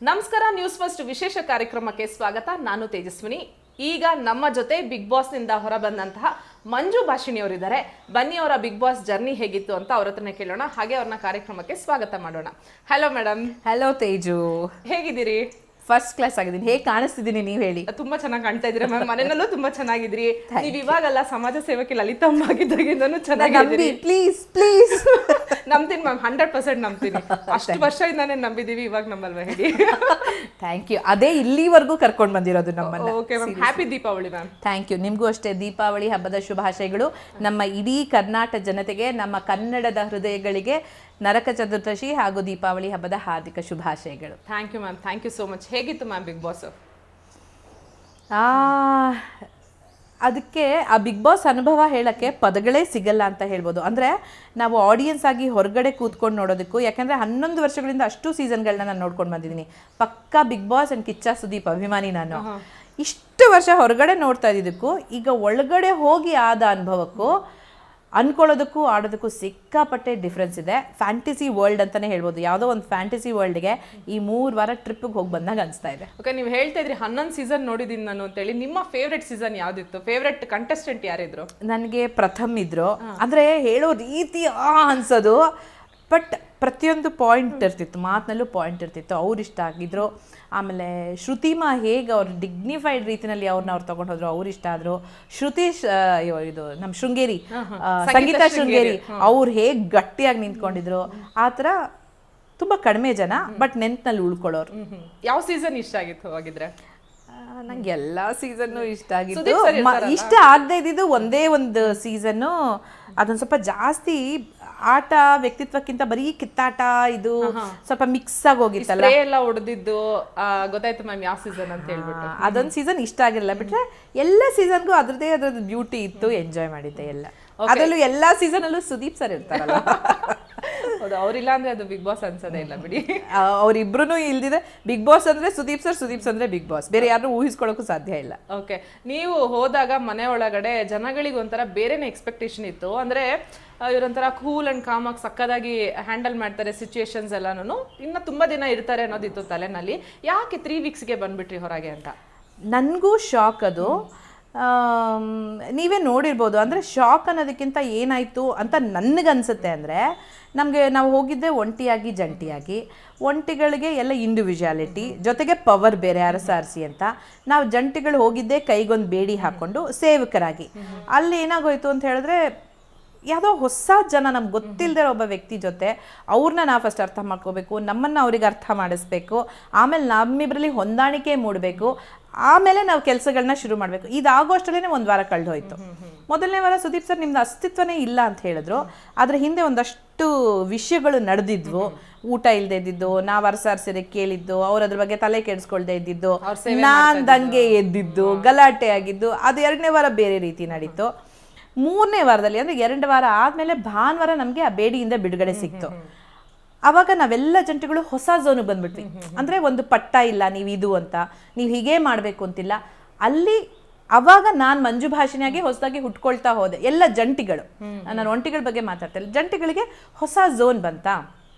ನಮಸ್ಕಾರ news first ವಿಶೇಷ ಕಾರ್ಯಕ್ರಮಕ್ಕೆ ಸ್ವಾಗತ. ನಾನು ತೇಜಸ್ವಿನಿ. ಈಗ ನಮ್ಮ ಜೊತೆ ಬಿಗ್ ಬಾಸ್ ನಿಂದ ಹೊರಬಂದಂತಹ ಮಂಜು ಭಾಷಿಣಿ ಅವರಿದ್ದಾರೆ. ಬನ್ನಿ ಅವರ ಬಿಗ್ ಬಾಸ್ ಜರ್ನಿ ಹೇಗಿತ್ತು ಅಂತ ಅವ್ರ ಹತ್ರನೇ ಕೇಳೋಣ, ಹಾಗೆ ಅವ್ರನ್ನ ಕಾರ್ಯಕ್ರಮಕ್ಕೆ ಸ್ವಾಗತ ಮಾಡೋಣ. Hello madam. ಹಲೋ ತೇಜು, ಹೇಗಿದ್ದೀರಿ? ಫಸ್ಟ್ ಕ್ಲಾಸ್ ಆಗಿದ್ದೀನಿ. ಹೇಗೆ ಕಾಣಿಸ್ತಿದ್ದೀನಿ ನೀವು ಹೇಳಿ? ತುಂಬಾ ಚೆನ್ನಾಗಿ ಕಾಣ್ತಾ ಇದ್ದೀರಾ ಮ್ಯಾಮ್. ಮನೆಯಲ್ಲೂ ತುಂಬಾ ಚೆನ್ನಾಗಿದ್ರಿ. ನೀವು ಇವಾಗಲ್ಲ, ಸಮಾಜ ಸೇವಕಿ ಲಲಿತಮ್ಮ ಆಗಿದ್ದಾಗಿಂದನೂ ಚೆನ್ನಾಗಿದ್ದೀರಿ. ಪ್ಲೀಸ್ ಪ್ಲೀಸ್ ನಂಬ್ತೀನಿ ಮ್ಯಾಮ್, 100% ನಂಬ್ತೀನಿ. ಅಷ್ಟು ವರ್ಷದಿಂದಾನೇ ನಂಬಿದೀವಿ, ಇವಾಗ ನಮ್ಮಲ್ವಾ ಹೇಳಿ. Thank you. ಅದೇ ಇಲ್ಲಿವರೆಗೂ ಕರ್ಕೊಂಡು ಬಂದಿರೋದು ನಮ್ಮನ್ನ. Okay ma'am, happy Deepavali ma'am. Thank you. ನಿಮಗೂ ಅಷ್ಟೇ ದೀಪಾವಳಿ ಹಬ್ಬದ ಶುಭಾಶಯಗಳು. ನಮ್ಮ ಇಡೀ ಕರ್ನಾಟಕ ಜನತೆಗೆ, ನಮ್ಮ ಕನ್ನಡದ ಹೃದಯಗಳಿಗೆ ನರಕ ಚತುರ್ದಶಿ ಹಾಗೂ ದೀಪಾವಳಿ ಹಬ್ಬದ ಹಾರ್ದಿಕ ಶುಭಾಶಯಗಳು. Thank you ma'am, thank you so much. ಹೇಗಿತ್ತು ಮ್ಯಾಮ್ ಬಿಗ್ ಬಾಸ್? ಅದಕ್ಕೆ ಆ ಬಿಗ್ ಬಾಸ್ ಅನುಭವ ಹೇಳೋಕ್ಕೆ ಪದಗಳೇ ಸಿಗಲ್ಲ ಅಂತ ಹೇಳ್ಬೋದು. ಅಂದರೆ ನಾವು ಆಡಿಯನ್ಸ್ ಆಗಿ ಹೊರಗಡೆ ಕೂತ್ಕೊಂಡು ನೋಡೋದಕ್ಕೂ, ಯಾಕೆಂದರೆ 11 ವರ್ಷಗಳಿಂದ ಅಷ್ಟು ಸೀಸನ್ಗಳನ್ನ ನಾನು ನೋಡ್ಕೊಂಡು ಬಂದಿದ್ದೀನಿ. ಪಕ್ಕಾ Bigg Boss and Kichcha Sudeep ಅಭಿಮಾನಿ ನಾನು. ಇಷ್ಟು ವರ್ಷ ಹೊರಗಡೆ ನೋಡ್ತಾ ಇದ್ದಿದ್ದಕ್ಕೂ ಈಗ ಒಳಗಡೆ ಹೋಗಿ ಆದ ಅನುಭವಕ್ಕೂ ಅನ್ಕೊಳ್ಳೋದಕ್ಕೂ ಆಡೋದಕ್ಕೂ ಸಿಕ್ಕಾಪಟ್ಟೆ ಡಿಫ್ರೆನ್ಸ್ ಇದೆ. ಫ್ಯಾಂಟಸಿ ವರ್ಲ್ಡ್ ಅಂತಲೇ ಹೇಳ್ಬೋದು. ಯಾವುದೋ ಒಂದು ಫ್ಯಾಂಟಸಿ ವರ್ಲ್ಡ್ಗೆ ಈ 3 ವಾರ ಟ್ರಿಪ್ಪಿಗೆ ಹೋಗಿ ಬಂದಾಗ ಅನಿಸ್ತಾ ಇದೆ. ಓಕೆ, ನೀವು ಹೇಳ್ತಾ ಇದ್ರಿ 11 ಸೀಸನ್ ನೋಡಿದ್ದೀನಿ ನಾನು ಅಂತೇಳಿ. ನಿಮ್ಮ ಫೇವ್ರೆಟ್ ಸೀಸನ್ ಯಾವುದಿತ್ತು? ಫೇವ್ರೆಟ್ ಕಂಟೆಸ್ಟೆಂಟ್ ಯಾರಿದ್ರು? ನನಗೆ ಪ್ರಥಮ್ ಇದ್ರು. ಅಂದರೆ ಹೇಳೋ ರೀತಿ ಅನ್ಸೋದು, ಬಟ್ ಪ್ರತಿಯೊಂದು ಪಾಯಿಂಟ್ ಇರ್ತಿತ್ತು, ಮಾತಿನಲ್ಲೂ ಪಾಯಿಂಟ್ ಇರ್ತಿತ್ತು. ಅವ್ರು ಇಷ್ಟ ಆಗಿದ್ರು. ಆಮೇಲೆ ಶ್ರುತಿಮಾ ಹೇಗೆ ಅವ್ರು ಡಿಗ್ನಿಫೈಡ್ ರೀತಿನಲ್ಲಿ ಅವ್ರು ತೊಗೊಂಡು ಹೋದ್ರು, ಅವ್ರು ಇಷ್ಟ ಆದರು. ಇದು ನಮ್ಮ ಶೃಂಗೇರಿ, ಸಂಗೀತ ಶೃಂಗೇರಿ, ಅವ್ರು ಹೇಗೆ ಗಟ್ಟಿಯಾಗಿ ನಿಂತ್ಕೊಂಡಿದ್ರು. ಆ ಥರ ತುಂಬ ಕಡಿಮೆ ಜನ, ಬಟ್ ನೆನ್ಪಿನಲ್ಲಿ ಉಳ್ಕೊಳ್ಳೋರು. ಯಾವ ಸೀಸನ್ ಇಷ್ಟ ಆಗಿತ್ತು ಹಾಗಿದ್ರೆ? ನಂಗೆ ಎಲ್ಲ ಸೀಸನ್ನು ಇಷ್ಟ ಆಗಿತ್ತು. ಇಷ್ಟ ಆಗದೆ ಇದ್ದಿದ್ದು ಒಂದೇ ಒಂದು ಸೀಸನ್ನು, ಅದೊಂದು ಸ್ವಲ್ಪ ಜಾಸ್ತಿ ಆಟ ವ್ಯಕ್ತಿತ್ವಕ್ಕಿಂತ ಬರೀ ಕಿತ್ತಾಟ, ಇದು ಸ್ವಲ್ಪ ಮಿಕ್ಸ್ ಆಗಿ ಹೋಗಿತ್ತಲ್ಲ, ಎಲ್ಲ ಹೊಡೆದಿದ್ದು. ಗೊತ್ತಾಯ್ತು ಮ್ಯಾಮ್ ಯಾವ ಸೀಸನ್ ಅಂತ ಹೇಳ್ಬಿಟ್ಟು. ಅದೊಂದು ಸೀಸನ್ ಇಷ್ಟ ಆಗಿರಲಿಲ್ಲ. ಬಿಟ್ರೆ ಎಲ್ಲ ಸೀಸನ್ಗೂ ಅದ್ರದ್ದೇ ಅದ್ರದ್ದು ಬ್ಯೂಟಿ ಇತ್ತು. ಎಂಜಾಯ್ ಮಾಡಿದ್ದೆ ಎಲ್ಲ. ಅದರಲ್ಲೂ ಎಲ್ಲ ಸೀಸನಲ್ಲೂ ಸುದೀಪ್ ಸರ್ ಇರ್ತಾರಲ್ಲ. ಹೌದು, ಅವ್ರಿಲ್ಲ ಅಂದ್ರೆ ಅದು ಬಿಗ್ ಬಾಸ್ ಅನ್ಸೋದೇ ಇಲ್ಲ ಬಿಡಿ. ಅವ್ರಿಬ್ರು ಇಲ್ದಿದೆ ಬಿಗ್ ಬಾಸ್ ಅಂದ್ರೆ ಸುದೀಪ್ ಸರ್, ಸುದೀಪ್ ಅಂದ್ರೆ ಬಿಗ್ ಬಾಸ್. ಬೇರೆ ಯಾರು ಊಹಿಸ್ಕೊಳ್ಳೋಕ್ಕೂ ಸಾಧ್ಯ ಇಲ್ಲ. ಓಕೆ, ನೀವು ಹೋದಾಗ ಮನೆ ಒಳಗಡೆ ಜನಗಳಿಗೆ ಒಂಥರ ಬೇರೆನೇ ಎಕ್ಸ್ಪೆಕ್ಟೇಷನ್ ಇತ್ತು. ಅಂದ್ರೆ ಇವರೊಂಥರ ಕೂಲ್ ಅಂಡ್ ಕಾಮ್ ಆಗಿ ಸಕ್ಕದಾಗಿ ಹ್ಯಾಂಡಲ್ ಮಾಡ್ತಾರೆ ಸಿಚುಯೇಷನ್ಸ್ ಎಲ್ಲಾನು. ಇನ್ನು ತುಂಬಾ ದಿನ ಇರ್ತಾರೆ ಅನ್ನೋದಿತ್ತು ತಲೆನಲ್ಲಿ. ಯಾಕೆ 3 ವೀಕ್ಸ್ಗೆ ಬಂದ್ಬಿಟ್ರಿ ಹೊರಗೆ ಅಂತ? ನನಗೂ ಶಾಕ್ ಅದು. ನೀವೇ ನೋಡಿರ್ಬೋದು. ಅಂದರೆ ಶಾಕ್ ಅನ್ನೋದಕ್ಕಿಂತ ಏನಾಯಿತು ಅಂತ ನನಗನ್ಸುತ್ತೆ ಅಂದರೆ, ನಾವು ಹೋಗಿದ್ದೆ ಒಂಟಿಯಾಗಿ ಜಂಟಿಯಾಗಿ. ಒಂಟಿಗಳಿಗೆ ಎಲ್ಲ ಇಂಡಿವಿಜುವಾಲಿಟಿ, ಜೊತೆಗೆ ಪವರ್ ಬೇರೆ ಅರಸಾರಿಸಿ ಅಂತ. ನಾವು ಜಂಟಿಗಳು ಹೋಗಿದ್ದೆ ಕೈಗೊಂದು ಬೇಡಿ ಹಾಕ್ಕೊಂಡು ಸೇವಕರಾಗಿ. ಅಲ್ಲಿ ಏನಾಗೋಯ್ತು ಅಂತ ಹೇಳಿದ್ರೆ, ಯಾವುದೋ ಹೊಸ ಜನ, ನಮ್ಗೆ ಗೊತ್ತಿಲ್ಲದೆ ಒಬ್ಬ ವ್ಯಕ್ತಿ ಜೊತೆ ಅವ್ರನ್ನ ನಾವು ಫಸ್ಟ್ ಅರ್ಥ ಮಾಡ್ಕೋಬೇಕು, ನಮ್ಮನ್ನು ಅವ್ರಿಗೆ ಅರ್ಥ ಮಾಡಿಸ್ಬೇಕು, ಆಮೇಲೆ ನಮ್ಮಿಬ್ಬರಲ್ಲಿ ಹೊಂದಾಣಿಕೆ ಮೂಡಬೇಕು, ಆಮೇಲೆ ನಾವು ಕೆಲಸಗಳನ್ನ ಶುರು ಮಾಡಬೇಕು. ಇದಾಗೋ ಅಷ್ಟರಲ್ಲೇ 1 ವಾರ ಕಳೆದು ಹೋಯ್ತು. ಮೊದಲನೇ ವಾರ ಸುದೀಪ್ ಸರ್ ನಿಮ್ದು ಅಸ್ತಿತ್ವನೇ ಇಲ್ಲ ಅಂತ ಹೇಳಿದ್ರು. ಅದ್ರ ಹಿಂದೆ ಒಂದಷ್ಟು ವಿಷಯಗಳು ನಡೆದಿದ್ವು. ಊಟ ಇಲ್ಲದೆ ಇದ್ದಿದ್ದು, ನಾವು ಅರಸಾರಿಸಿದೆ ಕೇಳಿದ್ದು, ಅವ್ರು ಅದ್ರ ಬಗ್ಗೆ ತಲೆ ಕೆಡಿಸ್ಕೊಳ್ದೆ ಇದ್ದಿದ್ದು, ನಾನ್ ದಂಗೆ ಎದ್ದಿದ್ದು, ಗಲಾಟೆ ಆಗಿದ್ದು. ಅದು 2ನೇ ವಾರ ಬೇರೆ ರೀತಿ ನಡೀತು. 3ನೇ ವಾರದಲ್ಲಿ, ಅಂದರೆ 2 ವಾರ ಆದಮೇಲೆ ಭಾನುವಾರ ನಮಗೆ ಆ ಬೇಡಿಯಿಂದ ಬಿಡುಗಡೆ ಸಿಕ್ತು. ಆವಾಗ ನಾವೆಲ್ಲ ಜಂಟಿಗಳು ಹೊಸ ಝೋನಿಗೆ ಬಂದ್ಬಿಟ್ವಿ. ಅಂದರೆ ಒಂದು ಪಟ್ಟ ಇಲ್ಲ, ನೀವು ಇದು ಅಂತ, ನೀವು ಹೀಗೆ ಮಾಡಬೇಕು ಅಂತಿಲ್ಲ. ಅಲ್ಲಿ ಅವಾಗ ನಾನು ಮಂಜು ಭಾಷಿಣಿಯಾಗಿ ಹೊಸದಾಗಿ ಹುಟ್ಕೊಳ್ತಾ ಹೋದೆ. ಎಲ್ಲ ಜಂಟಿಗಳು, ನಾನು ಒಂಟಿಗಳ ಬಗ್ಗೆ ಮಾತಾಡ್ತಾ ಇಲ್ಲ, ಜಂಟಿಗಳಿಗೆ ಹೊಸ ಝೋನ್ ಬಂತಾ.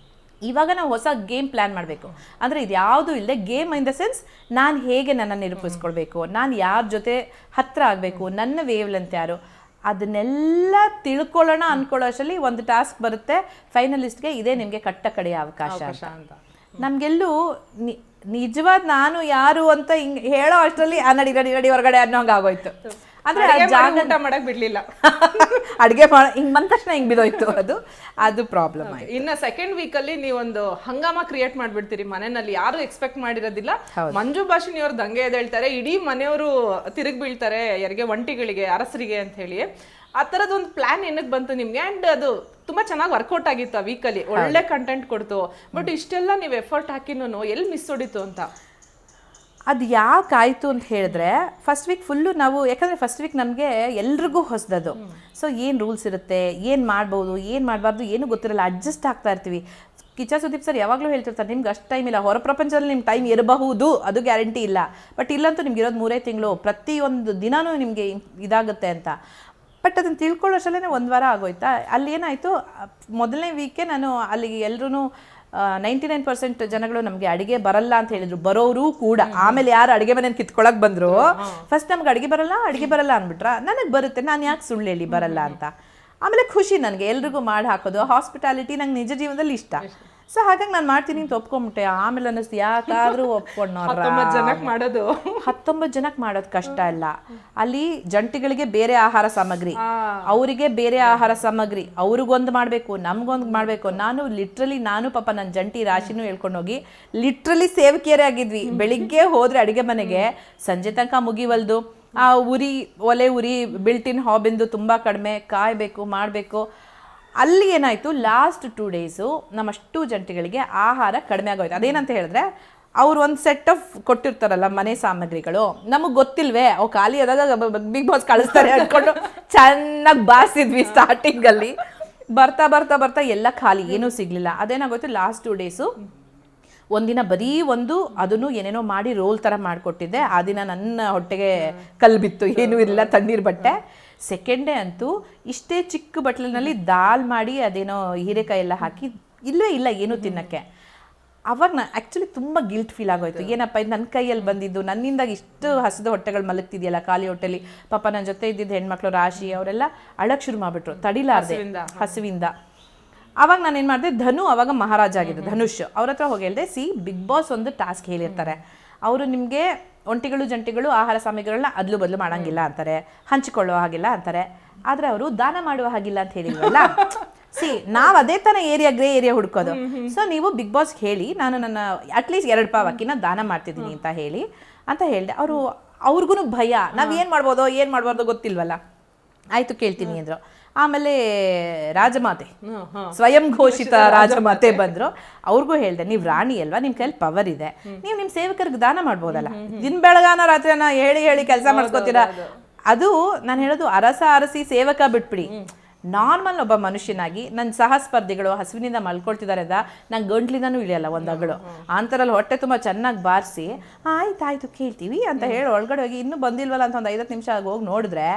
ಇವಾಗ ನಾವು ಹೊಸ ಗೇಮ್ ಪ್ಲ್ಯಾನ್ ಮಾಡಬೇಕು. ಅಂದರೆ ಇದು ಯಾವುದೂ ಇಲ್ಲದೆ ಗೇಮ್ ಇನ್ ದ ಸೆನ್ಸ್, ನಾನು ಹೇಗೆ ನನ್ನನ್ನು ನಿರೂಪಿಸ್ಕೊಳ್ಬೇಕು, ನಾನು ಯಾರ ಜೊತೆ ಹತ್ತಿರ ಆಗಬೇಕು, ನನ್ನ ವೇವ್ಲೆಂತ್ ಯಾರು, ಅದನ್ನೆಲ್ಲ ತಿಳ್ಕೊಳ್ಳೋಣ ಅಂದ್ಕೊಳ್ಳೋ ಅಷ್ಟರಲ್ಲಿ ಒಂದು ಟಾಸ್ಕ್ ಬರುತ್ತೆ. ಫೈನಲಿಸ್ಟ್ಗೆ ಇದೇ ನಿಮಗೆ ಕಟ್ಟ ಕಡೆಯ ಅವಕಾಶ ಅಂತ. ನಮಗೆಲ್ಲೂ ನಿಜವಾದ ನಾನು ಯಾರು ಅಂತ ಹಿಂಗೆ ಹೇಳೋ ಅಷ್ಟರಲ್ಲಿ ನಡಿ ನಡಿ ನಡಿ ಹೊರಗಡೆ ಅನ್ನೋಂಗೆ ಆಗೋಯ್ತು. ಅಂದ್ರೆ ಊಟ ಮಾಡಕ್ ಬಿಡ್ಲಿಲ್ಲ. ಅಡುಗೆ ಹಿಂಗೆ ಬಂದ ತಕ್ಷಣ ಹಿಂಗೆ ಬಿದ್ದೋಯ್ತು. ಅದು ಪ್ರಾಬ್ಲಮ್ ಆಯ್ತು. ಇನ್ನು ಸೆಕೆಂಡ್ ವೀಕಲ್ಲಿ ನೀವೊಂದು ಹಂಗಾಮ ಕ್ರಿಯೇಟ್ ಮಾಡ್ಬಿಡ್ತೀರಿ ಮನೆಯಲ್ಲಿ. ಯಾರು ಎಕ್ಸ್ಪೆಕ್ಟ್ ಮಾಡಿರೋದಿಲ್ಲ. ಮಂಜು ಭಾಷಿಣಿ ಅವ್ರು ದಂಗೆ ಎದ್ದೇಳ್ತಾರೆ, ಇಡೀ ಮನೆಯವರು ತಿರುಗಿ ಬೀಳ್ತಾರೆ ಯಾರಿಗೆ, ಒಂಟಿಗಳಿಗೆ, ಅರಸರಿಗೆ ಅಂತ ಹೇಳಿ. ಆ ಥರದೊಂದು ಪ್ಲಾನ್ ಏನಕ್ಕೆ ಬಂತು ನಿಮ್ಗೆ? ಅಂಡ್ ಅದು ತುಂಬಾ ಚೆನ್ನಾಗಿ ವರ್ಕೌಟ್ ಆಗಿತ್ತು. ಆ ವೀಕಲ್ಲಿ ಒಳ್ಳೆ ಕಂಟೆಂಟ್ ಕೊಡ್ತು. ಬಟ್ ಇಷ್ಟೆಲ್ಲ ನೀವು ಎಫರ್ಟ್ ಹಾಕಿನೂ ಎಲ್ಲಿ ಮಿಸ್ ಹೊಡಿತು ಅಂತ? ಅದು ಯಾಕೆ ಆಯಿತು ಅಂತ ಹೇಳಿದ್ರೆ, ಫಸ್ಟ್ ವೀಕ್ ಫುಲ್ಲು ನಾವು, ಯಾಕಂದರೆ ಫಸ್ಟ್ ವೀಕ್ ನಮಗೆ ಎಲ್ರಿಗೂ ಹೊಸದದು. ಸೊ ಏನು ರೂಲ್ಸ್ ಇರುತ್ತೆ, ಏನು ಮಾಡ್ಬೋದು, ಏನು ಮಾಡಬಾರ್ದು, ಏನೂ ಗೊತ್ತಿರಲ್ಲ, ಅಡ್ಜಸ್ಟ್ ಆಗ್ತಾ ಇರ್ತೀವಿ. ಕಿಚ್ಚ ಸುದೀಪ್ ಸರ್ ಯಾವಾಗಲೂ ಹೇಳ್ತಿರ್ತಾರೆ, ನಿಮ್ಗೆ ಅಷ್ಟು ಟೈಮ್ ಇಲ್ಲ, ಹೊರ ಪ್ರಪಂಚದಲ್ಲಿ ನಿಮ್ಮ ಟೈಮ್ ಇರಬಹುದು, ಅದು ಗ್ಯಾರಂಟಿ ಇಲ್ಲ. ಬಟ್ ಇಲ್ಲಂತೂ ನಿಮ್ಗೆ ಇರೋದು 3 ತಿಂಗಳು, ಪ್ರತಿಯೊಂದು ದಿನವೂ ನಿಮಗೆ ಇದಾಗುತ್ತೆ ಅಂತ. ಬಟ್ ಅದನ್ನು ತಿಳ್ಕೊಳ್ಳೋಷ್ಟಲ್ಲೇ 1 ವಾರ ಆಗೋಯ್ತಾ. ಅಲ್ಲಿ ಏನಾಯಿತು, ಮೊದಲನೇ ವೀಕೆ ನಾನು ಅಲ್ಲಿಗೆ ಎಲ್ಲರೂ 99% ಜನಗಳು ನಮಗೆ ಅಡಿಗೆ ಬರಲ್ಲ ಅಂತ ಹೇಳಿದ್ರು, ಬರೋರು ಕೂಡ. ಆಮೇಲೆ ಯಾರು ಅಡಿಗೆ ಮನೆ ಕಿತ್ಕೊಳಕ್ ಬಂದ್ರು, ಫಸ್ಟ್ ನಮ್ಗೆ ಅಡಿಗೆ ಬರಲ್ಲ ಅಂದ್ಬಿಟ್ರ, ನನಗೆ ಬರುತ್ತೆ, ನಾನು ಯಾಕೆ ಸುಳ್ಳು ಹೇಳಿ ಬರಲ್ಲ ಅಂತ. ಆಮೇಲೆ ಖುಷಿ ನನಗೆ ಎಲ್ರಿಗೂ ಮಾಡಿ ಹಾಕೋದು, ಹಾಸ್ಪಿಟಾಲಿಟಿ ನಂಗೆ ನಿಜ ಜೀವನದಲ್ಲಿ ಇಷ್ಟ. ಸೊ ಹಾಗಾಗಿ ನಾನು ಮಾಡ್ತೀನಿ ಅಂತ ಒಪ್ಕೊಂಬಿಟ್ಟೆ. ಆಮೇಲೆ ಅನ್ನಿಸ್ತು ಯಾಕಾದ್ರೂ ಒಪ್ಕೊಂಡ್ನವ್ರ, 19 ಜನಕ್ಕೆ ಮಾಡೋದು ಕಷ್ಟ ಇಲ್ಲ. ಅಲ್ಲಿ ಜಂಟಿಗಳಿಗೆ ಬೇರೆ ಆಹಾರ ಸಾಮಗ್ರಿ, ಅವರಿಗೆ ಬೇರೆ ಆಹಾರ ಸಾಮಗ್ರಿ, ಅವ್ರಿಗೊಂದು ಮಾಡಬೇಕು, ನಮ್ಗೊಂದು ಮಾಡಬೇಕು. ನಾನು ಪಾಪ ನನ್ನ ಜಂಟಿ ರಾಶಿನೂ ಹೇಳ್ಕೊಂಡೋಗಿ ಲಿಟ್ರಲಿ ಸೇವಕಿಯರೇ ಆಗಿದ್ವಿ. ಬೆಳಿಗ್ಗೆ ಹೋದ್ರೆ ಅಡಿಗೆ ಮನೆಗೆ ಸಂಜೆ ತನಕ ಮುಗಿವಲ್ದು. ಆ ಒಲೆ ಉರಿ ಬಿಲ್ಟಿನ್ ಹಾಬಿಂದು ತುಂಬ ಕಡಿಮೆ, ಕಾಯಬೇಕು ಮಾಡಬೇಕು. ಅಲ್ಲಿ ಏನಾಯಿತು, ಲಾಸ್ಟ್ 2 ಡೇಸು ನಮ್ಮಷ್ಟು ಜಂಟಿಗಳಿಗೆ ಆಹಾರ ಕಡಿಮೆ ಆಗೋಯ್ತು. ಅದೇನಂತ ಹೇಳಿದ್ರೆ, ಅವ್ರು ಒಂದು ಸೆಟ್ ಆಫ್ ಕೊಟ್ಟಿರ್ತಾರಲ್ಲ ಮನೆ ಸಾಮಗ್ರಿಗಳು, ನಮಗೆ ಗೊತ್ತಿಲ್ವೇ, ಅವು ಖಾಲಿ ಆದಾಗ ಬಿಗ್ ಬಾಸ್ ಕಳಿಸ್ತಾರೆ ಅಂದ್ಕೊಂಡು ಚೆನ್ನಾಗಿ ಬಾರಿಸಿದ್ವಿ ಸ್ಟಾರ್ಟಿಂಗಲ್ಲಿ. ಬರ್ತಾ ಎಲ್ಲ ಖಾಲಿ, ಏನೂ ಸಿಗಲಿಲ್ಲ. ಅದೇನಾಗೋಯ್ತು, ಲಾಸ್ಟ್ 2 ಡೇಸು ಒಂದಿನ ಬರೀ ಅದನ್ನು ಏನೇನೋ ಮಾಡಿ ರೋಲ್ ಥರ ಮಾಡಿಕೊಟ್ಟಿದ್ದೆ. ಆ ದಿನ ನನ್ನ ಹೊಟ್ಟೆಗೆ ಕಲ್ಲು ಬಿತ್ತು, ಏನೂ ಇಲ್ಲ, ತಣ್ಣೀರು ಬಟ್ಟೆ. ಸೆಕೆಂಡ್ ಡೇ ಅಂತೂ ಇಷ್ಟೇ ಚಿಕ್ಕ ಬಟ್ಲಿನಲ್ಲಿ ದಾಲ್ ಮಾಡಿ ಅದೇನೋ ಹೀರೆಕಾಯಿ ಎಲ್ಲ ಹಾಕಿ, ಇಲ್ಲವೇ ಇಲ್ಲ ಏನೂ ತಿನ್ನೋಕ್ಕೆ. ಅವಾಗ ನಾನು ಆ್ಯಕ್ಚುಲಿ ತುಂಬ ಗಿಲ್ಟ್ ಫೀಲ್ ಆಗೋಯ್ತು. ಏನಪ್ಪ ಇದು ನನ್ನ ಕೈಯಲ್ಲಿ ಬಂದಿದ್ದು, ನನ್ನಿಂದ ಇಷ್ಟು ಹಸಿದ ಹೊಟ್ಟೆಗಳು ಮಲಗ್ತಿದೆಯಲ್ಲ ಖಾಲಿ ಹೊಟ್ಟೆಲಿ. ಪಾಪ ನನ್ನ ಜೊತೆ ಇದ್ದಿದ್ದು ಹೆಣ್ಮಕ್ಳು ರಾಶಿ ಅವರೆಲ್ಲ ಅಳಕ್ಕೆ ಶುರು ಮಾಡಿಬಿಟ್ರು, ತಡಿಲಾರ್ದೆ ಹಸಿವಿಂದ. ಆವಾಗ ನಾನು ಏನು ಮಾಡಿದೆ, ಅವಾಗ ಮಹಾರಾಜ ಆಗಿದ್ದು ಧನುಷ್ ಅವ್ರ ಹತ್ರ ಹೋಗಿ ಹೇಳಿದೆ, ಬಿಗ್ ಬಾಸ್ ಒಂದು ಟಾಸ್ಕ್ ಹೇಳಿರ್ತಾರೆ, ಅವರು ನಿಮಗೆ ಒಂಟಿಗಳು ಜಂಟಿಗಳು ಆಹಾರ ಸಾಮಗ್ರಿಗಳನ್ನ ಅದಲು ಬದಲು ಮಾಡೋಂಗಿಲ್ಲ ಅಂತಾರೆ, ಹಂಚಿಕೊಳ್ಳೋ ಹಾಗಿಲ್ಲ ಅಂತಾರೆ, ಆದರೆ ಅವರು ದಾನ ಮಾಡುವ ಹಾಗಿಲ್ಲ ಅಂತ ಹೇಳಿಲ್ವಲ್ಲ. ನಾವು ಅದೇ ತಾನೇ ಗ್ರೇ ಏರಿಯಾ ಹುಡ್ಕೋದು. ಸೊ ನೀವು ಬಿಗ್ ಬಾಸ್ ಹೇಳಿ, ನಾನು ನನ್ನ ಅಟ್ಲೀಸ್ಟ್ 2 ಪಾವ್ ಅಕ್ಕಿನ ದಾನ ಮಾಡ್ತಿದ್ದೀನಿ ಅಂತ ಹೇಳಿದೆ. ಅವ್ರಿಗೂ ಭಯ, ನಾವೇನು ಮಾಡ್ಬೋದೋ ಏನು ಮಾಡ್ಬಾರ್ದೋ ಗೊತ್ತಿಲ್ವಲ್ಲ. ಆಯಿತು ಕೇಳ್ತೀನಿ ಅಂದರು. ಆಮೇಲೆ ರಾಜಮಾತೆ, ಸ್ವಯಂ ಘೋಷಿತ ರಾಜಮಾತೆ ಬಂದ್ರು. ಅವ್ರಿಗೂ ಹೇಳ್ದೆ, ನೀವು ರಾಣಿ ಅಲ್ವಾ, ನಿಮ್ಮ ಕೈಯಲ್ಲಿ ಪವರ್ ಇದೆ, ನೀವು ನಿಮ್ಮ ಸೇವಕರಿಗೆ ದಾನ ಮಾಡ್ಬೋದಲ್ಲ, ದಿನ ಬೆಳಗಾನ ರಾತ್ರಿನ ಹೇಳಿ ಕೆಲಸ ಮಾಡಿಸ್ಕೋತೀರಾ. ಅದು ನಾನು ಹೇಳೋದು, ಅರಸಿ ಸೇವಕ ಬಿಟ್ಬಿಡಿ. ನಾರ್ಮಲ್ ಒಬ್ಬ ಮನುಷ್ಯನಾಗಿ ನನ್ನ ಸಹಸ್ಪರ್ಧಿಗಳು ಹಸುವಿನಿಂದ ಮಲ್ಕೊಳ್ತಿದ್ದಾರೆ ಅಂತ ನಂಗೆ ಗಂಟ್ಲಿಂದನೂ ಇಳಿಯಲ್ಲ ಒಂದು ಅಗಳು. ಅಂತರಲ್ಲಿ ಹೊಟ್ಟೆ ತುಂಬ ಚೆನ್ನಾಗಿ ಬಾರಿಸಿ ಆಯ್ತು ಕೇಳ್ತೀವಿ ಅಂತ ಹೇಳಿ ಒಳಗಡೆ ಹೋಗಿ ಇನ್ನೂ ಬಂದಿಲ್ವಲ್ಲ ಅಂತ ಒಂದು 5 ನಿಮಿಷ ಹೋಗಿ ನೋಡಿದ್ರೆ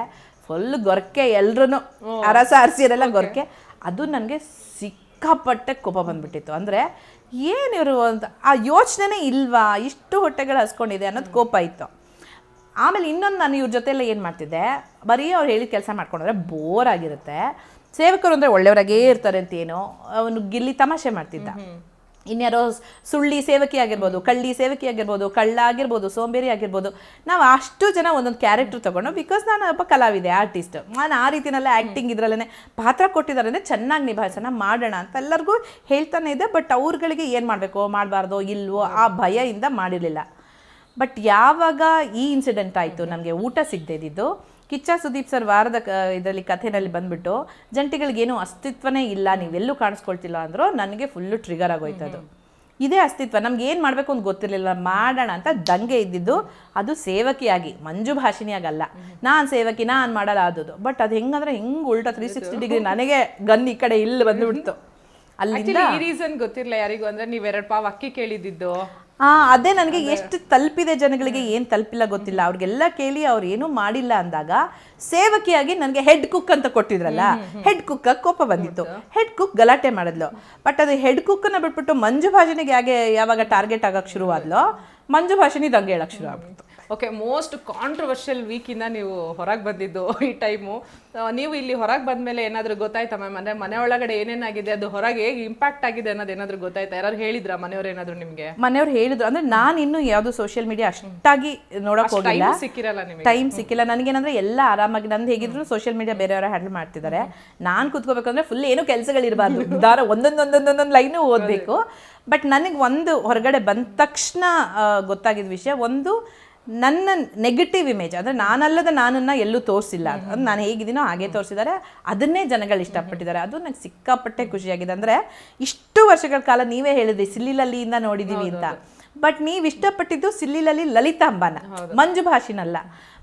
ಫುಲ್ ಗೊರಕೆ, ಎಲ್ರೂ ಅರಸಿಯರೆಲ್ಲ ಗೊರಕೆ. ಅದು ನನಗೆ ಸಿಕ್ಕಾಪಟ್ಟೆ ಕೋಪ ಬಂದ್ಬಿಟ್ಟಿತ್ತು. ಅಂದರೆ ಏನಿವರು ಅಂತ ಆ ಯೋಚನೆ ಇಲ್ವಾ, ಇಷ್ಟು ಹೊಟ್ಟೆಗಳು ಹಸ್ಕೊಂಡಿದೆ ಅನ್ನೋದು ಕೋಪ ಇತ್ತು. ಆಮೇಲೆ ಇನ್ನೊಂದು, ನಾನು ಇವ್ರ ಜೊತೆಲ್ಲ ಏನು ಮಾಡ್ತಿದ್ದೆ, ಬರೀ ಅವ್ರು ಹೇಳಿದ ಕೆಲಸ ಮಾಡ್ಕೊಂಡ್ರೆ ಬೋರ್ ಆಗಿರುತ್ತೆ. ಸೇವಕರು ಅಂದರೆ ಒಳ್ಳೆಯವರಾಗೇ ಇರ್ತಾರೆ ಅಂತ ಏನೋ ಅವನು ಗಿಲ್ಲಿ ತಮಾಷೆ ಮಾಡ್ತಿದ್ದ. ಇನ್ಯಾರೋ ಸುಳ್ಳಿ ಸೇವಕಿ ಆಗಿರ್ಬೋದು, ಕಳ್ಳಿ ಸೇವಕಿ ಆಗಿರ್ಬೋದು, ಕಳ್ಳ ಆಗಿರ್ಬೋದು, ಸೋಂಬೇರಿ ಆಗಿರ್ಬೋದು, ನಾವು ಅಷ್ಟು ಜನ ಒಂದೊಂದು ಕ್ಯಾರೆಕ್ಟರ್ ತೊಗೊಂಡು, ಬಿಕಾಸ್ ನಾನು ಒಬ್ಬ ಕಲಾವಿದೆ, ಆರ್ಟಿಸ್ಟ್, ನಾನು ಆ ರೀತಿನೆಲ್ಲ ಆ್ಯಕ್ಟಿಂಗ್ ಇದರಲ್ಲೇ ಪಾತ್ರ ಕೊಟ್ಟಿದ್ದಾರೆ ಅಂದರೆ ಚೆನ್ನಾಗಿ ನಿಭಾಯಿಸೋಣ ಮಾಡೋಣ ಅಂತ ಎಲ್ಲರಿಗೂ ಹೇಳ್ತಾನೆ ಇದೆ. ಬಟ್ ಅವ್ರುಗಳಿಗೆ ಏನು ಮಾಡಬೇಕು ಮಾಡಬಾರ್ದೋ ಇಲ್ವೋ ಆ ಭಯದಿಂದ ಮಾಡಿರಲಿಲ್ಲ. ಬಟ್ ಯಾವಾಗ ಈ ಇನ್ಸಿಡೆಂಟ್ ಆಯಿತು, ನಮಗೆ ಊಟ ಸಿಗದೇ ಇದ್ದಿದ್ದು, ಕಿಚ್ಚ ಸುದೀಪ್ ಸರ್ ವಾರದ ಇದರಲ್ಲಿ ಕಥೆನಲ್ಲಿ ಬಂದುಬಿಟ್ಟು ಜಂಟಿಗಳಿಗೇನು ಅಸ್ತಿತ್ವನೇ ಇಲ್ಲ, ನೀವೆಲ್ಲೂ ಕಾಣಿಸ್ಕೊಳ್ತಿಲ್ಲ ಅಂದರು. ನನಗೆ ಫುಲ್ಲು ಟ್ರಿಗರ್ ಆಗೋಯ್ತು. ಅದು ಇದೇ ಅಸ್ತಿತ್ವ, ನಮ್ಗೆ ಏನು ಮಾಡಬೇಕು ಅಂತ ಗೊತ್ತಿರಲಿಲ್ಲ, ಮಾಡೋಣ ಅಂತ ದಂಗೆ ಇದ್ದಿದ್ದು. ಅದು ಸೇವಕಿಯಾಗಿ, ಮಂಜು ಭಾಷಿಣಿಯಾಗಲ್ಲ. ನಾನು ಸೇವಕಿ, ನಾನು ಮಾಡಲ್ಲ ಆದದ್ದು. ಬಟ್ ಅದು ಹೆಂಗಂದ್ರೆ ಉಲ್ಟಾ 360 ಡಿಗ್ರಿ ನನಗೆ ಗನ್ ಈ ಕಡೆ ಇಲ್ಲಿ ಬಂದುಬಿಡ್ತು. ಅಲ್ಲಿಂದ ಈ ರೀಸನ್ ಗೊತ್ತಿರಲಿಲ್ಲ ಯಾರಿಗೂ. ಅಂದರೆ ನೀವು 2 ಪಾವ್ ಅಕ್ಕಿ ಕೇಳಿದ್ದು, ಅದೇ ನನಗೆ ಎಷ್ಟು ತಲುಪಿದೆ ಜನಗಳಿಗೆ, ಏನು ತಲುಪಿಲ್ಲ ಗೊತ್ತಿಲ್ಲ. ಅವ್ರಿಗೆಲ್ಲ ಕೇಳಿ ಅವ್ರು ಏನೂ ಮಾಡಿಲ್ಲ ಅಂದಾಗ ಸೇವಕಿಯಾಗಿ ನನಗೆ ಹೆಡ್ ಕುಕ್ ಅಂತ ಕೊಟ್ಟಿದ್ರಲ್ಲ, ಹೆಡ್ ಕುಕ್ ಕೋಪ ಬಂದಿತ್ತು. ಹೆಡ್ ಕುಕ್ ಗಲಾಟೆ ಮಾಡಿದ್ಲು. ಬಟ್ ಅದು ಹೆಡ್ ಕುಕ್ಕನ್ನು ಬಿಟ್ಬಿಟ್ಟು ಮಂಜು ಭಾಷಣಿಗೆ ಯಾವಾಗ ಟಾರ್ಗೆಟ್ ಆಗಕ್ಕೆ ಶುರುವಾದ್ಲೋ, ಮಂಜು ಭಾಷಣಿ ದಂಗೆ ಹೇಳಕ್ಕೆ ಶುರು ಆಗ್ಬಿಟ್ಟು. ಓಕೆ, ಮೋಸ್ಟ್ ಕಾಂಟ್ರವರ್ಷಿಯಲ್ ವೀಕಿಂದ ನೀವು ಹೊರಗೆ ಬಂದಿದ್ದು ಈ ಟೈಮು. ನೀವು ಇಲ್ಲಿ ಹೊರಗೆ ಬಂದಮೇಲೆ ಏನಾದರೂ ಗೊತ್ತಾಯ್ತಾ ಮ್ಯಾಮ್? ಅಂದರೆ ಮನೆ ಒಳಗಡೆ ಏನೇನಾಗಿದೆ, ಅದು ಹೊರಗೆ ಹೇಗೆ ಇಂಪ್ಯಾಕ್ಟ್ ಆಗಿದೆ ಅನ್ನೋದು ಏನಾದರೂ ಗೊತ್ತಾಯ್ತಾ? ಯಾರು ಹೇಳಿದ್ರಾ ಮನೆಯವ್ರು ಏನಾದರೂ ನಿಮಗೆ? ಮನೆಯವ್ರು ಹೇಳಿದ್ರು. ಅಂದರೆ ನಾನು ಇನ್ನೂ ಯಾವುದು ಸೋಷಿಯಲ್ ಮೀಡಿಯಾ ಅಷ್ಟಾಗಿ ನೋಡೋಕೆ ಹೋಗಿಲ್ಲ, ಸಿಕ್ಕಿರಲ್ಲ ನಿಮಗೆ, ಟೈಮ್ ಸಿಕ್ಕಿಲ್ಲ. ನನಗೇನಂದ್ರೆ ಎಲ್ಲ ಆರಾಮಾಗಿ ನಂದು ಹೇಗಿದ್ರು ಸೋಷಿಯಲ್ ಮೀಡಿಯಾ ಬೇರೆಯವರ ಹ್ಯಾಂಡಲ್ ಮಾಡ್ತಿದ್ದಾರೆ. ನಾನು ಕೂತ್ಕೋಬೇಕಂದ್ರೆ ಫುಲ್ ಏನೂ ಕೆಲಸಗಳಿರಬಾರ್ದು, ಒಂದೊಂದೊಂದೊಂದೊಂದು ಲೈನು ಓದಬೇಕು. ಬಟ್ ನನಗೆ ಒಂದು ಹೊರಗಡೆ ಬಂದ ತಕ್ಷಣ ಗೊತ್ತಾಗಿದ್ದ ವಿಷಯ, ಒಂದು ನನ್ನ ನೆಗೆಟಿವ್ ಇಮೇಜ್, ಅಂದರೆ ನನ್ನನ್ನು ಎಲ್ಲೂ ತೋರಿಸಿಲ್ಲ. ಅದು ನಾನು ಹೇಗಿದ್ದೀನೋ ಹಾಗೆ ತೋರಿಸಿದ್ದಾರೆ, ಅದನ್ನೇ ಜನಗಳು ಇಷ್ಟಪಟ್ಟಿದ್ದಾರೆ. ಅದು ನನಗೆ ಸಿಕ್ಕಾಪಟ್ಟೆ ಖುಷಿಯಾಗಿದೆ. ಅಂದರೆ ಇಷ್ಟು ವರ್ಷಗಳ ಕಾಲ ನೀವೇ ಹೇಳಿದ್ರಿ ಸಿಲ್ಲಿಲಲ್ಲಿಯಿಂದ ನೋಡಿದ್ದೀವಿ ಅಂತ, ಬಟ್ ನೀವು ಇಷ್ಟಪಟ್ಟಿದ್ದು ಸಿಲ್ಲಿಲಲ್ಲಿ ಲಲಿತಾಂಬಾನ, ಮಂಜು ಭಾಷಿನಲ್ಲ.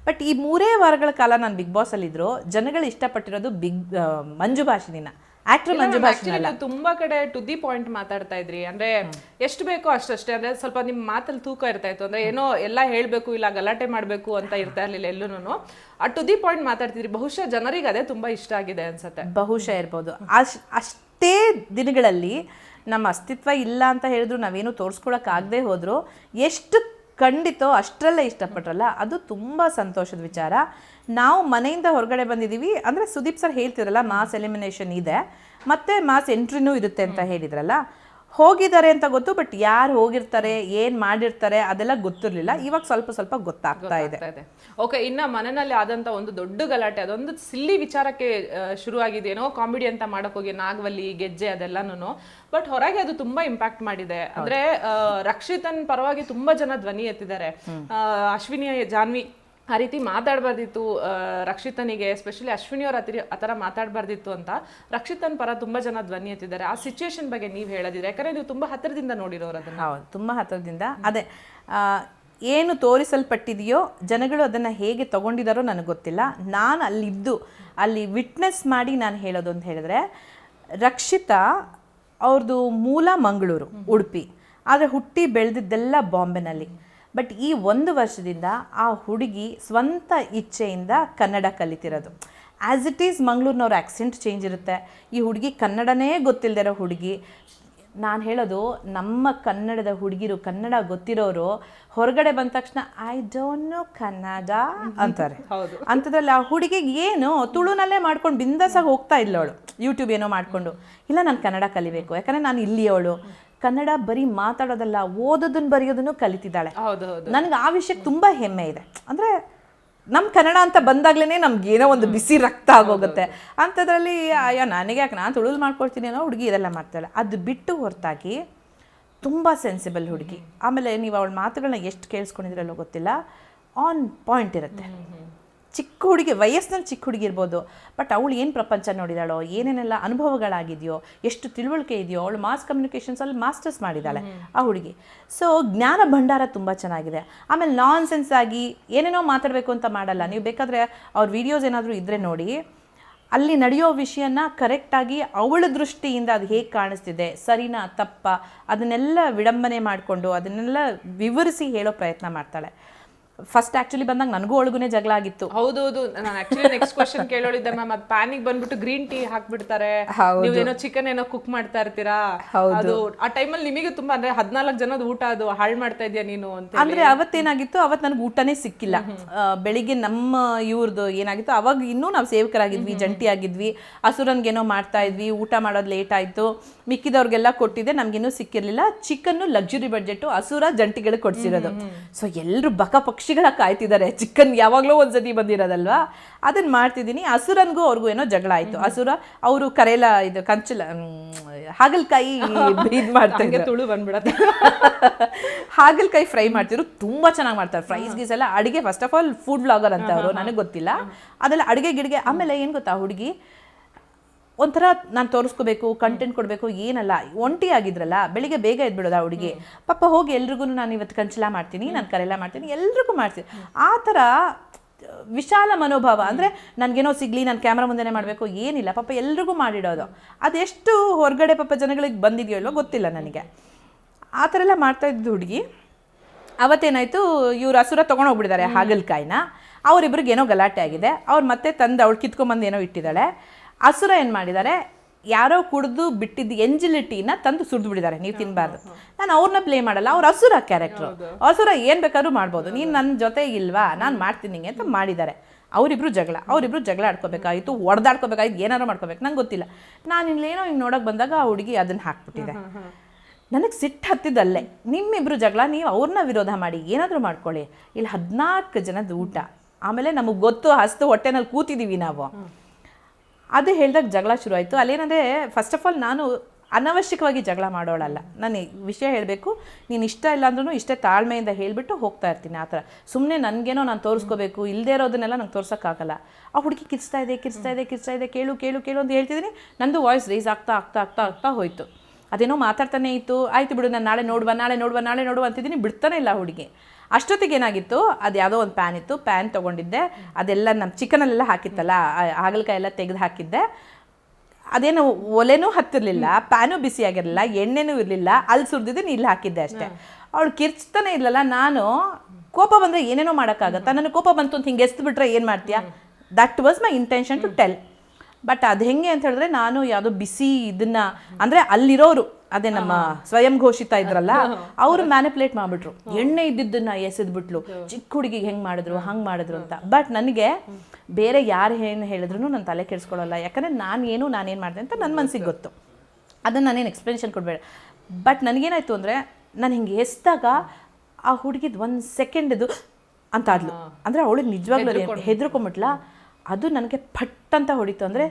ಬಟ್ ಈ 3 ವಾರಗಳ ಕಾಲ ನಾನು ಬಿಗ್ ಬಾಸಲ್ಲಿದ್ದರು, ಜನಗಳು ಇಷ್ಟಪಟ್ಟಿರೋದು ಮಂಜು ಭಾಷಿನಿನ, ಆಕ್ಟರ್ ಮಂಜು ಭಾಷಿನಿ ಅಲ್ಲ. ತುಂಬಾ ಕಡೆ ಟು ದಿ ಪಾಯಿಂಟ್ ಮಾತಾಡ್ತಾ ಇದ್ರಿ. ಅಂದ್ರೆ ಎಷ್ಟು ಬೇಕೋ ಅಷ್ಟೇ. ಅಂದ್ರೆ ಸ್ವಲ್ಪ ನಿಮ್ಮ ಮಾತಲ್ಲಿ ತೂಕ ಇರ್ತಾ ಇತ್ತು. ಅಂದ್ರೆ ಏನೋ ಎಲ್ಲ ಹೇಳ್ಬೇಕು, ಇಲ್ಲ ಗಲಾಟೆ ಮಾಡ್ಬೇಕು ಅಂತ ಇರ್ತಾ ಇರ್ಲಿಲ್ಲ ಎಲ್ಲೂನು. ಆ ಟು ದಿ ಪಾಯಿಂಟ್ ಮಾತಾಡ್ತಿದ್ರಿ. ಬಹುಶಃ ಜನರಿಗೆ ಅದೇ ತುಂಬಾ ಇಷ್ಟ ಆಗಿದೆ ಅನ್ಸುತ್ತೆ. ಬಹುಶಃ ಇರ್ಬೋದು. ಅಷ್ಟೇ ದಿನಗಳಲ್ಲಿ ನಮ್ಮ ಅಸ್ತಿತ್ವ ಇಲ್ಲ ಅಂತ ಹೇಳಿದ್ರು ನಾವೇನು ತೋರಿಸ್ಕೊಳಕ್ಕಾಗದೆ ಹೋದ್ರು ಎಷ್ಟು ಖಂಡಿತೋ ಅಷ್ಟರಲ್ಲೇ ಇಷ್ಟಪಟ್ರಲ್ಲ ಅದು ತುಂಬ ಸಂತೋಷದ ವಿಚಾರ. ನಾವು ಮನೆಯಿಂದ ಹೊರಗಡೆ ಬಂದಿದ್ದೀವಿ ಅಂದರೆ ಸುದೀಪ್ ಸರ್ ಹೇಳ್ತಿರಲ್ಲ ಮಾಸ್ ಎಲಿಮಿನೇಷನ್ ಇದೆ ಮತ್ತು ಮಾಸ್ ಎಂಟ್ರಿನೂ ಇರುತ್ತೆ ಅಂತ ಹೇಳಿದ್ರಲ್ಲ, ಹೋಗಿದ್ದಾರೆ ಅಂತ ಗೊತ್ತು, ಬಟ್ ಯಾರು ಹೋಗಿರ್ತಾರೆ ಏನು ಮಾಡಿರ್ತಾರೆ ಅದೆಲ್ಲ ಗೊತ್ತಿರಲಿಲ್ಲ. ಇವಾಗ ಸ್ವಲ್ಪ ಸ್ವಲ್ಪ ಗೊತ್ತಾಗ್ತಾ ಇದೆ. ಓಕೆ, ಇನ್ನು ಮನೆಯಲ್ಲಿ ಆದಂಥ ಒಂದು ದೊಡ್ಡ ಗಲಾಟೆ, ಅದೊಂದು ಸಿಲ್ಲಿ ವಿಚಾರಕ್ಕೆ ಶುರುವಾಗಿದೆ. ಏನೋ ಕಾಮಿಡಿ ಅಂತ ಮಾಡಕ್ ಹೋಗಿ ನಾಗವಲ್ಲಿ ಗೆಜ್ಜೆ ಅದೆಲ್ಲನೂ, ಬಟ್ ಹೊರಗೆ ಅದು ತುಂಬಾ ಇಂಪ್ಯಾಕ್ಟ್ ಮಾಡಿದೆ. ಅಂದ್ರೆ ರಕ್ಷಿತನ್ ಪರವಾಗಿ ತುಂಬಾ ಜನ ಧ್ವನಿ ಎತ್ತಿದ್ದಾರೆ. ಅಶ್ವಿನಿ ಜಾನ್ವಿ ಆ ರೀತಿ ಮಾತಾಡಬಾರ್ದಿತ್ತು ರಕ್ಷಿತನಿಗೆ, ಎಸ್ಪೆಷಲಿ ಅಶ್ವಿನಿ ಅವ್ರ ಆ ಥರ ಮಾತಾಡಬಾರ್ದಿತ್ತು ಅಂತ ರಕ್ಷಿತನ್ ಪರ ತುಂಬಾ ಜನ ಧ್ವನಿ ಎತ್ತಿದ್ದಾರೆ. ಆ ಸಿಚುವೇಶನ್ ಬಗ್ಗೆ ನೀವು ಹೇಳೋದಿದ್ರೆ, ಯಾಕಂದ್ರೆ ನೀವು ತುಂಬಾ ಹತ್ತಿರದಿಂದ ನೋಡಿರೋರು ಅದನ್ನ. ಹೌದು, ತುಂಬ ಹತ್ತಿರದಿಂದ. ಅದೇ ಏನು ತೋರಿಸಲ್ಪಟ್ಟಿದೆಯೋ ಜನಗಳು ಅದನ್ನು ಹೇಗೆ ತಗೊಂಡಿದ್ದಾರೋ ನನಗೆ ಗೊತ್ತಿಲ್ಲ. ನಾನು ಅಲ್ಲಿದ್ದು ಅಲ್ಲಿ ವಿಟ್ನೆಸ್ ಮಾಡಿ ನಾನು ಹೇಳೋದು ಅಂತ ಹೇಳಿದ್ರೆ, ರಕ್ಷಿತಾ ಅವ್ರದ್ದು ಮೂಲ ಮಂಗಳೂರು, ಉಡುಪಿ, ಆದರೆ ಹುಟ್ಟಿ ಬೆಳೆದಿದ್ದೆಲ್ಲ ಬಾಂಬೆನಲ್ಲಿ. ಬಟ್ ಈ 1 ವರ್ಷದಿಂದ ಆ ಹುಡುಗಿ ಸ್ವಂತ ಇಚ್ಛೆಯಿಂದ ಕನ್ನಡ ಕಲಿತಿರೋದು. ಆ್ಯಸ್ ಇಟ್ ಈಸ್ ಮಂಗಳೂರಿನವ್ರ ಆ್ಯಕ್ಸೆಂಟ್ ಚೇಂಜ್ ಇರುತ್ತೆ. ಈ ಹುಡುಗಿ ಕನ್ನಡನೇ ಗೊತ್ತಿಲ್ಲದಿರೋ ಹುಡುಗಿ. ನಾನು ಹೇಳೋದು, ನಮ್ಮ ಕನ್ನಡದ ಹುಡುಗಿರು, ಕನ್ನಡ ಗೊತ್ತಿರೋರು ಹೊರಗಡೆ ಬಂದ ತಕ್ಷಣ ಐ ಡೋಂಟ್ ನೋ ಕನ್ನಡ ಅಂತಾರೆ. ಅಂಥದ್ರಲ್ಲಿ ಆ ಹುಡುಗಿಗೆ ಏನು ತುಳುನಲ್ಲೇ ಮಾಡ್ಕೊಂಡು ಬಿಂದಾಸಾಗಿ ಹೋಗ್ತಾ ಇಲ್ಲವಳು, ಯೂಟ್ಯೂಬ್ ಏನೋ ಮಾಡಿಕೊಂಡು. ಇಲ್ಲ, ನಾನು ಕನ್ನಡ ಕಲಿಬೇಕು, ಯಾಕಂದರೆ ನಾನು ಇಲ್ಲಿಯವಳು. ಕನ್ನಡ ಬರೀ ಮಾತಾಡೋದಲ್ಲ, ಓದೋದನ್ನು ಬರೆಯೋದನ್ನು ಕಲಿತಿದ್ದಾಳೆ. ನನಗೆ ಆ ವಿಷಯಕ್ಕೆ ತುಂಬ ಹೆಮ್ಮೆ ಇದೆ. ಅಂದರೆ ನಮ್ಮ ಕನ್ನಡ ಅಂತ ಬಂದಾಗ್ಲೇ ನಮ್ಗೇನೋ ಒಂದು ಬಿಸಿ ರಕ್ತ ಆಗೋಗುತ್ತೆ. ಅಂಥದ್ರಲ್ಲಿ ಅಯ್ಯೋ ನನಗೆ ಯಾಕೆ, ನಾನು ತುಳುಲ್ ಮಾಡ್ಕೊಳ್ತೀನಿ ಅನ್ನೋ ಹುಡುಗಿ ಇದೆಲ್ಲ ಮಾಡ್ತಾಳೆ. ಅದು ಬಿಟ್ಟು ಹೊರತಾಗಿ ತುಂಬ ಸೆನ್ಸಿಬಲ್ ಹುಡುಗಿ. ಆಮೇಲೆ ನೀವು ಅವಳ ಮಾತುಗಳನ್ನ ಎಷ್ಟು ಕೇಳಿಸ್ಕೊಂಡಿದ್ರಲ್ಲೋ ಗೊತ್ತಿಲ್ಲ, ಆನ್ ಪಾಯಿಂಟ್ ಇರುತ್ತೆ. ಚಿಕ್ಕ ಹುಡುಗಿ, ವಯಸ್ಸಿನಲ್ಲಿ ಚಿಕ್ಕ ಹುಡುಗಿ ಇರ್ಬೋದು, ಬಟ್ ಅವಳು ಏನು ಪ್ರಪಂಚ ನೋಡಿದಾಳೋ, ಏನೇನೆಲ್ಲ ಅನುಭವಗಳಾಗಿದೆಯೋ, ಎಷ್ಟು ತಿಳುವಳಿಕೆ ಇದೆಯೋ. ಅವಳು ಮಾಸ್ ಕಮ್ಯುನಿಕೇಷನ್ಸಲ್ಲಿ ಮಾಸ್ಟರ್ಸ್ ಮಾಡಿದ್ದಾಳೆ ಆ ಹುಡುಗಿ. ಸೊ ಜ್ಞಾನ ಭಂಡಾರ ತುಂಬ ಚೆನ್ನಾಗಿದೆ. ಆಮೇಲೆ ನಾನ್ ಸೆನ್ಸ್ ಆಗಿ ಏನೇನೋ ಮಾತಾಡಬೇಕು ಅಂತ ಮಾಡಲ್ಲ. ನೀವು ಬೇಕಾದರೆ ಅವ್ರ ವಿಡಿಯೋಸ್ ಏನಾದರೂ ಇದ್ದರೆ ನೋಡಿ, ಅಲ್ಲಿ ನಡೆಯೋ ವಿಷಯನ ಕರೆಕ್ಟಾಗಿ ಅವಳ ದೃಷ್ಟಿಯಿಂದ ಅದು ಹೇಗೆ ಕಾಣಿಸ್ತಿದೆ, ಸರಿನಾ ತಪ್ಪ, ಅದನ್ನೆಲ್ಲ ವಿಡಂಬನೆ ಮಾಡಿಕೊಂಡು ಅದನ್ನೆಲ್ಲ ವಿವರಿಸಿ ಹೇಳೋ ಪ್ರಯತ್ನ ಮಾಡ್ತಾಳೆ. ಫಸ್ಟ್ ಆಕ್ಚುಲಿ ಬಂದಾಗ ನನಗೂ ಒಳಗುನೇ ಜಗಳ ಆಗಿತ್ತು. ಹೌದೌದು, ನಾನು ಆಕ್ಚುಲಿ ನೆಕ್ಸ್ಟ್ ಕ್ವಶನ್ ಕೇಳೋಳಿದ್ದೆ ಮ್ಯಾಮ್. ಅದು ಪ್ಯಾನಿಗೆ ಬಂದ್ಬಿಟ್ಟು ಗ್ರೀನ್ ಟೀ ಹಾಕ್ಬಿಡ್ತಾರೆ, ನೀವೇನೋ ಚಿಕನ್ ಏನೋ ಕುಕ್ ಮಾಡ್ತಾ ಇರ್ತೀರಾ, ಅದು ಆ ಟೈಮಲ್ಲಿ ನಿಮಗೆ ತುಂಬಾ, ಅಂದ್ರೆ 14 ಜನದ ಊಟ ಅದು ಹಾಳು ಮಾಡ್ತಾ ಇದೆಯಾ ನೀನು ಅಂತ. ಅಂದ್ರೆ ಅವತ್ತೇನಾಗಿತ್ತು, ಅವತ್ತು ನನಗೆ ಊಟನೇ ಸಿಕ್ಕಿಲ್ಲ. ಬೆಳಿಗ್ಗೆ ನಮ್ಮ ಇವ್ರದ್ದು ಏನಾಗಿತ್ತು, ಅವಾಗ ಇನ್ನೂ ನಾವು ಸೇವಕರಾಗಿದ್ವಿ, ಜಂಟಿ ಆಗಿದ್ವಿ, ಹಸುರನ್ಗೇನೋ ಮಾಡ್ತಾ ಇದ್ವಿ, ಊಟ ಮಾಡೋದು ಲೇಟ್ ಆಯ್ತು, ಮಿಕ್ಕಿದವ್ರಿಗೆಲ್ಲ ಕೊಟ್ಟಿದ್ದೆ, ನಮ್ಗೇನೂ ಸಿಕ್ಕಿರ್ಲಿಲ್ಲ. ಚಿಕನ್ನು ಲಕ್ಸುರಿ ಬಡ್ಜೆಟ್, ಹಸುರ ಜಂಟಿಗಳಿಗೆ ಕೊಡ್ಸಿರೋದು. ಸೊ ಎಲ್ಲರೂ ಬಕ ಪಕ್ಷಿಗಳ ಕಾಯ್ತಿದ್ದಾರೆ, ಚಿಕನ್ ಯಾವಾಗಲೂ ಒಂದ್ಸತಿ ಬಂದಿರೋದಲ್ವಾ, ಅದನ್ನ ಮಾಡ್ತಿದ್ದೀನಿ. ಹಸುರನ್ಗೂ ಅವ್ರಿಗೂ ಏನೋ ಜಗಳ ಆಯ್ತು. ಹಸುರ ಅವರು ಕರೆಯಲ ಇದು ಕಂಚಲ ಹಾಗಲಕಾಯಿ ಇದು ಮಾಡ್ತಾರೆ, ತುಳು ಬಂದ್ಬಿಡತ್ತೆ. ಹಾಗಲಕಾಯಿ ಫ್ರೈ ಮಾಡ್ತಿದ್ರು, ತುಂಬಾ ಚೆನ್ನಾಗಿ ಮಾಡ್ತಾರೆ. ಫ್ರೈಸ್ ಗೀಸ್ ಎಲ್ಲ ಅಡಿಗೆ, first of all food blogger ಅಂತ ಅವರು, ನನಗೆ ಗೊತ್ತಿಲ್ಲ ಅದೆಲ್ಲ ಅಡಿಗೆ ಗಿಡಿಗೆ. ಆಮೇಲೆ ಏನು ಗೊತ್ತಾ, ಹುಡುಗಿ ಒಂಥರ ನಾನು ತೋರಿಸ್ಕೋಬೇಕು, ಕಂಟೆಂಟ್ ಕೊಡಬೇಕು ಏನಲ್ಲ, ಒಂಟಿ ಆಗಿದ್ರಲ್ಲ, ಬೆಳಿಗ್ಗೆ ಬೇಗ ಎದ್ಬಿಡೋದು ಆ ಹುಡುಗಿ. ಪಾಪ ಹೋಗಿ ಎಲ್ರಿಗೂ ನಾನು ಇವತ್ತು ಕಂಚಲ ಮಾಡ್ತೀನಿ, ನಾನು ಕರೆಲ್ಲ ಮಾಡ್ತೀನಿ, ಎಲ್ರಿಗೂ ಮಾಡ್ತೀನಿ. ಆ ಥರ ವಿಶಾಲ ಮನೋಭಾವ. ಅಂದರೆ ನನಗೇನೋ ಸಿಗಲಿ, ನಾನು ಕ್ಯಾಮ್ರಾ ಮುಂದೆನೇ ಮಾಡಬೇಕು ಏನಿಲ್ಲ, ಪಾಪ ಎಲ್ರಿಗೂ ಮಾಡಿಡೋದು. ಅದೆಷ್ಟು ಹೊರಗಡೆ ಪಾಪ ಜನಗಳಿಗೆ ಬಂದಿದೆಯೋ ಇಲ್ಲೋ ಗೊತ್ತಿಲ್ಲ ನನಗೆ. ಆ ಥರ ಎಲ್ಲ ಮಾಡ್ತಾ ಇದ್ದು ಹುಡುಗಿ. ಅವತ್ತೇನಾಯಿತು, ಇವ್ರು ಹಸುರ ತೊಗೊಂಡೋಗ್ಬಿಟ್ಟಿದ್ದಾರೆ ಹಾಗಲಕಾಯಿನ. ಅವರಿಬ್ರಿಗೆ ಏನೋ ಗಲಾಟೆ ಆಗಿದೆ. ಅವ್ರು ಮತ್ತೆ ತಂದು ಅವಳು ಕಿತ್ಕೊಂಬಂದು ಏನೋ ಇಟ್ಟಿದ್ದಾಳೆ. ಹಸುರ ಏನು ಮಾಡಿದ್ದಾರೆ, ಯಾರೋ ಕುಡಿದು ಬಿಟ್ಟಿದ್ದು ಎಂಜಿಲಿಟಿನ ತಂದು ಸುರಿದು ಬಿಟ್ಟಿದ್ದಾರೆ, ನೀವು ತಿನ್ನಬಾರ್ದು. ನಾನು ಅವ್ರನ್ನ ಪ್ಲೇ ಮಾಡಲ್ಲ, ಅವ್ರ ಹಸುರ ಕ್ಯಾರೆಕ್ಟ್ರು, ಹಸುರ ಏನು ಬೇಕಾದ್ರೂ ಮಾಡ್ಬೋದು, ನೀನು ನನ್ನ ಜೊತೆ ಇಲ್ವಾ, ನಾನು ಮಾಡ್ತೀನಿ ಅಂತ ಮಾಡಿದ್ದಾರೆ. ಅವರಿಬ್ರು ಜಗಳ ಆಡ್ಕೋಬೇಕಾಗಿತ್ತು, ಹೊಡೆದಾಡ್ಕೋಬೇಕಾಗಿತ್ತು, ಏನಾರು ಮಾಡ್ಕೋಬೇಕು, ನಂಗೆ ಗೊತ್ತಿಲ್ಲ. ನಾನು ಇಲ್ಲೇನೋ ಹಿಂಗೆ ನೋಡೋಕೆ ಬಂದಾಗ ಆ ಹುಡುಗಿ ಅದನ್ನು ಹಾಕ್ಬಿಟ್ಟಿದೆ. ನನಗೆ ಸಿಟ್ಟು ಹತ್ತಿದ್ದಲ್ಲೇ, ನಿಮ್ಮಿಬ್ರು ಜಗಳ, ನೀವು ಅವ್ರನ್ನ ವಿರೋಧ ಮಾಡಿ ಏನಾದರೂ ಮಾಡ್ಕೊಳ್ಳಿ, ಇಲ್ಲಿ 14 ಜನದ ಊಟ, ಆಮೇಲೆ ನಮಗೆ ಗೊತ್ತು ಹಸ್ತು ಹೊಟ್ಟೆನಲ್ಲಿ ಕೂತಿದ್ದೀವಿ ನಾವು. ಅದು ಹೇಳಿದಾಗ ಜಗಳ ಶುರು ಆಯಿತು. ಅಲ್ಲೇನಂದರೆ, ಫಸ್ಟ್ ಆಫ್ ಆಲ್ ನಾನು ಅನವಶ್ಯಕವಾಗಿ ಜಗಳ ಮಾಡೋಳಲ್ಲ. ನಾನು ವಿಷಯ ಹೇಳಬೇಕು, ನೀನು ಇಷ್ಟ ಇಲ್ಲ ಅಂದ್ರೂ ಇಷ್ಟೇ ತಾಳ್ಮೆಯಿಂದ ಹೇಳಿಬಿಟ್ಟು ಹೋಗ್ತಾ ಇರ್ತೀನಿ. ಆ ಥರ ಸುಮ್ಮನೆ ನನಗೇನೋ ನಾನು ತೋರಿಸ್ಕೋಬೇಕು, ಇಲ್ಲದೇ ಇರೋದನ್ನೆಲ್ಲ ನಂಗೆ ತೋರ್ಸೋಕ್ಕಾಗಲ್ಲ. ಆ ಹುಡುಗಿ ಕಿರ್ಸ್ತಾ ಇದೆ, ಕೇಳು ಅಂತ ಹೇಳ್ತಿದ್ದೀನಿ. ನಂದು ವಾಯ್ಸ್ ರೈಸ್ ಆಗ್ತಾ ಹೋಯಿತು. ಅದೇನೋ ಮಾತಾಡ್ತಾನೆ ಇತ್ತು. ಆಯಿತು ಬಿಡು, ನಾನು ನಾಳೆ ನೋಡುವ ಅಂತಿದ್ದೀನಿ, ಬಿಡ್ತಾನೆ ಇಲ್ಲ ಹುಡುಗಿ. ಅಷ್ಟೊತ್ತಿಗೆ ಏನಾಗಿತ್ತು, ಅದು ಯಾವುದೋ ಒಂದು ಪ್ಯಾನ್ ಇತ್ತು, ಪ್ಯಾನ್ ತೊಗೊಂಡಿದ್ದೆ, ಅದೆಲ್ಲ ನಮ್ಮ ಚಿಕನಲ್ಲೆಲ್ಲ ಹಾಕಿತ್ತಲ್ಲ, ಹಾಗಲಕಾಯಿ ಎಲ್ಲ ತೆಗೆದು ಹಾಕಿದ್ದೆ. ಅದೇನು ಒಲೆನೂ ಹತ್ತಿರಲಿಲ್ಲ, ಪ್ಯಾನು ಬಿಸಿಯಾಗಿರಲಿಲ್ಲ, ಎಣ್ಣೆನೂ ಇರಲಿಲ್ಲ, ಅಲ್ಲಿ ಸುರಿದಿದ್ದೀನಿ, ಇಲ್ಲಿ ಹಾಕಿದ್ದೆ ಅಷ್ಟೇ. ಅವಳು ಕಿರ್ಚ್ತಾನೆ ಇಲ್ಲಲ್ಲ. ನಾನು ಕೋಪ ಬಂದರೆ ಏನೇನೋ ಮಾಡೋಕ್ಕಾಗತ್ತಾ, ನನಗೆ ಕೋಪ ಬಂತು ಅಂತ ಹಿಂಗೆ ಎಸ್ದು ಬಿಟ್ರೆ ಏನು ಮಾಡ್ತೀಯಾ? That was my intention to tell. But ಅದು ಹೆಂಗೆ ಅಂತ ಹೇಳಿದ್ರೆ, ನಾನು ಯಾವುದೋ ಬಿಸಿ ಇದನ್ನು, ಅಂದರೆ ಅಲ್ಲಿರೋರು ಅದೇ ನಮ್ಮ ಸ್ವಯಂ ಘೋಷಿತ ಇದ್ರಲ್ಲ ಅವರು ಮ್ಯಾನಿಪುಲೇಟ್ ಮಾಡ್ಬಿಟ್ರು, ಎಣ್ಣೆ ಇದ್ದಿದ್ದನ್ನ ಎಸೆದ್ಬಿಟ್ಲು, ಚಿಕ್ಕ ಹುಡುಗಿಗೆ ಹೆಂಗೆ ಮಾಡಿದ್ರು ಹಂಗೆ ಮಾಡಿದ್ರು ಅಂತ. ಬಟ್ ನನಗೆ ಬೇರೆ ಯಾರು ಏನು ಹೇಳಿದ್ರು ನಾನು ತಲೆ ಕೆಡಿಸ್ಕೊಳ್ಳಲ್ಲ, ಯಾಕಂದರೆ ನಾನೇನು ಮಾಡಿದೆ ಅಂತ ನನ್ನ ಮನಸ್ಸಿಗೆ ಗೊತ್ತು. ಅದನ್ನು ನಾನೇನು ಎಕ್ಸ್ಪ್ಲನೇಷನ್ ಕೊಡಬೇಡ. ಬಟ್ ನನಗೇನಾಯಿತು ಅಂದರೆ ನಾನು ಹಿಂಗೆ ಎಸ್ದಾಗ ಆ ಹುಡುಗಿದು 1 ಸೆಕೆಂಡ್ದು ಅಂತ ಆದ್ಲು. ಅಂದರೆ ಅವಳಿಗೆ ನಿಜವಾಗ್ಲೂ ಹೆದರ್ಕೊಂಬಿಟ್ಲ. ಅದು ನನಗೆ ಪಟ್ ಅಂತ ಹೊಡಿತು. ಅಂದರೆ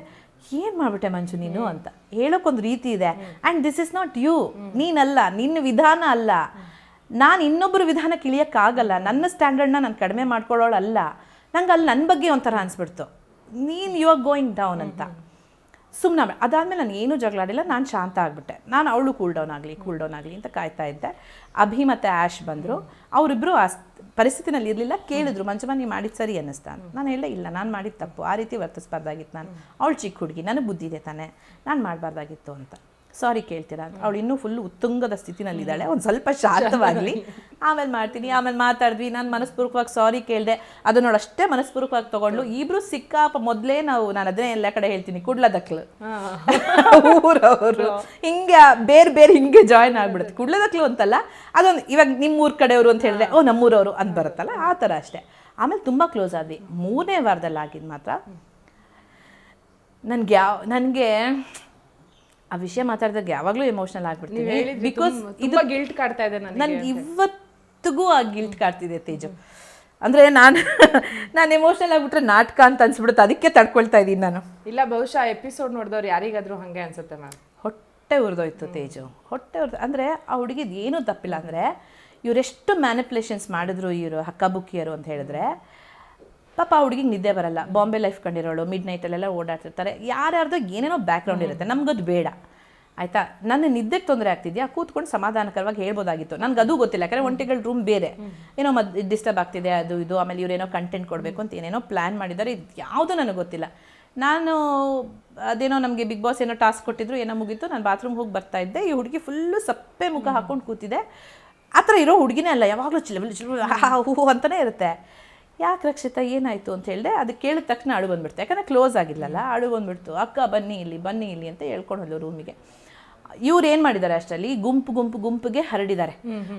ಏನು ಮಾಡಿಬಿಟ್ಟೆ ಮಂಜು ನೀನು ಅಂತ ಹೇಳೋಕ್ಕೊಂದು ರೀತಿ ಇದೆ. And this is not you, ನೀನಲ್ಲ, ನಿನ್ನ ವಿಧಾನ ಅಲ್ಲ. ನಾನು ಇನ್ನೊಬ್ಬರು ವಿಧಾನಕ್ಕೆ ಇಳಿಯೋಕ್ಕಾಗಲ್ಲ. ನನ್ನ ಸ್ಟ್ಯಾಂಡರ್ಡ್ನ ನಾನು ಕಡಿಮೆ ಮಾಡ್ಕೊಳ್ಳೋಳಲ್ಲ. ನಂಗೆ ಅಲ್ಲಿ ನನ್ನ ಬಗ್ಗೆ ಒಂಥರ ಅನಿಸ್ಬಿಡ್ತು, ನೀನು ಯು ಆರ್ ಗೋಯಿಂಗ್ ಡೌನ್ ಅಂತ. ಸುಮ್ಮನೆ ಅದಾದಮೇಲೆ ನಾನು ಏನೂ ಜಗಳ ಆಡಿಲ್ಲ, ನಾನು ಶಾಂತ ಆಗಿಬಿಟ್ಟೆ. ನಾನು ಅವಳು ಕೂಲ್ ಡೌನ್ ಆಗಲಿ ಅಂತ ಕಾಯ್ತಾ ಇದ್ದೆ. ಅಭಿ ಮತ್ತು ಆ್ಯಶ್ ಬಂದರು. ಅವರಿಬ್ಬರು ಆ ಪರಿಸ್ಥಿತಿನಲ್ಲಿ ಇರಲಿಲ್ಲ. ಕೇಳಿದ್ರು, ಮಂಜಮ್ಮ ನೀವು ಮಾಡಿದ್ದು ಸರಿ ಅನ್ನಿಸ್ತಾ? ನಾನು ಹೇಳಿದೆ, ಇಲ್ಲ ನಾನು ಮಾಡಿದ್ದು ತಪ್ಪು, ಆ ರೀತಿ ವರ್ತಿಸ್ಬಾರ್ದಾಗಿತ್ತು. ನಾನು ಅವಳು ಚಿಕ್ಕ ಹುಡುಗಿ, ನನಗೆ ಬುದ್ಧಿ ಇದೆ ತಾನೆ, ನಾನು ಮಾಡಬಾರ್ದಾಗಿತ್ತು ಅಂತ. ಸಾರಿ ಕೇಳ್ತೀರಾ ಅಂತ. ಅವಳು ಇನ್ನೂ ಫುಲ್ಲು ಉತ್ತುಂಗದ ಸ್ಥಿತಿನಲ್ಲಿದ್ದಾಳೆ, ಒಂದು ಸ್ವಲ್ಪ ಶಾಂತವಾಗಲಿ, ಆಮೇಲೆ ಮಾಡ್ತೀನಿ. ಆಮೇಲೆ ಮಾತಾಡಿದ್ವಿ, ನಾನು ಮನಸ್ಪೂರ್ವಕವಾಗಿ ಸಾರಿ ಕೇಳಿದೆ. ಅದು ನೋಡಿ ಅಷ್ಟೇ ಮನಸ್ಪೂರ್ವಕವಾಗಿ ತೊಗೊಂಡು ಇಬ್ಬರು ಸಿಕ್ಕಾಪ ಮೊದಲೇ ನಾನು ಅದನ್ನೇ ಎಲ್ಲ ಕಡೆ ಹೇಳ್ತೀನಿ, ಕುಡ್ಲದಕ್ಲು ಊರವರು ಹಿಂಗೆ ಬೇರೆ ಹಿಂಗೆ ಜಾಯ್ನ್ ಆಗಿಬಿಡುತ್ತೆ. ಕುಡ್ಲದಕ್ಲು ಅಂತಲ್ಲ, ಅದೊಂದು ಇವಾಗ ನಿಮ್ಮ ಊರ ಕಡೆಯವರು ಅಂತ ಹೇಳಿದ್ರೆ ಓ ನಮ್ಮೂರವರು ಅಂತ ಬರುತ್ತಲ್ಲ, ಆ ಥರ ಅಷ್ಟೇ. ಆಮೇಲೆ ತುಂಬ ಕ್ಲೋಸ್ ಆದ್ವಿ. 3ನೇ ವಾರದಲ್ಲಿ ಆಗಿದ್ದು ಮಾತ್ರ ನನಗೆ ಆ ವಿಷಯ ಮಾತಾಡಿದಾಗ ಯಾವಾಗಲೂ ಎಮೋಷನಲ್ ಆಗಿಬಿಡ್ತೀನಿ. ಬಿಕಾಸ್ ಇದು ಗಿಲ್ಟ್ ಕಾಡ್ತಾ ಇದೆ ನನಗೆ ಇವತ್ತಿಗೂ ಆ ಗಿಲ್ಟ್ ಕಾಡ್ತಿದೆ ತೇಜು. ಅಂದರೆ ನಾನು ಎಮೋಷನಲ್ ಆಗಿಬಿಟ್ರೆ ನಾಟಕ ಅಂತ ಅನ್ಸ್ಬಿಡುತ್ತೆ, ಅದಕ್ಕೆ ತಡ್ಕೊಳ್ತಾ ಇದ್ದೀನಿ ನಾನು. ಇಲ್ಲ, ಬಹುಶಃ ಎಪಿಸೋಡ್ ನೋಡಿದವ್ರು ಯಾರಿಗಾದ್ರೂ ಹಾಗೆ ಅನ್ಸುತ್ತೆ ಮ್ಯಾಮ್. ಹೊಟ್ಟೆ ಉರಿದೋಯ್ತು ತೇಜು, ಹೊಟ್ಟೆ ಉರಿದು. ಅಂದರೆ ಆ ಹುಡುಗಿದು ಏನೂ ತಪ್ಪಿಲ್ಲ. ಅಂದರೆ ಇವರೆಷ್ಟು ಮ್ಯಾನಿಪುಲೇಷನ್ಸ್ ಮಾಡಿದ್ರು ಇವರು ಹಕ್ಕಬುಕ್ಕಿಯರು ಅಂತ ಹೇಳಿದ್ರೆ, ಪಾಪ ಆ ಹುಡುಗಿಗೆ ನಿದ್ದೆ ಬರಲ್ಲ, ಬಾಂಬೆ ಲೈಫ್ ಕಂಡಿರೋಳು, ಮಿಡ್ ನೈಟಲ್ಲೆಲ್ಲ ಓಡಾಡ್ತಿರ್ತಾರೆ, ಯಾರ್ಯಾರ್ದು ಏನೇನೋ ಬ್ಯಾಕ್ಗ್ರೌಂಡ್ ಇರುತ್ತೆ, ನಮ್ಗದು ಬೇಡ ಆಯಿತಾ. ನನ್ನ ನಿದ್ದೆಗೆ ತೊಂದರೆ ಆಗ್ತಿದೆಯಾ, ಕೂತ್ಕೊಂಡು ಸಮಾಧಾನಕರವಾಗಿ ಹೇಳ್ಬೋದಾಗಿತ್ತು. ನನಗೆ ಅದು ಗೊತ್ತಿಲ್ಲ, ಯಾಕಂದರೆ ಒಂಟಿಗಳ ರೂಮ್ ಬೇರೆ, ಏನೋ ಡಿಸ್ಟರ್ಬ್ ಆಗ್ತಿದೆ ಅದು ಇದು. ಆಮೇಲೆ ಇವರೇನೋ ಕಂಟೆಂಟ್ ಕೊಡಬೇಕು ಅಂತ ಏನೇನೋ ಪ್ಲ್ಯಾನ್ ಮಾಡಿದ್ದಾರೆ, ಇದು ಯಾವುದೂ ನನಗೆ ಗೊತ್ತಿಲ್ಲ. ನಾನು ಅದೇನೋ ನಮಗೆ ಬಿಗ್ ಬಾಸ್ ಏನೋ ಟಾಸ್ಕ್ ಕೊಟ್ಟಿದ್ರು, ಏನೋ ಮುಗೀತು, ನಾನು ಬಾತ್ರೂಮ್ಗೆ ಹೋಗಿ ಬರ್ತಾ ಇದ್ದೆ. ಈ ಹುಡುಗಿ ಫುಲ್ಲು ಸಪ್ಪೆ ಮುಖ ಹಾಕ್ಕೊಂಡು ಕೂತಿದೆ. ಆ ಥರ ಇರೋ ಹುಡುಗಿನೇ ಅಲ್ಲ, ಯಾವಾಗಲೂ ಚಿಲಬಲ್ ಹೂ ಅಂತಲೇ ಇರುತ್ತೆ. ಯಾಕೆ ರಕ್ಷಿತಾ ಏನಾಯಿತು ಅಂತ ಹೇಳಿದೆ. ಅದು ಕೇಳಿದ ತಕ್ಷಣ ಅಳು ಬಂದುಬಿಡ್ತು, ಯಾಕಂದರೆ ಕ್ಲೋಸ್ ಆಗಿಲ್ಲಲ್ಲ, ಅಳು ಬಂದುಬಿಡ್ತು. ಅಕ್ಕ ಬನ್ನಿ ಇಲ್ಲಿ ಅಂತ ಹೇಳ್ಕೊಂಡು ಹೋದ್ಲು ರೂಮಿಗೆ. ಇವ್ರು ಏನು ಮಾಡಿದ್ದಾರೆ ಅಷ್ಟರಲ್ಲಿ ಗುಂಪಿಗೆ ಹರಡಿದ್ದಾರೆ.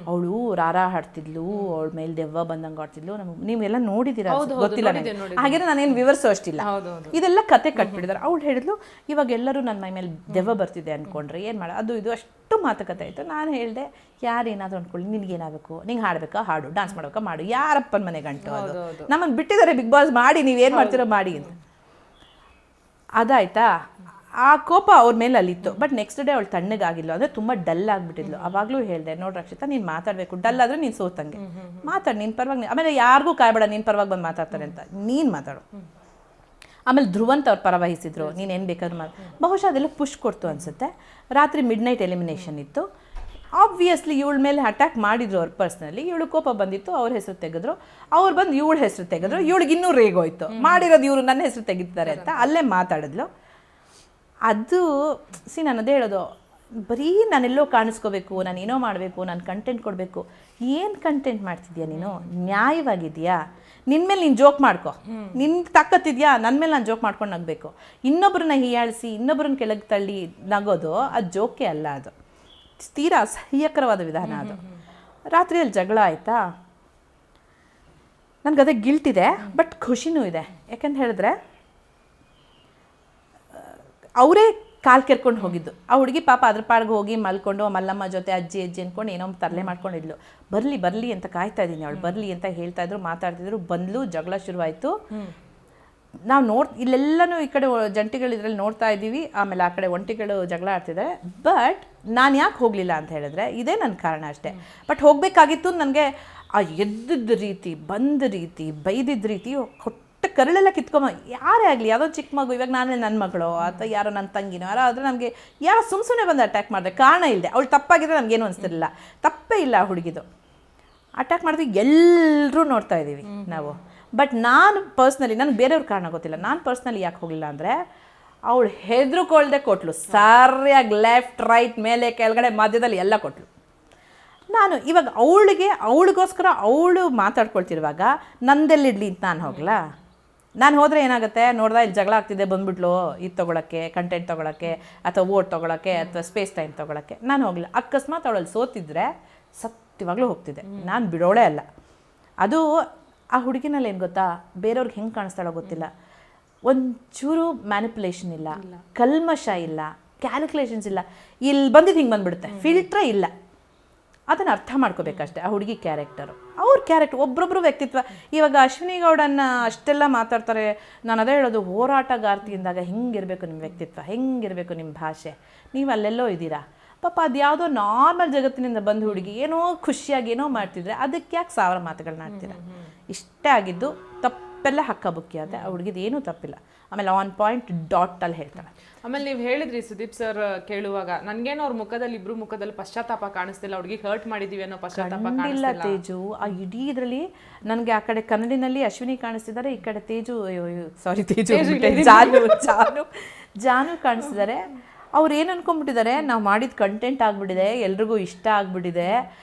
ಅವಳು ರಾರಾ ಹಾಡ್ತಿದ್ಲು, ಅವಳ ಮೇಲೆ ದೆವ್ವ ಬಂದಂಗೆ ಆಡ್ತಿದ್ಲು. ನೀವೆಲ್ಲ ನೋಡಿದ್ದೀರಾ ಗೊತ್ತಿಲ್ಲ ಹಾಗೆ, ನಾನೇನು ವಿವರಿಸೋ ಅಷ್ಟಿಲ್ಲ. ಇದೆಲ್ಲ ಕತೆ ಕಟ್ಬಿಟ್ಟಿದ್ದಾರೆ. ಅವಳು ಹೇಳಿದ್ಲು, ಇವಾಗ ಎಲ್ಲರೂ ನನ್ನ ಮೈ ಮೇಲೆ ದೆವ್ವ ಬರ್ತಿದೆ ಅಂದ್ಕೊಂಡ್ರೆ ಏನು ಮಾಡ, ಅದು ಇದು ಅಷ್ಟು ಮಾತುಕತೆ ಆಯಿತು. ನಾನು ಹೇಳಿದೆ, ಯಾರೇನಾದರೂ ಅಂದ್ಕೊಳ್ಳಿ, ನಿನಗೇನಾಗಬೇಕು, ನಿಂಗೆ ಹಾಡಬೇಕಾ ಹಾಡು, ಡ್ಯಾನ್ಸ್ ಮಾಡ್ಬೇಕಾ ಮಾಡು, ಯಾರಪ್ಪನ ಮನೆ ಗಂಟು ಅದು, ನಮ್ಮನ್ನು ಬಿಟ್ಟಿದ್ದಾರೆ ಬಿಗ್ ಬಾಸ್, ಮಾಡಿ ನೀವೇನು ಮಾಡ್ತೀರೋ ಮಾಡಿ ಅಂತ. ಅದಾಯ್ತಾ, ಆ ಕೋಪ ಅವ್ರ ಮೇಲೆ ಅಲ್ಲಿತ್ತು. ಬಟ್ ನೆಕ್ಸ್ಟ್ ಡೇ ಅವಳು ತಣ್ಣಗಾಗಿಲ್ಲ, ಅಂದರೆ ತುಂಬ ಡಲ್ ಆಗಿಬಿಟ್ಟಿದ್ಲು. ಅವಾಗಲೂ ಹೇಳಿದೆ, ನೋಡಿ ರಕ್ಷಿತಾ ನೀನು ಮಾತಾಡಬೇಕು, ಡಲ್ ಆದರೆ ನೀನು ಸೋತಂಗೆ ಮಾತಾಡು, ನಿನ್ನ ಪರವಾಗಿ. ಆಮೇಲೆ ಯಾರಿಗೂ ಕಾಯ್ಬೇಡ, ನಿನ್ನ ಪರವಾಗಿ ಬಂದು ಮಾತಾಡ್ತಾರೆ ಅಂತ, ನೀನು ಮಾತಾಡು. ಆಮೇಲೆ ಧ್ರುವಂತ ಅವ್ರು ಪರ ವಹಿಸಿದ್ರು, ನೀನೇನು ಬೇಕಾದ್ರೂ ಬಹುಶಃ ಅದೆಲ್ಲ ಪುಷ್ ಕೊಡ್ತು ಅನಿಸುತ್ತೆ. ರಾತ್ರಿ ಮಿಡ್ ನೈಟ್ ಎಲಿಮಿನೇಷನ್ ಇತ್ತು. ಆಬ್ವಿಯಸ್ಲಿ ಇವಳ ಮೇಲೆ ಅಟ್ಯಾಕ್ ಮಾಡಿದ್ರು ಅವ್ರು ಪರ್ಸ್ನಲಿ. ಇವಳು ಕೋಪ ಬಂದಿತ್ತು, ಅವ್ರ ಹೆಸರು ತೆಗೆದ್ರು. ಅವ್ರು ಬಂದು ಇವಳ ಹೆಸರು ತೆಗೆದ್ರು. ಇವಳಿಗೆ ಇನ್ನೂ ರೇಗೋಯ್ತು, ಮಾಡಿರೋದು ಇವರು ನನ್ನ ಹೆಸರು ತೆಗಿತಾರೆ ಅಂತ ಅಲ್ಲೇ ಮಾತಾಡಿದ್ಲು. ಅದು ನಾನು ಅದೇ ಹೇಳೋದು, ಬರೀ ನಾನೆಲ್ಲೋ ಕಾಣಿಸ್ಕೋಬೇಕು, ನಾನೇನೋ ಮಾಡಬೇಕು, ನಾನು ಕಂಟೆಂಟ್ ಕೊಡಬೇಕು. ಏನು ಕಂಟೆಂಟ್ ಮಾಡ್ತಿದ್ಯಾ ನೀನು? ನ್ಯಾಯವಾಗಿದೆಯಾ? ನಿನ್ನ ಮೇಲೆ ನೀನು ಜೋಕ್ ಮಾಡ್ಕೊ, ನಿನ್ನ ತಾಕತ್ತಿದ್ಯಾ, ನನ್ನ ಮೇಲೆ ನಾನು ಜೋಕ್ ಮಾಡ್ಕೊಂಡು ನಗಬೇಕು. ಇನ್ನೊಬ್ಬರನ್ನ ಹೀಯಾಳಿಸಿ ಇನ್ನೊಬ್ಬರನ್ನ ಕೆಳಗೆ ತಳ್ಳಿ ನಗೋದು ಅದು ಜೋಕೆ ಅಲ್ಲ, ಅದು ತೀರಾ ಅಸಹ್ಯಕರವಾದ ವಿಧಾನ ಅದು. ರಾತ್ರಿಯಲ್ಲಿ ಜಗಳ ಆಯಿತಾ, ನನಗದೇ ಗಿಲ್ಟ್ ಇದೆ, ಬಟ್ ಖುಷಿನೂ ಇದೆ. ಯಾಕಂತ ಹೇಳಿದ್ರೆ ಅವರೇ ಕಾಲು ಕೆರ್ಕೊಂಡು ಹೋಗಿದ್ದು. ಆ ಹುಡುಗಿ ಪಾಪ ಅದ್ರ ಪಾಡ್ಗೆ ಹೋಗಿ ಮಲ್ಕೊಂಡು ಮಲ್ಲಮ್ಮ ಜೊತೆ ಅಜ್ಜಿ ಅಂದ್ಕೊಂಡು ಏನೋ ತರಲೆ ಮಾಡ್ಕೊಂಡಿದ್ಲು. ಬರಲಿ ಅಂತ ಕಾಯ್ತಾ ಇದ್ದೀನಿ, ಅವಳು ಬರಲಿ ಅಂತ ಹೇಳ್ತಾ ಇದ್ರು, ಮಾತಾಡ್ತಿದ್ರು. ಬಂದ್ಲು, ಜಗಳ ಶುರುವಾಯಿತು. ನಾವು ಇಲ್ಲೆಲ್ಲನೂ ಈ ಕಡೆ ಜಂಟಿಗಳು ಇದರಲ್ಲಿ ನೋಡ್ತಾ ಇದ್ದೀವಿ, ಆಮೇಲೆ ಆ ಕಡೆ ಒಂಟಿಗಳು ಜಗಳ ಆಡ್ತಿದ್ದಾರೆ. ಬಟ್ ನಾನು ಯಾಕೆ ಹೋಗಲಿಲ್ಲ ಅಂತ ಹೇಳಿದ್ರೆ ಇದೇ ನನ್ನ ಕಾರಣ ಅಷ್ಟೇ. ಬಟ್ ಹೋಗಬೇಕಾಗಿತ್ತು. ನನಗೆ ಆ ಎದ್ದಿದ್ದ ರೀತಿ, ಬಂದ ರೀತಿ, ಬೈದಿದ್ದ ರೀತಿ, ಹೊಟ್ಟೆ ಕರಳೆಲ್ಲ ಕಿತ್ಕೊಂಬ. ಯಾರೇ ಆಗಲಿ, ಯಾವುದೋ ಚಿಕ್ಕ ಮಗು, ಇವಾಗ ನಾನೇ ನನ್ನ ಮಗಳು ಅಥವಾ ಯಾರೋ ನನ್ನ ತಂಗಿನೋ ಯಾರೋ ಆದರೆ ನಮಗೆ ಯಾರೋ ಸುಮ್ಮನೆ ಬಂದು ಅಟ್ಯಾಕ್ ಮಾಡಿದೆ, ಕಾರಣ ಇಲ್ಲದೆ. ಅವಳು ತಪ್ಪಾಗಿದ್ರೆ ನಮಗೇನು ಅನಿಸ್ತಿರಲಿಲ್ಲ, ತಪ್ಪೇ ಇಲ್ಲ ಆ ಹುಡುಗಿದು. ಅಟ್ಯಾಕ್ ಮಾಡಿದ್ವಿ, ಎಲ್ಲರೂ ನೋಡ್ತಾ ಇದ್ದೀವಿ ನಾವು. ಬಟ್ ನಾನು ಪರ್ಸ್ನಲಿ, ನನಗೆ ಬೇರೆಯವ್ರ ಕಾರಣ ಗೊತ್ತಿಲ್ಲ, ನಾನು ಪರ್ಸ್ನಲಿ ಯಾಕೆ ಹೋಗಲಿಲ್ಲ ಅಂದರೆ ಅವಳು ಹೆದರುಕೊಳ್ದೆ ಕೊಟ್ಲು. ಸರಿಯಾಗಿ ಲೆಫ್ಟ್ ರೈಟ್ ಮೇಲೆ ಕೆಳಗಡೆ ಮಧ್ಯದಲ್ಲಿ ಎಲ್ಲ ಕೊಟ್ಲು. ನಾನು ಇವಾಗ ಅವಳಿಗೋಸ್ಕರ ಅವಳು ಮಾತಾಡ್ಕೊಳ್ತಿರುವಾಗ ನಂದೆಲ್ಲಿಡ್ಲಿ ಅಂತ ನಾನು ಹೋಗಲಾ? ನಾನು ಹೋದರೆ ಏನಾಗುತ್ತೆ, ನೋಡ್ದೆ ಇಲ್ಲಿ ಜಗಳ ಆಗ್ತಿದೆ ಬಂದ್ಬಿಟ್ಲು ಇದು ತೊಗೊಳಕ್ಕೆ, ಕಂಟೆಂಟ್ ತೊಗೊಳಕ್ಕೆ, ಅಥವಾ ವೋಟ್ ತೊಗೊಳಕ್ಕೆ, ಅಥವಾ ಸ್ಪೇಸ್ ಟೈಮ್ ತೊಗೊಳಕ್ಕೆ. ನಾನು ಹೋಗಲಿಲ್ಲ. ಅಕಸ್ಮಾತ್ ಅವಳಲ್ಲಿ ಸೋತಿದ್ರೆ ಸತ್ಯವಾಗ್ಲೂ ಹೋಗ್ತಿದ್ದೆ. ನಾನು ಬಿಡೋಳೇ ಅಲ್ಲ. ಅದು ಆ ಹುಡುಗಿನಲ್ಲಿ ಏನು ಗೊತ್ತಾ, ಬೇರೆಯವ್ರಿಗೆ ಹೆಂಗೆ ಕಾಣಿಸ್ತಾಳೋ ಗೊತ್ತಿಲ್ಲ, ಒಂಚೂರು ಮ್ಯಾನಿಪುಲೇಷನ್ ಇಲ್ಲ, ಕಲ್ಮಶ ಇಲ್ಲ, ಕ್ಯಾಲ್ಕುಲೇಷನ್ಸ್ ಇಲ್ಲ. ಇಲ್ಲಿ ಬಂದಿದ್ದು ಹಿಂಗೆ ಬಂದ್ಬಿಡುತ್ತೆ, ಫಿಲ್ಟ್ರೇ ಇಲ್ಲ. ಅದನ್ನು ಅರ್ಥ ಮಾಡ್ಕೋಬೇಕಷ್ಟೆ ಆ ಹುಡುಗಿ ಕ್ಯಾರೆಕ್ಟರು. ಅವ್ರ ಕ್ಯಾರೆಕ್ಟರ್ ಒಬ್ಬೊಬ್ಬರು ವ್ಯಕ್ತಿತ್ವ. ಇವಾಗ ಅಶ್ವಿನಿ ಗೌಡನ್ನ ಅಷ್ಟೆಲ್ಲ ಮಾತಾಡ್ತಾರೆ. ನಾನು ಅದೇ ಹೇಳೋದು, ಹೋರಾಟಗಾರ್ತಿಯಿಂದಾಗ ಹೆಂಗಿರಬೇಕು ನಿಮ್ಮ ವ್ಯಕ್ತಿತ್ವ, ಹೆಂಗಿರಬೇಕು ನಿಮ್ಮ ಭಾಷೆ. ನೀವು ಅಲ್ಲೆಲ್ಲೋ ಇದ್ದೀರಾ ಪಾಪ. ಅದು ಯಾವುದೋ ನಾರ್ಮಲ್ ಜಗತ್ತಿನಿಂದ ಬಂದು ಹುಡುಗಿ ಏನೋ ಖುಷಿಯಾಗಿ ಏನೋ ಮಾಡ್ತಿದ್ರೆ ಅದಕ್ಕೆ ಯಾಕೆ 1000 ಮಾತುಗಳನ್ನ ಆಡ್ತೀರಾ? ಇಷ್ಟೇ ಆಗಿದ್ದು. ತಪ್ಪೆಲ್ಲ ಹಕ್ಕಬುಕ್ಕಿ ಆದ. ಆ ಹುಡುಗಿದು ಏನೂ ತಪ್ಪಿಲ್ಲ. ಆಮೇಲೆ ಆನ್ ಪಾಯಿಂಟ್ ಡಾಟಲ್ಲಿ ಹೇಳ್ತಾಳೆ. ಆಮೇಲೆ ನೀವು ಹೇಳಿದ್ರಿ ಸುದೀಪ್ ಸರ್ ಕೇಳುವಾಗ, ನನ್ಗೇನೋ ಅವ್ರ ಮುಖದಲ್ಲಿ, ಇಬ್ರು ಮುಖದಲ್ಲಿ ಪಶ್ಚಾತ್ತಾಪ ಕಾಣಿಸ್ತಿಲ್ಲ, ಹುಡುಗಿಗೆ ಹರ್ಟ್ ಮಾಡಿದೀವಿ ಅನ್ನೋ ಪಶ್ಚಾತ್ತಾಪ ಕಾಣಿಸ್ತಿಲ್ಲ. ತೇಜು ಆ ಇಡೀ ಇದರಲ್ಲಿ ನನಗೆ ಆ ಕಡೆ ಕನ್ನಡಿನಲ್ಲಿ ಅಶ್ವಿನಿ ಕಾಣಿಸ್ತಿದ್ದಾರೆ, ಈ ಕಡೆ ತೇಜು, ಸಾರಿ ತೇಜು, ಜಾನು ಕಾಣಿಸ್ತಿದ್ದಾರೆ. ಅವ್ರು ಏನು ಅನ್ಕೊಂಡ್ಬಿಟ್ಟಿದ್ದಾರೆ, ನಾವು ಮಾಡಿದ ಕಂಟೆಂಟ್ ಆಗ್ಬಿಟ್ಟಿದೆ, ಎಲ್ರಿಗೂ ಇಷ್ಟ ಆಗ್ಬಿಟ್ಟಿದೆ.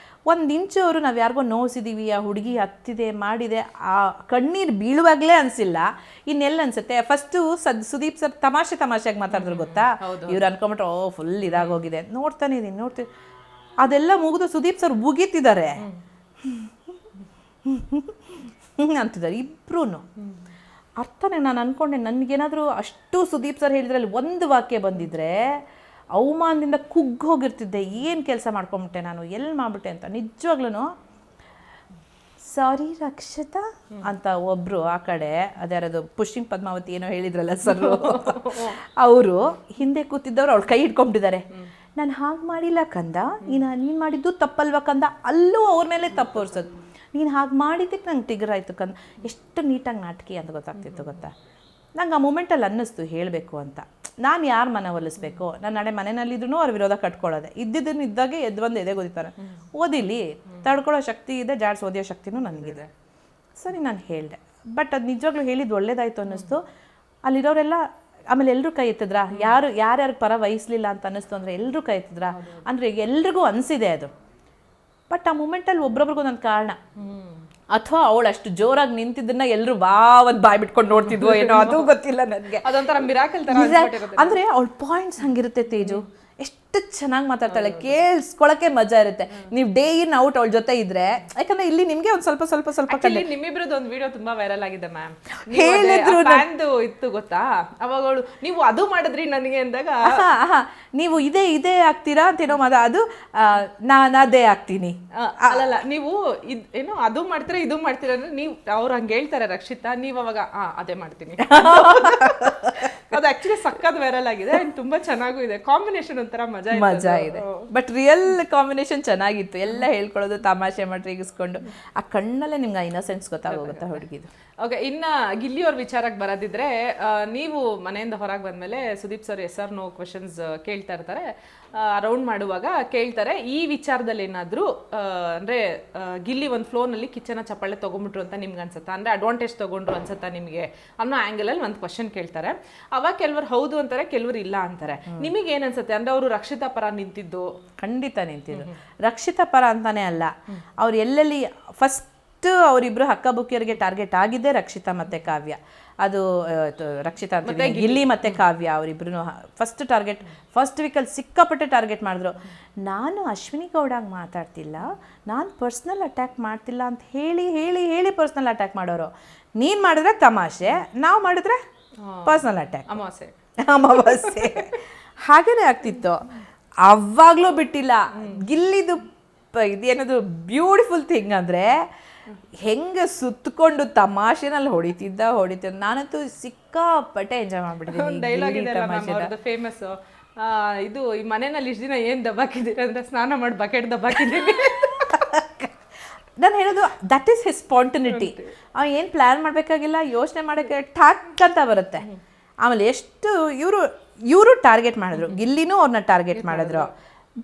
ಒಂದು ಇಂಚು ಅವರು ನಾವು ಯಾರಿಗೋ ನೋಯಿಸಿದ್ದೀವಿ, ಆ ಹುಡುಗಿ ಹತ್ತಿದೆ ಮಾಡಿದೆ, ಆ ಕಣ್ಣೀರು ಬೀಳುವಾಗಲೇ ಅನಿಸಿಲ್ಲ. ಇನ್ನೆಲ್ಲ ಅನ್ಸುತ್ತೆ. ಫಸ್ಟು ಸುದೀಪ್ ಸರ್ ತಮಾಷೆಯಾಗಿ ಮಾತಾಡಿದ್ರು ಗೊತ್ತಾ, ಇವ್ರು ಅನ್ಕೊಂಬಿಟ್ರೆ ಓ ಫುಲ್ ಇದಾಗೋಗಿದೆ. ನೋಡ್ತಾನೆ ಅದೆಲ್ಲ ಮುಗಿದು ಸುದೀಪ್ ಸರ್ ಉಗಿತಿದ್ದಾರೆ ಅಂತಿದ್ದಾರೆ ಇಬ್ರು. ಅರ್ಥನೇ ನಾನು ಅನ್ಕೊಂಡೆ, ನನಗೇನಾದರೂ ಅಷ್ಟು ಸುದೀಪ್ ಸರ್ ಹೇಳಿದ್ರಲ್ಲಿ ಒಂದು ವಾಕ್ಯ ಬಂದಿದ್ರೆ ಅವಮಾನದಿಂದ ಕುಗ್ಗೋಗಿರ್ತಿದ್ದೆ. ಏನು ಕೆಲಸ ಮಾಡ್ಕೊಂಬಿಟ್ಟೆ ನಾನು, ಎಲ್ಲಿ ಮಾಡ್ಬಿಟ್ಟೆ ಅಂತ. ನಿಜವಾಗ್ಲೂ ಸಾರಿ ರಕ್ಷಿತಾ ಅಂತ ಒಬ್ಬರು ಆ ಕಡೆ, ಅದ್ಯಾರದು ಪುಷ್ಟಿಂಗ್ ಪದ್ಮಾವತಿ ಏನೋ ಹೇಳಿದ್ರಲ್ಲ ಸರ್, ಅವರು ಹಿಂದೆ ಕೂತಿದ್ದವ್ರು ಅವ್ಳು ಕೈ ಹಿಡ್ಕೊಂಬಿಟ್ಟಿದ್ದಾರೆ. ನಾನು ಹಾಗೆ ಮಾಡಿಲ್ಲ ಕಂದ, ನೀನು ಮಾಡಿದ್ದು ತಪ್ಪಲ್ವ ಕಂದ. ಅಲ್ಲೂ ಅವ್ರ ಮೇಲೆ ತಪ್ಪು ಹೊರ್ಸೋದು. ನೀನು ಹಾಗೆ ಮಾಡಿದ್ದಕ್ಕೆ ನಂಗೆ ಟಿಗರಾಯಿತು ಕಂದ. ಎಷ್ಟು ನೀಟಾಗಿ ನಾಟಕಿ ಅಂತ ಗೊತ್ತಾಗ್ತಿತ್ತು ಗೊತ್ತಾ. ನಂಗೆ ಆ ಮೂಮೆಂಟಲ್ಲಿ ಅನ್ನಿಸ್ತು ಹೇಳಬೇಕು ಅಂತ. ನಾನು ಯಾರು ಮನ ಒಲಿಸ್ಬೇಕು, ನಾನು ನಾಳೆ ಮನೆಯಲ್ಲಿದ್ರೂ ಅವ್ರ ವಿರೋಧ ಕಟ್ಕೊಳ್ಳೋದೆ. ಇದ್ದಿದ್ದನ್ನು ಇದ್ದಾಗೆ ಎದ್ದು ಬಂದು ಎದೆ ಓದಿತಾರೆ. ಓದಿಲಿ, ತಡ್ಕೊಳ್ಳೋ ಶಕ್ತಿ ಇದೆ, ಜಾಡ್ಸ್ ಓದಿಯೋ ಶಕ್ತಿನೂ ನನಗಿದೆ. ಸರಿ ನಾನು ಹೇಳಿದೆ. ಬಟ್ ಅದು ನಿಜವಾಗ್ಲೂ ಹೇಳಿದ್ದು ಒಳ್ಳೇದಾಯಿತು ಅನ್ನಿಸ್ತು. ಅಲ್ಲಿರೋರೆಲ್ಲ ಆಮೇಲೆ ಎಲ್ಲರೂ ಕೈ ಎತ್ತಿದ್ರಾ, ಯಾರ್ಯಾರು ಪರ ವಹಿಸ್ಲಿಲ್ಲ ಅಂತ ಅನ್ನಿಸ್ತು ಅಂದರೆ ಎಲ್ಲರೂ ಕೈ ಎತ್ತಿದ್ರಾ ಅಂದರೆ ಎಲ್ರಿಗೂ ಅನಿಸಿದೆ ಅದು. ಬಟ್ ಆ ಮೂಮೆಂಟಲ್ಲಿ ಒಬ್ರೊಬ್ರಿಗೂ ನನ್ನ ಕಾರಣ, ಅಥವಾ ಅವಳು ಅಷ್ಟು ಜೋರಾಗಿ ನಿಂತಿದ್ದನ್ನ ಎಲ್ಲರೂ ಒಂದು ಬಾಯ್ ಬಿಟ್ಕೊಂಡು ನೋಡ್ತಿದ್ವೋ ಏನೋ, ಅದು ಗೊತ್ತಿಲ್ಲ ನನಗೆ. ಅದೊಂಥರ ಮಿರಾಕಲ್ ತರ ಅಂದರೆ ಅವಳ ಪಾಯಿಂಟ್ಸ್ ಹಂಗಿರುತ್ತೆ ತೇಜು. ಎಷ್ಟು ಚೆನ್ನಾಗಿ ಮಾತಾಡ್ತಾಳೆ, ಕೇಳಿಸ್ಕೊಳಕ್ಕೆ ಮಜಾ ಇರುತ್ತೆ. ನೀವು ಡೇ ಇನ್ ಔಟ್ ಅವಳ ಜೊತೆ ಇದ್ರೆ, ಯಾಕಂದ್ರೆ ಇಲ್ಲಿ ನಿಮ್ಗೆ ಒಂದು ಸ್ವಲ್ಪ ನಿಮ್ಮಿಬ್ರದ್ದು ಒಂದು ವಿಡಿಯೋ ತುಂಬಾ ವೈರಲ್ ಆಗಿದೆ ಮ್ಯಾಮ್. ಹೇಳಿದ್ರು ಇತ್ತು ಗೊತ್ತಾ, ಅವಾಗ ಅವಳು ನೀವು ಅದು ಮಾಡಿದ್ರಿ ನನಗೆ ಅಂದಾಗ, ನೀವು ಇದೇ ಆಗ್ತೀರಾ ಅಂತೇನೋ ಅದು ನಾನು ಅದೇ ಆಗ್ತೀನಿ. ಅಲ್ಲಲ್ಲ, ನೀವು ಏನೋ ಅದು ಮಾಡ್ತೀರಾ ಇದು ಮಾಡ್ತೀರಾ ಅಂದ್ರೆ ನೀವು ಅವ್ರು ಹಂಗೆ ಹೇಳ್ತಾರೆ ರಕ್ಷಿತಾ, ನೀವು ಅವಾಗ ಅದೇ ಮಾಡ್ತೀನಿ. ಅದು ಆಕ್ಚುಲಿ ಸಕ್ಕತ್ ವೈರಲ್ ಆಗಿದೆ, ತುಂಬಾ ಚೆನ್ನಾಗೂ ಇದೆ. ಕಾಂಬಿನೇಷನ್ ಒಂಥರ ಮಜಾ ಇದೆ. ಬಟ್ ರಿಯಲ್ ಕಾಂಬಿನೇಷನ್ ಚೆನ್ನಾಗಿತ್ತು. ಎಲ್ಲ ಹೇಳ್ಕೊಳ್ಳೋದು, ತಮಾಷೆ ಮಾಡಿ ರೇಗಿಸ್ಕೊಂಡು, ಆ ಕಣ್ಣಲ್ಲೇ ನಿಮ್ಗೆ ಇನ್ನೋಸೆನ್ಸ್ ಗೊತ್ತಾಗೋಗುತ್ತಾ ಹುಡುಗಿದು. ಓಕೆ, ಇನ್ನ ಗಿಲ್ಲಿಯವ್ರ ವಿಚಾರಕ್ಕೆ ಬರೋದಿದ್ರೆ, ನೀವು ಮನೆಯಿಂದ ಹೊರಗೆ ಬಂದ್ಮೇಲೆ Sudeep sir SR No questions ಕೇಳ್ತಾ ಇರ್ತಾರೆ. ರೌಂಡ್ ಮಾಡುವಾಗ ಕೇಳ್ತಾರೆ, ಈ ವಿಚಾರದಲ್ಲಿ ಏನಾದರೂ ಅಂದರೆ ಗಿಲ್ಲಿ ಒಂದು ಫ್ಲೋನಲ್ಲಿ ಕಿಚನ ಚಪ್ಪಾಳೆ ತೊಗೊಂಬಿಟ್ರು ಅಂತ ನಿಮ್ಗೆ ಅನ್ಸುತ್ತಾ, ಅಂದರೆ ಅಡ್ವಾಂಟೇಜ್ ತೊಗೊಂಡ್ರು ಅನ್ಸುತ್ತಾ ನಿಮಗೆ ಅನ್ನೋ ಆ್ಯಂಗಲಲ್ಲಿ ಒಂದು ಕ್ವಶನ್ ಕೇಳ್ತಾರೆ. ಅವಾಗ ಕೆಲವರು ಹೌದು ಅಂತಾರೆ, ಕೆಲವರು ಇಲ್ಲ ಅಂತಾರೆ. ನಿಮಗೆ ಏನು ಅನ್ಸುತ್ತೆ? ಅಂದರೆ ಅವರು ರಕ್ಷಿತಾ ಪರ ನಿಂತಿದ್ದು? ಖಂಡಿತ ನಿಂತಿದ್ದು. ರಕ್ಷಿತಾ ಪರ ಅಂತಾನೆ ಅಲ್ಲ, ಅವ್ರು ಎಲ್ಲೆಲ್ಲಿ ಫಸ್ಟ್ ಅವರಿಬ್ರು ಹಕ್ಕಬುಕ್ಕಿಯರಿಗೆ ಟಾರ್ಗೆಟ್ ಆಗಿದ್ದೆ ರಕ್ಷಿತಾ ಮತ್ತೆ ಕಾವ್ಯ. ಅದು ರಕ್ಷಿತಾ ಅಂತ ಗಿಲ್ಲಿ ಮತ್ತೆ ಕಾವ್ಯ ಅವರಿಬ್ರು ಫಸ್ಟ್ ಟಾರ್ಗೆಟ್. ಫಸ್ಟ್ ವೀಕಲ್ಲಿ ಸಿಕ್ಕಾಪಟ್ಟೆ ಟಾರ್ಗೆಟ್ ಮಾಡಿದ್ರು. ನಾನು ಅಶ್ವಿನಿ ಗೌಡಾಗಿ ಮಾತಾಡ್ತಿಲ್ಲ, ನಾನು ಪರ್ಸ್ನಲ್ ಅಟ್ಯಾಕ್ ಮಾಡ್ತಿಲ್ಲ ಅಂತ ಹೇಳಿ ಪರ್ಸ್ನಲ್ ಅಟ್ಯಾಕ್ ಮಾಡೋರು. ನೀನು ಮಾಡಿದ್ರೆ ತಮಾಷೆ, ನಾವು ಮಾಡಿದ್ರೆ ಪರ್ಸ್ನಲ್ ಅಟ್ಯಾಕ್, ಅಮಾವಾಸ್ಯೆ ಹಾಗೇನೆ ಆಗ್ತಿತ್ತು. ಅವಾಗಲೂ ಬಿಟ್ಟಿಲ್ಲ. ಗಿಲ್ಲಿದು ಇದೇನದು ಬ್ಯೂಟಿಫುಲ್ ಥಿಂಗ್ ಅಂದರೆ ಹೆಂಗೆ ಸುತ್ತಕೊಂಡು ತಮಾಷೆನಲ್ಲಿ ಹೊಡಿತಿದ್ದ. ನಾನಂತೂ ಸಿಕ್ಕಾಪಟ್ಟೆ ಎಂಜಾಯ್ ಮಾಡ್ಬಿಟ್ಟಿದ್ದೀನಿ. ಡೈಲಾಗ್ ಇದೆ ಫೇಮಸ್, ಇದು ಈ ಮನೆಯಲ್ಲಿ ಇಷ್ಟು ದಿನ ಏನು ದಬ್ಬಾಕಿದ್ದೀರಿ ಅಂದರೆ ಸ್ನಾನ ಮಾಡಿ ಬಕೆಟ್ ದಬ್ಬಾಕಿದ್ದೀನಿ. ನಾನು ಹೇಳೋದು ದಟ್ ಈಸ್ ಹಿಸ್ ಸ್ಪಾಂಟನಿಟಿ. ಏನು ಪ್ಲ್ಯಾನ್ ಮಾಡಬೇಕಾಗಿಲ್ಲ, ಯೋಚನೆ ಮಾಡೋಕ್ಕೆ ಠಾಕ್ ಅಂತ ಬರುತ್ತೆ. ಆಮೇಲೆ ಎಷ್ಟು ಇವರು ಟಾರ್ಗೆಟ್ ಮಾಡಿದ್ರು, ಗಿಲ್ಲಿನೂ ಅವ್ರನ್ನ ಟಾರ್ಗೆಟ್ ಮಾಡಿದ್ರು.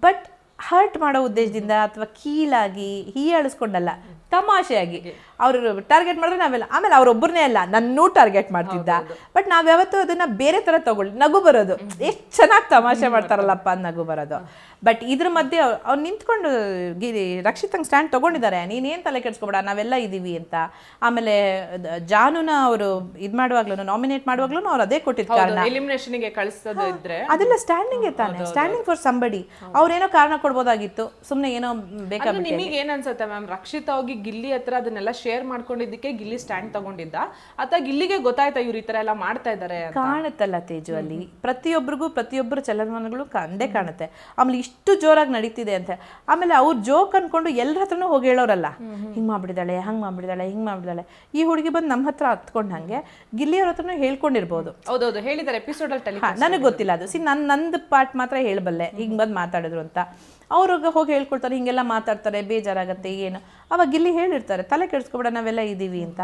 ಬಟ್ ಹರ್ಟ್ ಮಾಡೋ ಉದ್ದೇಶದಿಂದ ಅಥವಾ ಕೀಳಾಗಿ ಹೀಯಾಳಿಸ್ಕೊಂಡಲ್ಲ, ತಮಾಷೆಯಾಗಿ ಅವ್ರು ಟಾರ್ಗೆಟ್ ಮಾಡಿದ್ರೆ ನಾವೆಲ್ಲ, ಆಮೇಲೆ ಅವ್ರೊಬ್ಬರನ್ನೇ ಅಲ್ಲ ನನ್ನೂ ಟಾರ್ಗೆಟ್ ಮಾಡ್ತಿದ್ದ. ಬಟ್ ನಾವ್ಯಾವತ್ತೂ ಅದನ್ನ ಬೇರೆ ತರ ತಗೊಳ್ಳಿ, ನಗು ಬರೋದು, ಎಷ್ಟು ಚೆನ್ನಾಗಿ ತಮಾಷೆ ಮಾಡ್ತಾರಲ್ಲಪ್ಪ ಅಂತ ನಗು ಬರೋದು. ಬಟ್ ಇದ್ರ ಮಧ್ಯೆ ಅವ್ರು ನಿಂತ್ಕೊಂಡು ರಕ್ಷಿತಂಗ್ ಸ್ಟ್ಯಾಂಡ್ ತಗೊಂಡಿದ್ದಾರೆ, ನೀನೇನ್ ತಲೆ ಕೆಡ್ಸ್ಕೊಬೇಡ ನಾವೆಲ್ಲ ಇದೀವಿ ಅಂತ. ಆಮೇಲೆ ಜಾನುನ ಅವರು ಇದ್ ಮಾಡುವಾಗ್ಲೂ ನಾಮಿನೇಟ್ ಮಾಡುವಾಗ್ಲೂ ಅವ್ರು ಅದೇ ಕೊಟ್ಟಿದ್ದ ಕಾರಣ, ಎಲಿಮಿನೇಷನ್ ಗೆ ಕಳಿಸೋದು ಇದ್ರೆ ಅದೆಲ್ಲ ಸ್ಟ್ಯಾಂಡಿಂಗ್ ತಾನೆ, ಸ್ಟ್ಯಾಂಡಿಂಗ್ ಫಾರ್ ಸಂಬಡಿ. ಅವ್ರೇನೋ ಕಾರಣ ಕೊಡ್ಬೋದಾಗಿತ್ತು, ಸುಮ್ನೆ ಏನೋ ಬೇಕಾದ್ರೆ. ನಿಮಗೆ ಏನ್ ಅನ್ಸುತ್ತೆ ಮ್ಯಾಮ್, ರಕ್ಷಿತಾ ಹೋಗಿ ಗಿಲ್ಲಿ ಹತ್ರ ಅದನ್ನೆಲ್ಲ ಶೇರ್ ಮಾಡ್ಕೊಂಡಿದ್ದಕ್ಕೆ ಗಿಲ್ಲಿ ಸ್ಟ್ಯಾಂಡ್ ತಗೊಂಡಿದ್ದ, ಅಥವಾ ಗಿಲ್ಲಿಗೆ ಗೊತ್ತಾಯ್ತಾ ಇವ್ರು ಈ ತರ ಎಲ್ಲ ಮಾಡ್ತಾ ಇದಾರೆ? ಕಾಣುತ್ತಲ್ಲ ತೇಜು, ಅಲ್ಲಿ ಪ್ರತಿಯೊಬ್ಬರಿಗೂ ಪ್ರತಿಯೊಬ್ಬರ ಚಲನವಲನಗಳು ಕಂಡೇ ಕಾಣುತ್ತೆ. ಆಮೇಲೆ ಇಷ್ಟು ಜೋರಾಗಿ ನಡೀತಿದೆ ಅಂತ, ಆಮೇಲೆ ಅವ್ರು ಜೋಕ್ ಅನ್ಕೊಂಡು ಎಲ್ಲರ ಹತ್ರನೂ ಹೋಗಿ ಹೇಳೋರಲ್ಲ, ಹಿಂಗ್ ಮಾಡ್ಬಿಡಿದಾಳೆ, ಹಂಗ್ ಮಾಡ್ಬಿಡಿದಾಳೆ, ಹಿಂಗ್ ಮಾಡ್ಬಿಡಿದಾಳೆ. ಈ ಹುಡುಗಿ ಬಂದು ನಮ್ಮ ಹತ್ರ ಹತ್ಕೊಂಡ್ ಹಂಗೆ ಗಿಲ್ಲಿಯವ್ರ ಹತ್ರನೂ ಹೇಳ್ಕೊಂಡಿರ್ಬೋದು. ಹೌದೌದು, ಹೇಳಿದ್ದಾರೆ ಎಪಿಸೋಡ್ ಅಲ್ಲಿ. ನನಗೆ ಗೊತ್ತಿಲ್ಲ ಅದು, ನಂದು ಪಾರ್ಟ್ ಮಾತ್ರ ಹೇಳಬಲ್ಲೆ, ಹಿಂಗ್ ಬಂದು ಮಾತಾಡಿದ್ರು ಅಂತ. ಅವ್ರಿಗೆ ಹೋಗಿ ಹೇಳ್ಕೊಳ್ತಾರೆ, ಹಿಂಗೆಲ್ಲ ಮಾತಾಡ್ತಾರೆ, ಬೇಜಾರಾಗತ್ತೆ ಏನು. ಅವಾಗ ಗಿಲ್ಲಿ ಹೇಳಿರ್ತಾರೆ, ತಲೆ ಕೆಡಿಸ್ಕೊಬೇಡ ನಾವೆಲ್ಲ ಇದೀವಿ ಅಂತ.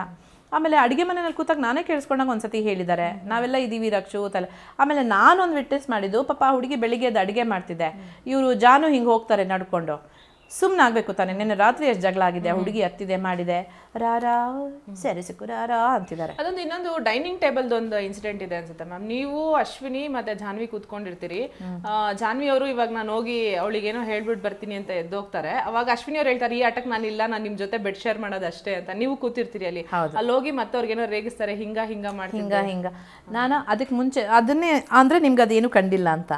ಆಮೇಲೆ ಅಡುಗೆ ಮನೆಯಲ್ಲಿ ಕೂತಾಗ ನಾನೇ ಕೇಳಿಸ್ಕೊಂಡಾಗ ಒಂದ್ಸತಿ ಹೇಳಿದ್ದಾರೆ, ನಾವೆಲ್ಲ ಇದೀವಿ ರಕ್ಷು ತಲೆ. ಆಮೇಲೆ ನಾನೊಂದು ವಿಟ್ನೆಸ್ ಮಾಡಿದ್ದು, ಪಾಪ ಹುಡುಗಿ ಬೆಳಿಗ್ಗೆ ಅದು ಅಡುಗೆ ಮಾಡ್ತಿದ್ದೆ, ಇವರು ಜಾನು ಹಿಂಗೆ ಹೋಗ್ತಾರೆ ನಡ್ಕೊಂಡು, ಸುಮ್ಮನೆ ಆಗಬೇಕು ತಾನೆ. ನಿನ್ನೆ ರಾತ್ರಿ ಎಷ್ಟು ಜಗಳ ಆಗಿದೆ, ಹುಡುಗಿ ಹತ್ತಿದೆ ಮಾಡಿದೆ, ರಾರಾ ಸರಿ ಸಿಕ್ಕು ರಾರಾ ಅಂತಿದ್ದಾರೆ. ಅದೊಂದು ಇನ್ನೊಂದು ಡೈನಿಂಗ್ ಟೇಬಲ್ದು ಒಂದು ಇನ್ಸಿಡೆಂಟ್ ಇದೆ ಅನ್ಸುತ್ತೆ ಮ್ಯಾಮ್. ನೀವು ಅಶ್ವಿನಿ ಮತ್ತೆ ಜಾನ್ವಿ ಕೂತ್ಕೊಂಡಿರ್ತೀರಿ, ಜಾನ್ವಿ ಅವರು ಇವಾಗ ನಾನು ಹೋಗಿ ಅವಳಿಗೇನೋ ಹೇಳ್ಬಿಟ್ಟು ಬರ್ತೀನಿ ಅಂತ ಎದ್ದೋಗ್ತಾರೆ. ಅವಾಗ ಅಶ್ವಿನಿ ಅವ್ರು ಹೇಳ್ತಾರೆ, ಈ ಆಟಕ್ಕೆ ನಾನಿಲ್ಲ, ನಾನು ನಿಮ್ ಜೊತೆ ಬೆಡ್ ಶೇರ್ ಮಾಡೋದು ಅಷ್ಟೇ ಅಂತ. ನೀವು ಕೂತಿರ್ತೀರಿ ಅಲ್ಲಿ, ಅಲ್ಲಿ ಹೋಗಿ ಮತ್ತೆ ಅವ್ರಿಗೇನೋ ರೇಗಿಸ್ತಾರೆ, ಹಿಂಗ ಮಾಡ್ತೀನಿ ಹಿಂಗ. ನಾನು ಅದಕ್ಕೆ ಮುಂಚೆ ಅದನ್ನೇ ಅಂದ್ರೆ ನಿಮ್ಗೆ ಅದೇನು ಕಂಡಿಲ್ಲ ಅಂತ,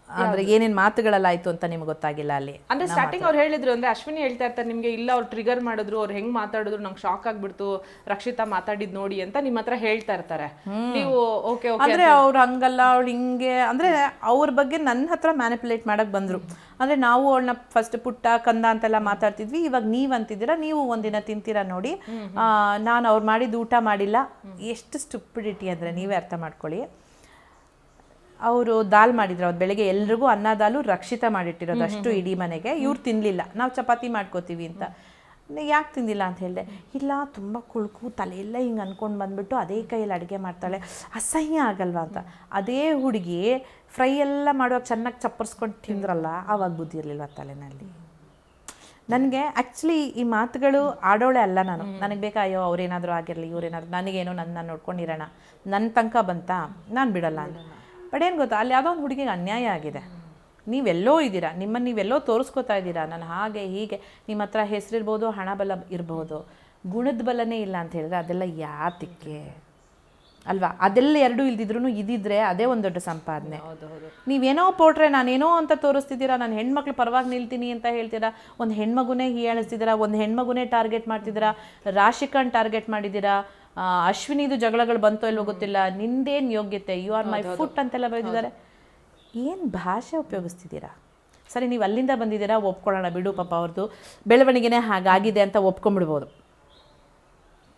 ಅಂದ್ರೆ ಏನೇನ್ ಮಾತುಗಳೆಲ್ಲ ಆಯ್ತು ಅಂತ ನಿಮ್ಗೆ ಗೊತ್ತಾಗಿಲ್ಲ ಅಲ್ಲಿ. ಅಂದ್ರೆ ಸ್ಟಾರ್ಟಿಂಗ್ ಅವ್ರು ಹೇಳಿದ್ರು, ಅಂದ್ರೆ ಅಶ್ವಿನಿ ಹೇಳ್ತಾ ಇರ್ತಾರೆ ನಿಮ್ಗೆ, ಇಲ್ಲ ಅವ್ರು ಟ್ರಿಗರ್ ಮಾಡಿದ್ರು, ಅವ್ರು ಹೆಂಗ್ ಮಾತಾಡಿದ್ರು ನಂಗೆ ಶಾಕ್ ಆಗ್ಬಿಡ್ತು, ರಕ್ಷಿತಾ ಮಾತಾಡಿದ್ ನೋಡಿ ಅಂತ ನಿಮ್ಮ ಹತ್ರ ಹೇಳ್ತಾ ಇರ್ತಾರೆ. ನೀವು ಓಕೆ ಅಂದ್ರೆ ಅವ್ರು ಹಂಗಲ್ಲ, ಅವ್ಳು ಹಿಂಗೆ, ಅಂದ್ರೆ ಅವ್ರ ಬಗ್ಗೆ ನನ್ನ ಹತ್ರ ಮ್ಯಾನಿಪುಲೇಟ್ ಮಾಡಕ್ ಬಂದ್ರು. ಅಂದ್ರೆ ನಾವು ಅವಳನ್ನ ಫಸ್ಟ್ ಪುಟ್ಟ ಕಂದ ಅಂತೆಲ್ಲ ಮಾತಾಡ್ತಿದ್ವಿ, ಇವಾಗ ನೀವ್ ಅಂತಿದ್ದೀರಾ, ನೀವು ಒಂದಿನ ತಿಂತೀರಾ ನೋಡಿ, ನಾನು ಅವ್ರು ಮಾಡಿದ ಊಟ ಮಾಡಿಲ್ಲ. ಎಷ್ಟು ಸ್ಟುಪಿಡಿಟಿ ಅಂದ್ರೆ ನೀವೇ ಅರ್ಥ ಮಾಡ್ಕೊಳ್ಳಿ. ಅವರು ದಾಲ್ ಮಾಡಿದ್ರು, ಅವ್ರು ಬೆಳಗ್ಗೆ ಎಲ್ರಿಗೂ ಅನ್ನ ದಾಲು ರಕ್ಷಿತಾ ಮಾಡಿಟ್ಟಿರೋದು ಅಷ್ಟು ಇಡೀ ಮನೆಗೆ. ಇವ್ರು ತಿನ್ನಲಿಲ್ಲ, ನಾವು ಚಪಾತಿ ಮಾಡ್ಕೋತೀವಿ ಅಂತ. ಯಾಕೆ ತಿಂದಿಲ್ಲ ಅಂತ ಹೇಳಿದೆ, ಇಲ್ಲ ತುಂಬ ಕುಳ್ಕು ತಲೆಯೆಲ್ಲ ಹಿಂಗೆ ಅನ್ಕೊಂಡು ಬಂದ್ಬಿಟ್ಟು ಅದೇ ಕೈಯಲ್ಲಿ ಅಡುಗೆ ಮಾಡ್ತಾಳೆ, ಅಸಹ್ಯ ಆಗಲ್ವಾ ಅಂತ. ಅದೇ ಹುಡುಗಿ ಫ್ರೈ ಎಲ್ಲ ಮಾಡುವಾಗ ಚೆನ್ನಾಗಿ ಚಪ್ಪರ್ಸ್ಕೊಂಡು ತಿಂದ್ರಲ್ಲ, ಆವಾಗ ಬುದ್ಧಿ ಇರಲಿಲ್ವ ತಲೆನಲ್ಲಿ. ನನಗೆ ಆ್ಯಕ್ಚುಲಿ ಈ ಮಾತುಗಳು ಆಡೋಳೆ ಅಲ್ಲ ನಾನು, ನನಗೆ ಬೇಕಾ ಅಯ್ಯೋ ಅವ್ರೇನಾದರೂ ಆಗಿರಲಿ, ಇವ್ರೇನಾದ್ರು ನನಗೇನೋ ನನ್ನ ನೋಡ್ಕೊಂಡಿರೋಣ, ನನ್ನ ತನಕ ಬಂತಾ ನಾನು ಬಿಡಲ್ಲ ಅಂತ. ಬಟ್ ಏನು ಗೊತ್ತಾ, ಅಲ್ಲಿ ಯಾವುದೋ ಒಂದು ಹುಡುಗಿಗೆ ಅನ್ಯಾಯ ಆಗಿದೆ. ನೀವೆಲ್ಲೋ ಇದ್ದೀರಾ, ನಿಮ್ಮನ್ನು ನೀವೆಲ್ಲೋ ತೋರಿಸ್ಕೋತಾ ಇದ್ದೀರಾ, ನಾನು ಹಾಗೆ ಹೀಗೆ. ನಿಮ್ಮ ಹತ್ರ ಹೆಸರಿರ್ಬೋದು, ಹಣ ಬಲ ಇರ್ಬೋದು, ಗುಣದ ಬಲನೇ ಇಲ್ಲ ಅಂತ ಹೇಳಿದ್ರೆ ಅದೆಲ್ಲ ಯಾತಕ್ಕೆ ಅಲ್ವಾ? ಅದೆಲ್ಲ ಎರಡೂ ಇಲ್ದಿದ್ರು ಇದಿದ್ರೆ ಅದೇ ಒಂದು ದೊಡ್ಡ ಸಂಪಾದನೆ. ನೀವೇನೋ ಪೋಟ್ರೆ ನಾನೇನೋ ಅಂತ ತೋರಿಸ್ತಿದ್ದೀರಾ, ನಾನು ಹೆಣ್ಮಕ್ಳು ಪರವಾಗಿ ನಿಲ್ತೀನಿ ಅಂತ ಹೇಳ್ತೀರಾ, ಒಂದು ಹೆಣ್ಮಗುನೇ ಹೀಯಾಳಿಸ್ತಿದ್ದೀರಾ, ಒಂದು ಹೆಣ್ಮಗುನೇ ಟಾರ್ಗೆಟ್ ಮಾಡ್ತಿದ್ದೀರಾ, ರಾಶಿಕಾನ್ ಟಾರ್ಗೆಟ್ ಮಾಡಿದ್ದೀರಾ, ಅಶ್ವಿನಿದು ಜಗಳಗಳು ಬಂತೋ ಇಲ್ವೋ ಗೊತ್ತಿಲ್ಲ, ನಿಂದೇನು ಯೋಗ್ಯತೆ, ಯು ಆರ್ ಮೈ ಫುಟ್ ಅಂತೆಲ್ಲ ಬರೆದಿದ್ದಾರೆ. ಏನು ಭಾಷೆ ಉಪಯೋಗಿಸ್ತಿದ್ದೀರಾ? ಸರಿ, ನೀವು ಅಲ್ಲಿಂದ ಬಂದಿದ್ದೀರಾ, ಒಪ್ಕೊಳ್ಳೋಣ ಬಿಡು, ಪಾಪ ಅವ್ರದ್ದು ಬೆಳವಣಿಗೆನೇ ಹಾಗಾಗಿದೆ ಅಂತ ಒಪ್ಕೊಂಡ್ಬಿಡ್ಬೋದು.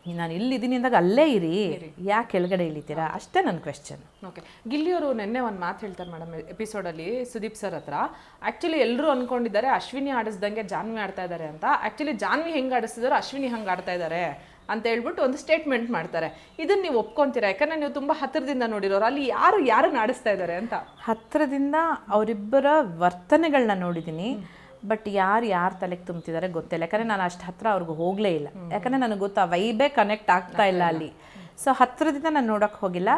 ನಾನು ಇಲ್ಲಿದ್ದೀನಿ ಅಂದಾಗ ಅಲ್ಲೇ ಇರಿ, ಯಾಕೆ ಕೆಳಗಡೆ ಇಳಿತೀರಾ? ಅಷ್ಟೇ ನನ್ನ ಕ್ವೆಶ್ಚನ್. ಓಕೆ, ಗಿಲ್ಲಿಯವರು ನಿನ್ನೆ ಒಂದು ಮಾತು ಹೇಳ್ತಾರೆ ಮೇಡಮ್ ಎಪಿಸೋಡಲ್ಲಿ ಸುದೀಪ್ ಸರ್ ಹತ್ರ. ಆ್ಯಕ್ಚುಲಿ ಎಲ್ಲರೂ ಅಂದ್ಕೊಂಡಿದ್ದಾರೆ ಅಶ್ವಿನಿ ಆಡಿಸ್ದಂಗೆ ಜಾನ್ವಿ ಆಡ್ತಾ ಇದ್ದಾರೆ ಅಂತ. ಆ್ಯಕ್ಚುಲಿ ಜಾನ್ವಿ ಹೆಂಗೆ ಆಡಿಸಿದಾರೋ ಅಶ್ವಿನಿ ಹಂಗೆ ಆಡ್ತಾ ಇದ್ದಾರೆ ಅಂತ ಹೇಳ್ಬಿಟ್ಟು ಒಂದು ಸ್ಟೇಟ್ಮೆಂಟ್ ಮಾಡ್ತಾರೆ. ಇದನ್ನು ನೀವು ಒಪ್ಕೊಂತೀರಾ? ಯಾಕಂದರೆ ನೀವು ತುಂಬ ಹತ್ತಿರದಿಂದ ನೋಡಿರೋರು, ಅಲ್ಲಿ ಯಾರನ್ನ ಆಡಿಸ್ತಾ ಇದ್ದಾರೆ ಅಂತ. ಹತ್ತಿರದಿಂದ ಅವರಿಬ್ಬರ ವರ್ತನೆಗಳನ್ನ ನೋಡಿದ್ದೀನಿ, ಬಟ್ ಯಾರು ತಲೆಗೆ ತುಂಬ್ತಿದ್ದಾರೆ ಗೊತ್ತಿಲ್ಲ. ಯಾಕಂದರೆ ನಾನು ಅಷ್ಟು ಹತ್ರ ಅವ್ರಿಗೆ ಹೋಗಲೇ ಇಲ್ಲ, ಯಾಕಂದರೆ ನನಗೆ ಗೊತ್ತಾ ವೈಬೇ ಕನೆಕ್ಟ್ ಆಗ್ತಾ ಇಲ್ಲ ಅಲ್ಲಿ. ಸೊ ಹತ್ತಿರದಿಂದ ನಾನು ನೋಡೋಕ್ಕೆ ಹೋಗಿಲ್ಲ.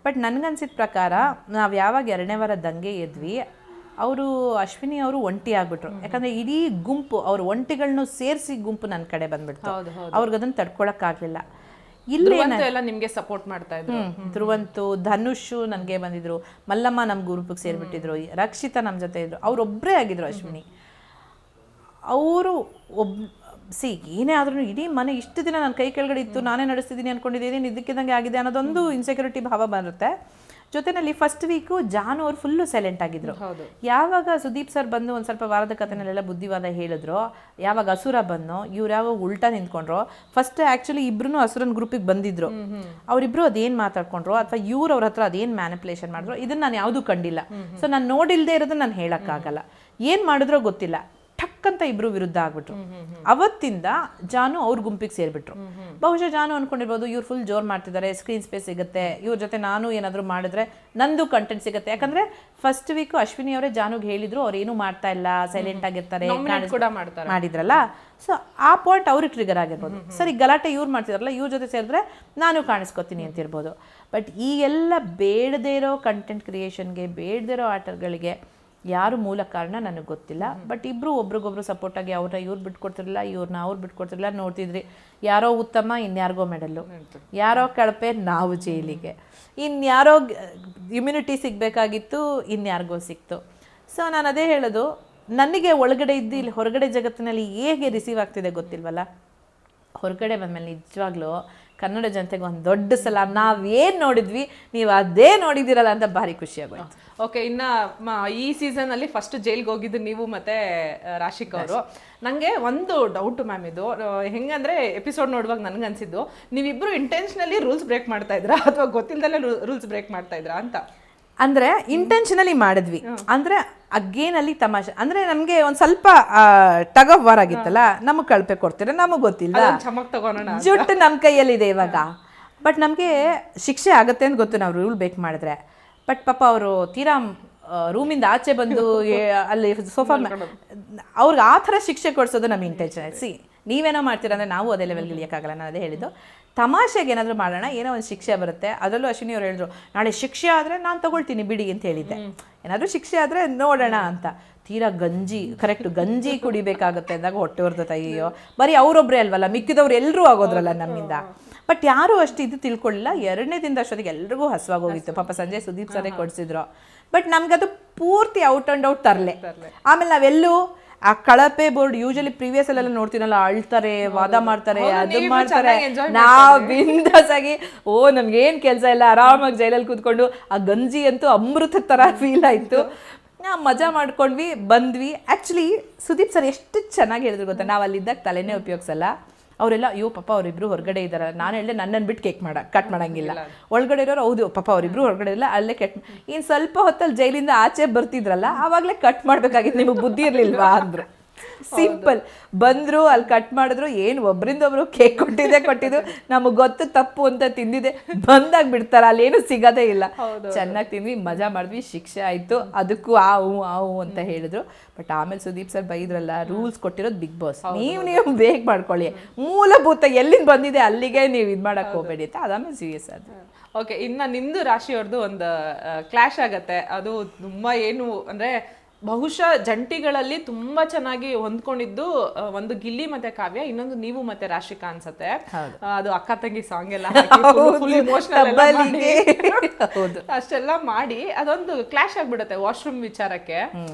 ಬಟ್ ನನಗನ್ಸಿದ ಪ್ರಕಾರ ನಾವು ಯಾವಾಗ 2ನೇ ವಾರ ದಂಗೆ ಎದ್ವಿ, ಅವರು ಅಶ್ವಿನಿ ಅವರು ಒಂಟಿ ಆಗ್ಬಿಟ್ರು. ಯಾಕಂದರೆ ಇಡೀ ಗುಂಪು ಅವ್ರ ಒಂಟಿಗಳನ್ನೂ ಸೇರಿಸಿ ಗುಂಪು ನನ್ನ ಕಡೆ ಬಂದ್ಬಿಡ್ತು. ಅವ್ರಿಗೆ ಅದನ್ನು ತಡ್ಕೊಳಕ್ಕಾಗಲಿಲ್ಲ. ಇಲ್ಲಿ ನಿಮಗೆ ಸಪೋರ್ಟ್ ಮಾಡ್ತಾ ಇದ್ರು. ಧ್ರುವಂತು, ಧನುಷು ನನಗೆ ಬಂದಿದ್ರು, ಮಲ್ಲಮ್ಮ ನಮ್ಮ ಗ್ರೂಪಿಗೆ ಸೇರಿಬಿಟ್ಟಿದ್ರು, ರಕ್ಷಿತಾ ನಮ್ಮ ಜೊತೆ ಇದ್ರು, ಅವರೊಬ್ಬರೇ ಆಗಿದ್ರು ಅಶ್ವಿನಿ. ಅವರು ಏನೇ ಆದ್ರೂ ಇಡೀ ಮನೆ ಇಷ್ಟು ದಿನ ನನ್ನ ಕೈ ಕೆಳಗಡೆ ಇತ್ತು, ನಾನೇ ನಡೆಸ್ತಿದ್ದೀನಿ ಅನ್ಕೊಂಡಿದ್ದೀನಿ, ಇದಕ್ಕಿದ್ದಂಗೆ ಆಗಿದೆ ಅನ್ನೋದೊಂದು ಇನ್ಸೆಕ್ಯೂರಿಟಿ ಭಾವ ಬರುತ್ತೆ. ಜೊತೆನಲ್ಲಿ ಫಸ್ಟ್ ವೀಕು ಜಾನು ಅವ್ರು ಫುಲ್ಲು ಸೈಲೆಂಟ್ ಆಗಿದ್ರು. ಯಾವಾಗ ಸುದೀಪ್ ಸರ್ ಬಂದು ಒಂದು ಸ್ವಲ್ಪ ವಾರದ ಕಥೆನಲ್ಲೆಲ್ಲ ಬುದ್ಧಿವಾದ ಹೇಳಿದ್ರು, ಯಾವಾಗ ಅಸುರ ಬಂದು ಇವ್ರು ಯಾವಾಗ ಉಲ್ಟಾ ನಿಂತ್ಕೊಂಡ್ರು, ಫಸ್ಟ್ ಆ್ಯಕ್ಚುಲಿ ಇಬ್ರು ಅಸುರನ್ ಗ್ರೂಪಿಗೆ ಬಂದಿದ್ರು, ಅವರಿಬ್ರು ಅದೇನು ಮಾತಾಡ್ಕೊಂಡ್ರು ಅಥವಾ ಇವ್ರು ಅವ್ರ ಹತ್ರ ಅದೇನು ಮ್ಯಾನಿಪುಲೇಷನ್ ಮಾಡಿದ್ರು, ಇದನ್ನ ನಾನು ಯಾವುದೂ ಕಂಡಿಲ್ಲ. ಸೊ ನಾನು ನೋಡಿಲ್ದೇ ಇರೋದನ್ನ ನಾನು ಹೇಳೋಕ್ಕಾಗಲ್ಲ. ಏನು ಮಾಡಿದ್ರೋ ಗೊತ್ತಿಲ್ಲ, ಠಕ್ ಅಂತ ಇಬ್ರು ವಿರುದ್ಧ ಆಗ್ಬಿಟ್ರು. ಅವತ್ತಿಂದ ಜಾನು ಅವ್ರ ಗುಂಪಿಗೆ ಸೇರ್ಬಿಟ್ರು. ಬಹುಶಃ ಜಾನು ಅನ್ಕೊಂಡಿರ್ಬೋದು ಇವ್ರು ಫುಲ್ ಜೋರ್ ಮಾಡ್ತಿದ್ದಾರೆ, ಸ್ಕ್ರೀನ್ ಸ್ಪೇಸ್ ಸಿಗುತ್ತೆ, ಇವ್ರ ಜೊತೆ ನಾನು ಏನಾದ್ರು ಮಾಡಿದ್ರೆ ನಂದು ಕಂಟೆಂಟ್ ಸಿಗುತ್ತೆ. ಯಾಕಂದ್ರೆ ಫಸ್ಟ್ ವೀಕ್ ಅಶ್ವಿನಿ ಅವರೇ ಜಾನುಗ್ ಹೇಳಿದ್ರು ಅವ್ರು ಏನು ಮಾಡ್ತಾ ಇಲ್ಲ, ಸೈಲೆಂಟ್ ಆಗಿರ್ತಾರೆ ಕೂಡ ಮಾಡಿದ್ರಲ್ಲ. ಸೊ ಆ ಪಾಯಿಂಟ್ ಅವ್ರಿಗೆ ಟ್ರಿಗರ್ ಆಗಿರ್ಬೋದು. ಸರಿ ಗಲಾಟೆ ಇವ್ರು ಮಾಡ್ತಿದಾರಲ್ಲ, ಇವ್ರ ಜೊತೆ ಸೇರಿದ್ರೆ ನಾನು ಕಾಣಿಸ್ಕೊತೀನಿ ಅಂತಿರ್ಬೋದು. ಬಟ್ ಈ ಎಲ್ಲ ಬೇಡದೇ ಇರೋ ಕಂಟೆಂಟ್ ಕ್ರಿಯೇಷನ್ಗೆ, ಬೇಡದೇ ಇರೋ ಆಟಗಳಿಗೆ ಯಾರು ಮೂಲ ಕಾರಣ ನನಗೆ ಗೊತ್ತಿಲ್ಲ. ಬಟ್ ಇಬ್ರು ಒಬ್ರಿಗೊಬ್ರು ಸಪೋರ್ಟ್ ಆಗಿ ಅವ್ರನ್ನ ಇವ್ರು ಬಿಟ್ಕೊಡ್ತಿರಲಿಲ್ಲ, ಇವ್ರನ್ನ ಅವ್ರು ಬಿಟ್ಕೊಡ್ತಿರಲಿಲ್ಲ. ನೋಡ್ತಿದ್ರಿ, ಯಾರೋ ಉತ್ತಮ ಇನ್ಯಾರಿಗೋ ಮೆಡಲ್ಲು, ಯಾರೋ ಕಳಪೆ ನಾವು ಜೈಲಿಗೆ, ಇನ್ಯಾರೋ ಇಮ್ಯುನಿಟಿ ಸಿಗಬೇಕಾಗಿತ್ತು ಇನ್ಯಾರಿಗೋ ಸಿಕ್ತು. ಸೊ ನಾನು ಅದೇ ಹೇಳೋದು, ನನಗೆ ಒಳಗಡೆ ಇದ್ದು ಇಲ್ಲಿ ಹೊರಗಡೆ ಜಗತ್ತಿನಲ್ಲಿ ಹೇಗೆ ರಿಸೀವ್ ಆಗ್ತಿದೆ ಗೊತ್ತಿಲ್ವಲ್ಲ. ಹೊರಗಡೆ ಬಂದಮೇಲೆ ನಿಜವಾಗ್ಲೂ ಕನ್ನಡ ಜನತೆಗೆ ಒಂದು ದೊಡ್ಡ ಸಲಾಮ್. ನಾವೇನು ನೋಡಿದ್ವಿ ನೀವು ಅದೇ ನೋಡಿದ್ದೀರಲ್ಲ ಅಂತ ಭಾರಿ ಖುಷಿ ಆಗೋಯ್ತು. ಓಕೆ, ಇನ್ನು ಈ ಸೀಸನಲ್ಲಿ ಫಸ್ಟ್ ಜೈಲ್ಗೆ ಹೋಗಿದ್ದು ನೀವು ಮತ್ತೆ ರಾಶಿಕ್ ಅವರು. ನನಗೆ ಒಂದು ಡೌಟ್ ಮ್ಯಾಮ್, ಇದು ಹೆಂಗಂದ್ರೆ ಎಪಿಸೋಡ್ ನೋಡುವಾಗ ನನಗನ್ಸಿದ್ದು ನೀವಿಬ್ರು ಇಂಟೆನ್ಷನಲಿ ರೂಲ್ಸ್ ಬ್ರೇಕ್ ಮಾಡ್ತಾ ಇದ್ರಾ ಅಥವಾ ಗೊತ್ತಿಲ್ಲದಲ್ಲೇ ರೂಲ್ಸ್ ಬ್ರೇಕ್ ಮಾಡ್ತಾ ಇದ್ರಾ ಅಂತ. ಅಂದ್ರೆ ಇಂಟೆನ್ಷನಲಿ ಮಾಡಿದ್ವಿ, ಅಂದ್ರೆ ಅಗೇನ್ ಅಲ್ಲಿ ತಮಾಷೆ. ಅಂದ್ರೆ ನಮ್ಗೆ ಒಂದ್ ಸ್ವಲ್ಪ ಟಗ್ ಆಫ್ ವಾರ್ ಆಗಿತ್ತಲ್ಲ, ನಮಗ್ ಕಳಪೆ ಕೊಡ್ತೀರ, ನಮಗ್ ಗೊತ್ತಿಲ್ಲ, ಜುಟ್ಟು ನಮ್ ಕೈಯಲ್ಲಿದೆ ಇವಾಗ. ಬಟ್ ನಮ್ಗೆ ಶಿಕ್ಷೆ ಆಗತ್ತೆ ಅಂತ ಗೊತ್ತು ನಾವು ರೂಲ್ ಬ್ರೇಕ್ ಮಾಡಿದ್ರೆ. ಬಟ್ ಪಾಪ ಅವರು ತೀರಾ ರೂಮಿಂದ ಆಚೆ ಬಂದು ಅಲ್ಲಿ ಸೋಫಾ ಅವ್ರಿಗೆ ಆ ಥರ ಶಿಕ್ಷೆ ಕೊಡ್ಸೋದು ನಮ್ಮ ಇಂಟೆನ್ಷನ್. ನೀವೇನೋ ಮಾಡ್ತೀರಾ ಅಂದರೆ ನಾವು ಅದೇ ಲೆವೆಲ್ಗೆ ಇಳಿಯೋಕ್ಕಾಗಲ್ಲ. ನಾನು ಅದೇ ಹೇಳಿದ್ದು, ತಮಾಷೆಗೆ ಏನಾದರೂ ಮಾಡೋಣ, ಏನೋ ಒಂದು ಶಿಕ್ಷೆ ಬರುತ್ತೆ. ಅದರಲ್ಲೂ ಅಶ್ವಿನಿ ಅವ್ರು ಹೇಳಿದ್ರು, ನಾಳೆ ಶಿಕ್ಷೆ ಆದರೆ ನಾನು ತಗೊಳ್ತೀನಿ ಬಿಡಿ ಅಂತ ಹೇಳಿದ್ದೆ. ಏನಾದರೂ ಶಿಕ್ಷೆ ಆದರೆ ನೋಡೋಣ ಅಂತ. ತೀರಾ ಗಂಜಿ ಕುಡಿಬೇಕಾಗುತ್ತೆ ಅಂದಾಗ ಹೊಟ್ಟೆ ಹೊರ್ದತ್ತ. ಅಯ್ಯೋ, ಬರೀ ಅವರೊಬ್ಬರೇ ಅಲ್ವಲ್ಲ, ಮಿಕ್ಕಿದವ್ರು ಎಲ್ಲರೂ ಆಗೋದ್ರಲ್ಲ ನಮ್ಮಿಂದ. ಬಟ್ ಯಾರೂ ಅಷ್ಟು ಇದು ತಿಳ್ಕೊಳ್ಳಿಲ್ಲ. 2ನೇ ದಿನದ ಅಷ್ಟೊತ್ತಿಗೆ ಎಲ್ರಿಗೂ ಹಸುವಾಗೋಗಿತ್ತು. ಪಾಪ ಸಂಜೆ ಸುದೀಪ್ ಸರೇ ಕೊಡಿಸಿದ್ರು. ಬಟ್ ನಮ್ಗದು ಪೂರ್ತಿ ಔಟ್ ಆ್ಯಂಡ್ ಔಟ್ ತರಲೆ. ಆಮೇಲೆ ನಾವೆಲ್ಲೂ ಆ ಕಳಪೆ ಬೋರ್ಡ್ ಯೂಶಲಿ ಪ್ರೀವಿಯಸ್ ಅಲ್ಲೆಲ್ಲ ನೋಡ್ತೀನಲ್ಲ, ಅಳ್ತಾರೆ, ವಾದ ಮಾಡ್ತಾರೆ, ಅದು ಮಾಡ್ತಾರೆ. ನಾವು ಬಿಂದಾಸ್ ಆಗಿ ನಮ್ಗೇನು ಕೆಲಸ ಇಲ್ಲ, ಆರಾಮಾಗಿ ಜೈಲಲ್ಲಿ ಕೂತ್ಕೊಂಡು ಆ ಗಂಜಿ ಅಂತೂ ಅಮೃತ ಥರ ಫೀಲ್ ಆಯಿತು. ಮಜಾ ಮಾಡ್ಕೊಂಡ್ವಿ, ಬಂದ್ವಿ. ಆ್ಯಕ್ಚುಲಿ ಸುದೀಪ್ ಸರ್ ಎಷ್ಟು ಚೆನ್ನಾಗಿ ಹೇಳಿದ್ರು ಗೊತ್ತಾ, ನಾವು ಅಲ್ಲಿದ್ದಾಗ ತಲೆನೇ ಉಪಯೋಗಿಸಲ್ಲ. ಅವರೆಲ್ಲ ಅಯ್ಯೋ ಪಾಪ ಅವರಿಬ್ರು ಹೊರಗಡೆ ಇದ್ದಾರೆ. ನಾನು ಹೇಳಿದೆ ನನ್ನನ್ನು ಬಿಟ್ಟು ಕಟ್ ಮಾಡಂಗಿಲ್ಲ. ಒಳಗಡೆ ಇರೋರು ಹೌದು ಪಾಪ ಅವರಿಬ್ರು ಹೊರಗಡೆ ಇಲ್ಲ, ಅಲ್ಲೇ ಇನ್ನು ಸ್ವಲ್ಪ ಹೊತ್ತಲ್ಲಿ ಜೈಲಿಂದ ಆಚೆ ಬರ್ತಿದ್ರಲ್ಲ, ಆವಾಗಲೇ ಕಟ್ ಮಾಡಬೇಕಾಗಿತ್ತು, ನಿಮಗೆ ಬುದ್ಧಿ ಇರಲಿಲ್ವಾ ಅಂದರು. ಸಿಂಪಲ್ ಬಂದರು, ಅಲ್ಲಿ ಕಟ್ ಮಾಡಿದ್ರು. ಏನು ಒಬ್ಬರಿಂದೊಬ್ರು ಕೇಕ್ ಕೊಟ್ಟಿದ್ದು ನಮಗೆ ಗೊತ್ತು ತಪ್ಪು ಅಂತ, ತಿಂದಿದೆ, ಬಂದಾಗ ಬಿಡ್ತಾರ, ಅಲ್ಲೇನು ಸಿಗೋದೇ ಇಲ್ಲ. ಚೆನ್ನಾಗಿ ತಿಂದ್ವಿ, ಮಜಾ ಮಾಡಿದ್ವಿ, ಶಿಕ್ಷೆ ಆಯಿತು. ಅದಕ್ಕೂ ಆವು ಅಂತ ಹೇಳಿದ್ರು. ಬಟ್ ಆಮೇಲೆ ಸುದೀಪ್ ಸರ್ ಬೈದ್ರಲ್ಲ, ರೂಲ್ಸ್ ಕೊಟ್ಟಿರೋದು ಬಿಗ್ ಬಾಸ್, ನೀವು ಬೇಗ ಮಾಡ್ಕೊಳ್ಳಿ, ಮೂಲಭೂತ ಎಲ್ಲಿಂದ ಬಂದಿದೆ ಅಲ್ಲಿಗೆ ನೀವು ಇದು ಮಾಡಕ್ಕೆ ಹೋಗಬೇಡಿ ಅಂತ. ಅದಾದ್ಮೇಲೆ ಸೀರಿಯಸ್ ಆದ್ರು. ಓಕೆ, ಇನ್ನು ನಿಮ್ದು ರಾಶಿಯವ್ರದ್ದು ಒಂದು ಕ್ಲಾಶ್ ಆಗತ್ತೆ. ಅದು ತುಂಬ ಏನು ಅಂದರೆ ಬಹುಶಃ ಜಂಟಿಗಳಲ್ಲಿ ತುಂಬಾ ಚೆನ್ನಾಗಿ ಹೊಂದ್ಕೊಂಡಿದ್ದು ಒಂದು ಗಿಲ್ಲಿ ಮತ್ತೆ ಕಾವ್ಯ, ಇನ್ನೊಂದು ನೀವು ಮತ್ತೆ ರಾಶಿಕಾ ಅನ್ಸತ್ತೆ. ಅದು ಅಕ್ಕ ತಂಗಿ ಸಾಂಗ್ ಎಲ್ಲ ಅಷ್ಟೆಲ್ಲ ಮಾಡಿ ಅದೊಂದು ಕ್ಲಾಶ್ ಆಗ್ಬಿಡುತ್ತೆ ವಾಶ್ರೂಮ್ ವಿಚಾರಕ್ಕೆ.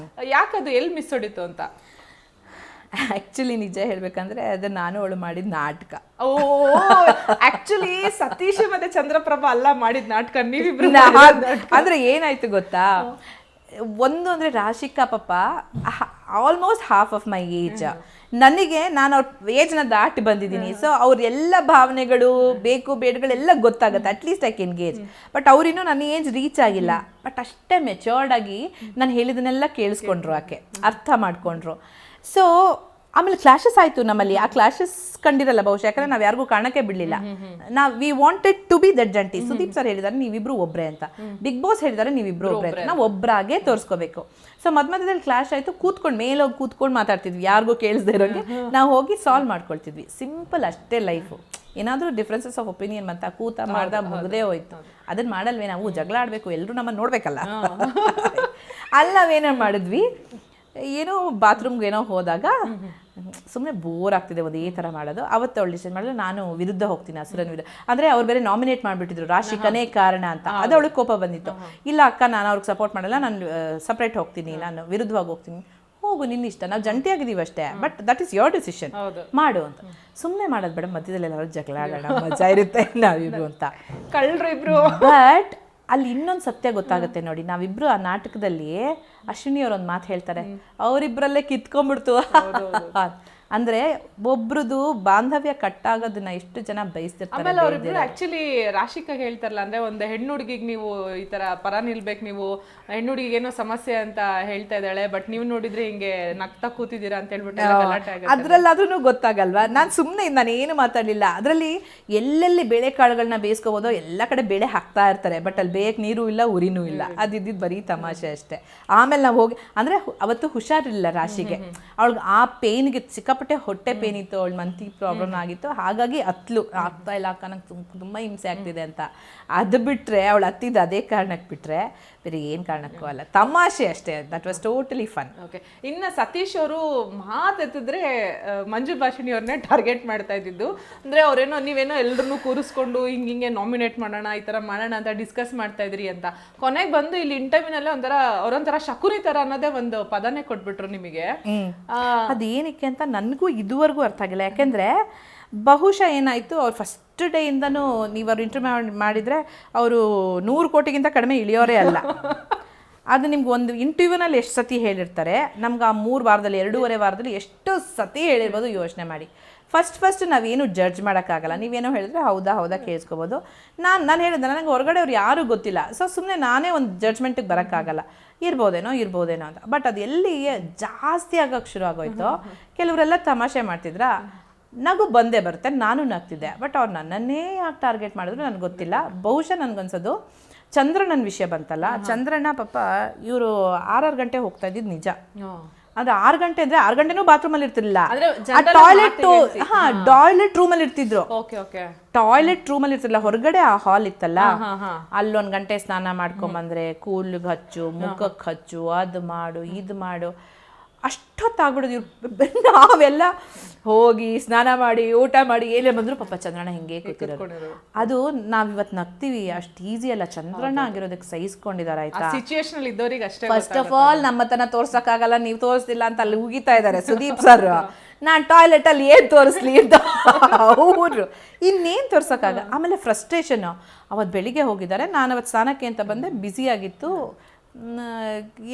ಯಾಕದು ಎಲ್ಲಿ ಮಿಸ್ ಹೊಡಿತು ಅಂತ. ಆಕ್ಚುಲಿ ನಿಜ ಹೇಳ್ಬೇಕಂದ್ರೆ ಅದು ನಾನು ಅವಳು ಮಾಡಿದ ನಾಟಕ. ಆಕ್ಚುಲಿ ಸತೀಶ್ ಮತ್ತೆ ಚಂದ್ರಪ್ರಭಾ ಅಲ್ಲ ಮಾಡಿದ ನಾಟಕ, ನೀವಿಬ್ರು. ಅಂದ್ರೆ ಏನಾಯ್ತು ಗೊತ್ತಾ, ಒಂದು ಅಂದರೆ ರಾಶಿಕಾ ಪಾಪ almost half of my age. ನನಗೆ ನಾನು ಅವ್ರ ಏಜ್ನ ದಾಟಿ ಬಂದಿದ್ದೀನಿ. ಸೊ ಅವ್ರ ಎಲ್ಲ ಭಾವನೆಗಳು, ಬೇಕು ಬೇಡಗಳೆಲ್ಲ ಗೊತ್ತಾಗುತ್ತೆ, at least I can gauge. But ಅವರಿನ್ನೂ ನನ್ನ ಏಜ್ ರೀಚ್ ಆಗಿಲ್ಲ. ಬಟ್ ಅಷ್ಟೇ ಮೆಚೋರ್ಡ್ ಆಗಿ ನಾನು ಹೇಳಿದನ್ನೆಲ್ಲ ಕೇಳಿಸ್ಕೊಂಡ್ರು, ಆಕೆ ಅರ್ಥ ಮಾಡ್ಕೊಂಡ್ರು. ಸೊ ಆಮೇಲೆ ಕ್ಲಾಶಸ್ ಆಯಿತು ನಮ್ಮಲ್ಲಿ. ಆ ಕ್ಲಾಶಸ್ ಕಂಡಿರಲ್ಲ ಬಹುಶಃ, ಯಾಕಂದ್ರೆ ನಾವು ಯಾರಿಗೂ ಕಾರಣಕ್ಕೆ ಬಿಡಲಿಲ್ಲ. We wanted to be that ಜಂಟಿ. ಸುದೀಪ್ ಸರ್ ಹೇಳಿದ್ದಾರೆ ನೀವಿಬ್ರು ಒಬ್ಬರೇ ಅಂತ, ಬಿಗ್ ಬಾಸ್ ಹೇಳಿದ್ದಾರೆ ನೀವಿಬ್ರು ಒಬ್ಬರೇ ಅಂತ. ನಾವು ಒಬ್ಬರಾಗೆ ತೋರಿಸ್ಕೋಬೇಕು. ಸೊ ಮಧ್ಯದಲ್ಲಿ ಕ್ಲಾಶ್ ಆಯಿತು. ಮೇಲೋಗಿ ಕೂತ್ಕೊಂಡು ಮಾತಾಡ್ತಿದ್ವಿ, ಯಾರಿಗೂ ಕೇಳಿಸ್ದೇ ಇರೋಂಗೆ. ನಾವು ಹೋಗಿ ಸಾಲ್ವ್ ಮಾಡ್ಕೊಳ್ತಿದ್ವಿ. ಸಿಂಪಲ್ ಅಷ್ಟೇ ಲೈಫು. ಏನಾದರೂ ಡಿಫ್ರೆನ್ಸಸ್ ಆಫ್ ಒಪಿನಿಯನ್ ಅಂತ ಮಾಡ್ದ ಮುಗ್ದೇ ಹೋಯ್ತು. ಅದನ್ನ ಮಾಡಲ್ವೇ ನಾವು, ಜಗಳ ಆಡಬೇಕು, ಎಲ್ಲರೂ ನಮ್ಮನ್ನು ನೋಡ್ಬೇಕಲ್ಲ. ಅಲ್ಲಿ ನಾವೇನೋ ಮಾಡಿದ್ವಿ, ಏನೋ ಬಾತ್ರೂಮ್ಗೆ ಏನೋ ಹೋದಾಗ ಸುಮ್ಮನೆ ಬೋರ್ ಆಗ್ತಿದೆ ಒಂದೇ ಥರ ಮಾಡೋದು. ಅವತ್ತು ಅವಳು ಡಿಸೈಡ್ ಮಾಡಿದ್ರೆ ನಾನು ವಿರುದ್ಧ ಹೋಗ್ತೀನಿ, ಹಸುರನ್ ವಿರುದ್ಧ. ಅಂದರೆ ಅವ್ರು ಬೇರೆ ನಾಮಿನೇಟ್ ಮಾಡಿಬಿಟ್ಟಿದ್ರು, ರಾಶಿಕನೇ ಕಾರಣ ಅಂತ. ಅದು ಅವಳಿಗೆ ಕೋಪ ಬಂದಿತ್ತು. ಇಲ್ಲ ಅಕ್ಕ, ನಾನು ಅವ್ರಿಗೆ ಸಪೋರ್ಟ್ ಮಾಡಲ್ಲ, ನಾನು ಸಪ್ರೇಟ್ ಹೋಗ್ತೀನಿ, ನಾನು ವಿರುದ್ಧವಾಗಿ ಹೋಗ್ತೀನಿ. ಹೋಗು, ನಿನ್ನ ಇಷ್ಟ, ನಾವು ಜಂಟಿಯಾಗಿದ್ದೀವಿ ಅಷ್ಟೇ, but that is your decision, ಮಾಡು ಅಂತ. ಸುಮ್ಮನೆ ಮಾಡೋದು ಬೇಡ, ಮಧ್ಯದಲ್ಲಿ ಎಲ್ಲರೂ ಜಗಳ ಆಡೋಣ, ಮಜಾ ಇರುತ್ತೆ ನಾವಿಬ್ರು ಅಂತ. ಕಳ್ರು ಇಬ್ರು. ಬಟ್ ಅಲ್ಲಿ ಇನ್ನೊಂದು ಸತ್ಯ ಗೊತ್ತಾಗುತ್ತೆ ನೋಡಿ, ನಾವಿಬ್ರು ಆ ನಾಟಕದಲ್ಲಿ ಅಶ್ವಿನಿ ಅವ್ರೊಂದು ಮಾತು ಹೇಳ್ತಾರೆ, ಅವರಿಬ್ಬರಲ್ಲೇ ಕಿತ್ಕೊಂಡ್ಬಿಡ್ತು. ಅಂದ್ರೆ ಒಬ್ರದು ಬಾಂಧವ್ಯ ಕಟ್ಟಾಗೋದನ್ನ ಎಷ್ಟು ಜನ ಬಯಸ್ತಿರ್ತಾರೆ. ಆಮೇಲೆ ಅವ್ರಿಬ್ರು ಆಕ್ಚುಲಿ ರಾಶಿಕಾಗ ಹೇಳ್ತಾರಲ್ಲ, ಅಂದ್ರೆ ಒಂದು ಹೆಣ್ಣು ಹುಡುಗಿಗೆ ನೀವು ಈ ತರ ಪರ ನಿಲ್ಬೇಕು, ನೀವು ಹೆಣ್ಣು ಹುಡುಗಿಗೆ ಏನೋ ಸಮಸ್ಯೆ ಅಂತ ಹೇಳ್ತಾ ಇದ್ದಾಳೆ, ಬಟ್ ನೀವು ನೋಡಿದ್ರೆ ಹಿಂಗೆ ನಗ್ತಾ ಕೂತಿದ್ದೀರಾ ಅಂತ ಹೇಳ್ಬಿಟ್ಟು ಗಲಾಟೆ ಆಗುತ್ತೆ. ಅದ್ರಲ್ಲಾದ್ರೂ ಗೊತ್ತಾಗಲ್ವಾ? ನಾನು ಏನು ಮಾತಾಡಲಿಲ್ಲ. ಅದರಲ್ಲಿ ಎಲ್ಲೆಲ್ಲಿ ಬೇಳೆಕಾಳುಗಳನ್ನ ಬೇಯಿಸ್ಕೋಬೋದೋ ಎಲ್ಲ ಕಡೆ ಬೇಳೆ ಹಾಕ್ತಾ ಇರ್ತಾರೆ, ಬಟ್ ಅಲ್ಲಿ ಬೇಯಕ್ಕೆ ನೀರು ಇಲ್ಲ, ಉರಿನೂ ಇಲ್ಲ. ಅದಿದ್ದು ಬರೀ ತಮಾಷೆ ಅಷ್ಟೇ. ಆಮೇಲೆ ನಾವು ಹೋಗಿ ಅಂದ್ರೆ ಅವತ್ತು ಹುಷಾರಿಲ್ಲ ರಾಶಿಗೆ, ಅವಳಿಗೆ ಆ ಪೇನ್ಗೆ ಸಿಕ್ಕಾಪಟ್ಟೆ ಹೊಟ್ಟೆ ಪೇನ್ ಇತ್ತು, ಅವಳ ಮಂತಿ ಪ್ರಾಬ್ಲಮ್ ಆಗಿತ್ತು, ಹಾಗಾಗಿ ಆಗ್ತಾ ಇಲ್ಲ ಅಕ್ಕ, ನಂಗೆ ತುಂಬ ಹಿಂಸೆ ಆಗ್ತಿದೆ ಅಂತ. ಅದು ಬಿಟ್ರೆ ಅವಳು ಹತ್ತಿದ್ದು ಅದೇ ಕಾರಣಕ್ಕೆ ಬಿಟ್ರೆ ಬೇರೆ ಏನು ಕಾರಣಕ್ಕೂ ಅಲ್ಲ, ತಮಾಷೆ ಅಷ್ಟೇ. That was totally fun. Okay. ಇನ್ನು ಸತೀಶ್ ಅವರು ಮಾತೆತ್ತಿದ್ರೆ ಮಂಜು ಭಾಷಿಣಿ ಅವ್ರನ್ನೇ ಟಾರ್ಗೆಟ್ ಮಾಡ್ತಾ ಇದ್ದಿದ್ದು. ಅಂದ್ರೆ ಅವ್ರೇನೋ ನೀವೇನೋ ಎಲ್ಲರನ್ನೂ ಕೂರಿಸ್ಕೊಂಡು ಹಿಂಗೆ ನಾಮಿನೇಟ್ ಮಾಡೋಣ, ಈ ತರ ಮಾಡೋಣ ಅಂತ ಡಿಸ್ಕಸ್ ಮಾಡ್ತಾ ಇದ್ರಿ ಅಂತ. ಕೊನೆಗೆ ಬಂದು ಇಲ್ಲಿ ಇಂಟರ್ವ್ಯೂನಲ್ಲೇ ಅವರೊಂಥರ ಶಕುನಿ ತರ ಅನ್ನೋದೇ ಒಂದು ಪದನೇ ಕೊಟ್ಬಿಟ್ರು ನಿಮಗೆ. ಅದೇನಕ್ಕೆ ಅಂತ ನನಗೂ ಇದುವರೆಗೂ ಅರ್ಥ ಆಗಿಲ್ಲ. ಯಾಕೆಂದ್ರೆ ಬಹುಶಃ ಏನಾಯಿತು, ಅವ್ರು ಫಸ್ಟ್ ಡೇಯಿಂದನೂ ನೀವು ಅವ್ರು ಇಂಟರ್ವ್ಯೂ ಮಾಡಿದರೆ ಅವರು 100 ಕೋಟಿಗಿಂತ ಕಡಿಮೆ ಇಳಿಯೋರೇ ಅಲ್ಲ. ಅದು ನಿಮ್ಗೆ ಒಂದು ಇಂಟರ್ವ್ಯೂನಲ್ಲಿ ಎಷ್ಟು ಸತಿ ಹೇಳಿರ್ತಾರೆ, ನಮ್ಗೆ ಆ 3 ವಾರದಲ್ಲಿ 2.5 ವಾರದಲ್ಲಿ ಎಷ್ಟು ಸತಿ ಹೇಳಿರ್ಬೋದು ಯೋಚನೆ ಮಾಡಿ. ಫಸ್ಟ್ ನಾವೇನು ಜಡ್ಜ್ ಮಾಡೋಕ್ಕಾಗಲ್ಲ. ನೀವೇನೋ ಹೇಳಿದ್ರೆ ಹೌದಾ ಕೇಳಿಸ್ಕೋಬೋದು. ನಾನು ಹೇಳಿದೆ, ನನಗೆ ಹೊರಗಡೆ ಅವ್ರು ಯಾರೂ ಗೊತ್ತಿಲ್ಲ, ಸೊ ಸುಮ್ಮನೆ ನಾನೇ ಒಂದು ಜಡ್ಜ್ಮೆಂಟಿಗೆ ಬರೋಕ್ಕಾಗಲ್ಲ. ಇರ್ಬೋದೇನೋ ಅಂತ. ಬಟ್ ಅದು ಎಲ್ಲಿ ಜಾಸ್ತಿ ಆಗೋಕ್ಕೆ ಶುರು ಆಗೋಯ್ತು. ಕೆಲವರೆಲ್ಲ ತಮಾಷೆ ಮಾಡ್ತಿದ್ರಾ, ನಗು ಬಂದೇ ಬರುತ್ತೆ, ನಾನು ನಗ್ತಿದ್ದೆ. ಬಟ್ ಅವ್ರು ನನ್ನನ್ನೇ ಯಾಕೆ ಟಾರ್ಗೆಟ್ ಮಾಡಿದ್ರು ನನಗೆ ಗೊತ್ತಿಲ್ಲ. ಬಹುಶಃ ನನಗನ್ಸೋದು ಚಂದ್ರಣ್ಣನ ವಿಷಯ ಬಂತಲ್ಲ, ಚಂದ್ರಣ್ಣ ಪಾಪ ಇವರು 6 ಗಂಟೆ ಹೋಗ್ತಾ ಇದ್ದಿದ್ದು ನಿಜ. ಅದು 6 ಗಂಟೆ ಅಂದ್ರೆ 6 ಗಂಟೆನೂ ಬಾತ್ರೂಮಲ್ಲಿ ಇರ್ತಿರ್ಲಿಲ್ಲ, ಟಾಯ್ಲೆಟ್ ರೂಮಲ್ಲಿ ಇರ್ತಿದ್ರು. ಟಾಯ್ಲೆಟ್ ರೂಮಲ್ಲಿ ಇರ್ತಿರ್ಲಿಲ್ಲ, ಹೊರಗಡೆ ಆ ಹಾಲ್ ಇತ್ತಲ್ಲ, ಅಲ್ಲೊಂದು ಗಂಟೆ ಸ್ನಾನ ಮಾಡ್ಕೊಂಬಂದ್ರೆ ಕೂಲ್ಗೆ ಹಚ್ಚು, ಮುಖಕ್ಕೆ ಹಚ್ಚು, ಅದು ಮಾಡು ಇದು ಮಾಡು, ಅಷ್ಟೊತ್ತಾಗ್ಬಿಡೋದು. ನಾವೆಲ್ಲ ಹೋಗಿ ಸ್ನಾನ ಮಾಡಿ ಊಟ ಮಾಡಿ ಏನೇ ಬಂದ್ರು ಪಾಪ ಚಂದ್ರಣ್ಣ ಹಿಂಗೆ ಕೂತಿರೋದು. ಅದು ನಾವಿವತ್ತು ನಗ್ತೀವಿ, ಅಷ್ಟು ಈಸಿ ಅಲ್ಲ. ಚಂದ್ರಣ್ಣ ಆಗಿರೋದಕ್ಕೆ ಸಹಿಸ್ಕೊಂಡಿದ್ದಾರೆ, ಆಯ್ತಾ? ಸಿಚುಯೇಷನ್ ಇದ್ದವರಿಗೆ ಅಷ್ಟೇ. ಫಸ್ಟ್ ಆಫ್ ಆಲ್ ನಮ್ಮತನ ತೋರ್ಸಕ್ಕಾಗಲ್ಲ, ನೀವು ತೋರಿಸ್ತಿಲ್ಲ ಅಂತ ಅಲ್ಲಿ ಉಗಿತಾ ಇದ್ದಾರೆ ಸುದೀಪ್ ಸರ್. ನಾನು ಟಾಯ್ಲೆಟ್ ಅಲ್ಲಿ ಏನ್ ತೋರಿಸ್ಲಿ ಅಂತ ಅವರು ಇನ್ನೇನು ತೋರ್ಸಕ್ಕಾಗ. ಆಮೇಲೆ ಫ್ರಸ್ಟ್ರೇಷನ್. ಅವತ್ತು ಬೆಳಿಗ್ಗೆ ಹೋಗಿದ್ದಾರೆ, ನಾನು ಅವತ್ತು ಸ್ನಾನಕ್ಕೆ ಅಂತ ಬಂದೆ, ಬ್ಯುಸಿ ಆಗಿತ್ತು.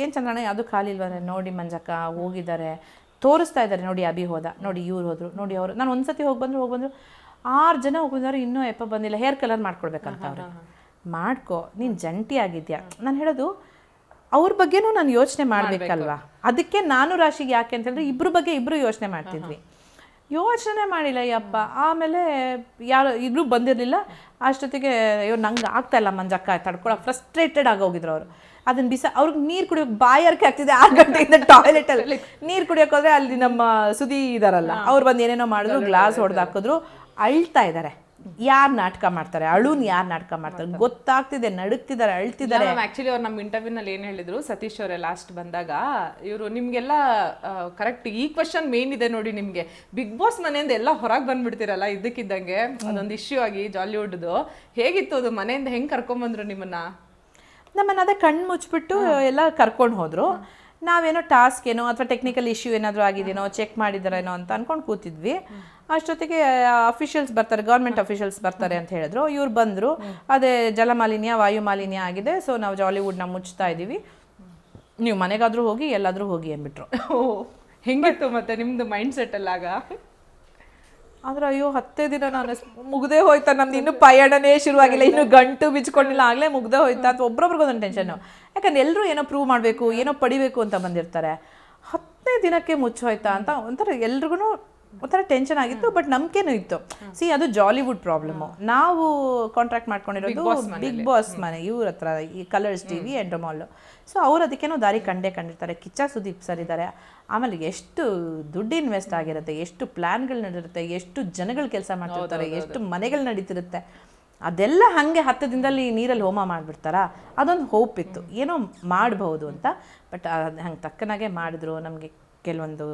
ಏನು ಚಂದ್ರಣ್ಣ ಯಾವುದು ಖಾಲಿ ಇಲ್ವೇ ನೋಡಿ, ಮಂಜಕ್ಕ ಹೋಗಿದ್ದಾರೆ, ತೋರಿಸ್ತಾ ಇದ್ದಾರೆ ನೋಡಿ, ಅಭಿ ಹೋದ ನೋಡಿ, ಇವ್ರು ಹೋದ್ರು ನೋಡಿ, ಅವರು. ನಾನು ಒಂದ್ಸತಿ ಹೋಗಿ ಬಂದ್ರು 6 ಜನ ಹೋಗಿದ್ದಾರೆ, ಇನ್ನೂ ಬಂದಿಲ್ಲ. ಹೇರ್ ಕಲರ್ ಮಾಡ್ಕೊಡ್ಬೇಕಂತ ಅವ್ರು. ಮಾಡ್ಕೊ, ನೀನು ಜಂಟಿ ಆಗಿದ್ಯಾ. ನಾನು ಹೇಳೋದು ಅವ್ರ ಬಗ್ಗೆನೂ ನಾನು ಯೋಚನೆ ಮಾಡಬೇಕಲ್ವಾ. ಅದಕ್ಕೆ ನಾನು ರಾಶಿಗೆ ಯಾಕೆ ಅಂತ ಹೇಳಿದ್ರೆ ಇಬ್ರು ಯೋಚನೆ ಮಾಡ್ತಿದ್ವಿ. ಯೋಚನೆ ಮಾಡಿಲ್ಲ ಯಪ್ಪ. ಆಮೇಲೆ ಇಬ್ರು ಬಂದಿರಲಿಲ್ಲ. ಅಷ್ಟೊತ್ತಿಗೆ ನಂಗೆ ಆಗ್ತಾ ಇಲ್ಲ ಮಂಜಕ್ಕ ತಡ್ಕೊಳಕ್ಕೆ ಫ್ರಸ್ಟ್ರೇಟೆಡ್ ಆಗೋಗಿದ್ರು ಅವರು. ಅದನ್ನ ಅವ್ರಿಗೆ ನೀರು ಕುಡಿಯೋಕೆ ಬಾಯಾರಿಕೆ ಆಗ್ತಿದೆ. 6 ಗಂಟೆಯಿಂದ ಟಾಯ್ಲೆಟಲ್ಲಿ ನೀರು ಕುಡಿಯೋಕೆ ಹೋದ್ರೆ ಅಲ್ಲಿ ನಮ್ಮ ಸುದಿ ಇದಾರಲ್ಲ, ಅವ್ರು ಬಂದು ಏನೇನೋ ಮಾಡಿದ್ರು, ಗ್ಲಾಸ್ ಹೊಡೆದು ಹಾಕಿದ್ರು, ಅಳ್ತಾ ಇದ್ದಾರೆ. ಯಾರು ನಾಟಕ ಮಾಡ್ತಾರೆ, ಯಾರು ನಾಟಕ ಮಾಡ್ತಾರೆ ಗೊತ್ತಾಗ್ತಿದೆ, ನಡುಕ್ತಿದ್ದಾರೆ, ಅಳ್ತಿದ್ದಾರೆ. ಆಕ್ಚುಲಿ ಅವ್ರು ನಮ್ಮ ಇಂಟರ್ವ್ಯೂನಲ್ಲಿ ಏನು ಹೇಳಿದ್ರು, ಸತೀಶ್ ಅವರೇ ಲಾಸ್ಟ್ ಬಂದಾಗ, ಇವರು ನಿಮ್ಗೆಲ್ಲ ಕರೆಕ್ಟ್ ಈ ಕ್ವಶನ್ ಮೇನ್ ಇದೆ ನೋಡಿ, ನಿಮ್ಗೆ ಬಿಗ್ ಬಾಸ್ ಮನೆಯಿಂದ ಎಲ್ಲ ಹೊರಗೆ ಬಂದ್ಬಿಡ್ತೀರಲ್ಲ ಇದ್ದಕ್ಕಿದ್ದಂಗೆ, ಅದೊಂದು ಇಶ್ಯೂ ಆಗಿ ಜಾಲಿವುಡ್ದು. ಹೇಗಿತ್ತು ಅದು? ಮನೆಯಿಂದ ಹೆಂಗೆ ಕರ್ಕೊಂಬಂದ್ರು ನಮ್ಮನ್ನ ಅದೇ ಕಣ್ಣು ಮುಚ್ಚಿಬಿಟ್ಟು ಎಲ್ಲ ಕರ್ಕೊಂಡು ಹೋದ್ರು. ನಾವೇನೋ ಟಾಸ್ಕ್ ಏನೋ ಅಥವಾ ಟೆಕ್ನಿಕಲ್ ಇಶ್ಯೂ ಏನಾದರೂ ಆಗಿದೆಯೋ ಚೆಕ್ ಮಾಡಿದಾರೇನೋ ಅಂತ ಅನ್ಕೊಂಡು ಕೂತಿದ್ವಿ. ಅಷ್ಟೊತ್ತಿಗೆ ಅಫಿಷಿಯಲ್ಸ್ ಬರ್ತಾರೆ, ಗೌರ್ಮೆಂಟ್ ಅಫಿಷಿಯಲ್ಸ್ ಬರ್ತಾರೆ ಅಂತ ಹೇಳಿದ್ರು. ಇವ್ರು ಬಂದರು, ಅದೇ ಜಲಮಾಲಿನ್ಯ ವಾಯು ಮಾಲಿನ್ಯ ಆಗಿದೆ, ಸೊ ನಾವು ಜಾಲಿವುಡ್ನ ಮುಚ್ತಾ ಇದ್ದೀವಿ, ನೀವು ಮನೆಗಾದರೂ ಹೋಗಿ ಎಲ್ಲಾದರೂ ಹೋಗಿ ಅಂದ್ಬಿಟ್ರು. ಹೆಂಗಿತ್ತು ಮತ್ತೆ ನಿಮ್ದು ಮೈಂಡ್ ಸೆಟ್ ಅಲ್ಲಾಗ? ಆದ್ರೆ ಅಯ್ಯೋ 10 ದಿನ ನಾನು ಮುಗ್ದೇ ಹೋಯ್ತಾ, ನಮ್ದು ಇನ್ನೂ ಪಯಣನೇ ಶುರುವಾಗಿಲ್ಲ, ಇನ್ನೂ ಗಂಟು ಬಿಚ್ಕೊಂಡಿಲ್ಲ, ಆಗಲೇ ಮುಗ್ದೇ ಹೋಯ್ತಾ ಅಂತ ಒಬ್ಬೊಬ್ರಿಗೊಂದೊಂದು ಟೆನ್ಷನ್ನು. ಯಾಕಂದ್ರೆ ಎಲ್ಲರೂ ಏನೋ ಪ್ರೂವ್ ಮಾಡಬೇಕು, ಏನೋ ಪಡಿಬೇಕು ಅಂತ ಬಂದಿರ್ತಾರೆ. 10 ದಿನಕ್ಕೆ ಮುಚ್ಚೋಯ್ತಾ ಅಂತ ಒಂಥರ ಎಲ್ರಿಗೂ ಒಂಥರ ಟೆನ್ಷನ್ ಆಗಿತ್ತು. ಬಟ್ ನಂಬಿಕೆನೂ ಇತ್ತು. ಅದು ಜಾಲಿವುಡ್ ಪ್ರಾಬ್ಲಮ್ಮು. ನಾವು ಕಾಂಟ್ರಾಕ್ಟ್ ಮಾಡ್ಕೊಂಡಿರೋದು ಬಿಗ್ ಬಾಸ್ ಮನೆ, ಇವ್ರ ಹತ್ರ, ಈ ಕಲರ್ಸ್ ಟಿವಿ ಎಂಡ್ರಮಾಲ್. ಸೊ ಅವ್ರು ಅದಕ್ಕೇನೋ ದಾರಿ ಕಂಡಿರ್ತಾರೆ. ಕಿಚ್ಚ ಸುದೀಪ್ ಸರ್ ಇದ್ದಾರೆ. ಆಮೇಲೆ ಎಷ್ಟು ದುಡ್ಡು ಇನ್ವೆಸ್ಟ್ ಆಗಿರುತ್ತೆ, ಎಷ್ಟು ಪ್ಲ್ಯಾನ್ಗಳು ನಡೆದಿರುತ್ತೆ, ಎಷ್ಟು ಜನಗಳು ಕೆಲಸ ಮಾಡ್ತಿರ್ತಾರೆ, ಎಷ್ಟು ಮನೆಗಳು ನಡೀತಿರುತ್ತೆ. ಅದೆಲ್ಲ ಹಾಗೆ 10 ದಿನದಲ್ಲಿ ನೀರಲ್ಲಿ ಹೋಮ ಮಾಡಿಬಿಡ್ತಾರಾ? ಅದೊಂದು ಹೋಪ್ ಇತ್ತು, ಏನೋ ಮಾಡಬಹುದು ಅಂತ. ಬಟ್ ಹಂಗೆ ತಕ್ಕನಾಗೆ ಮಾಡಿದ್ರು. ನಮಗೆ ಕೆಲವೊಂದು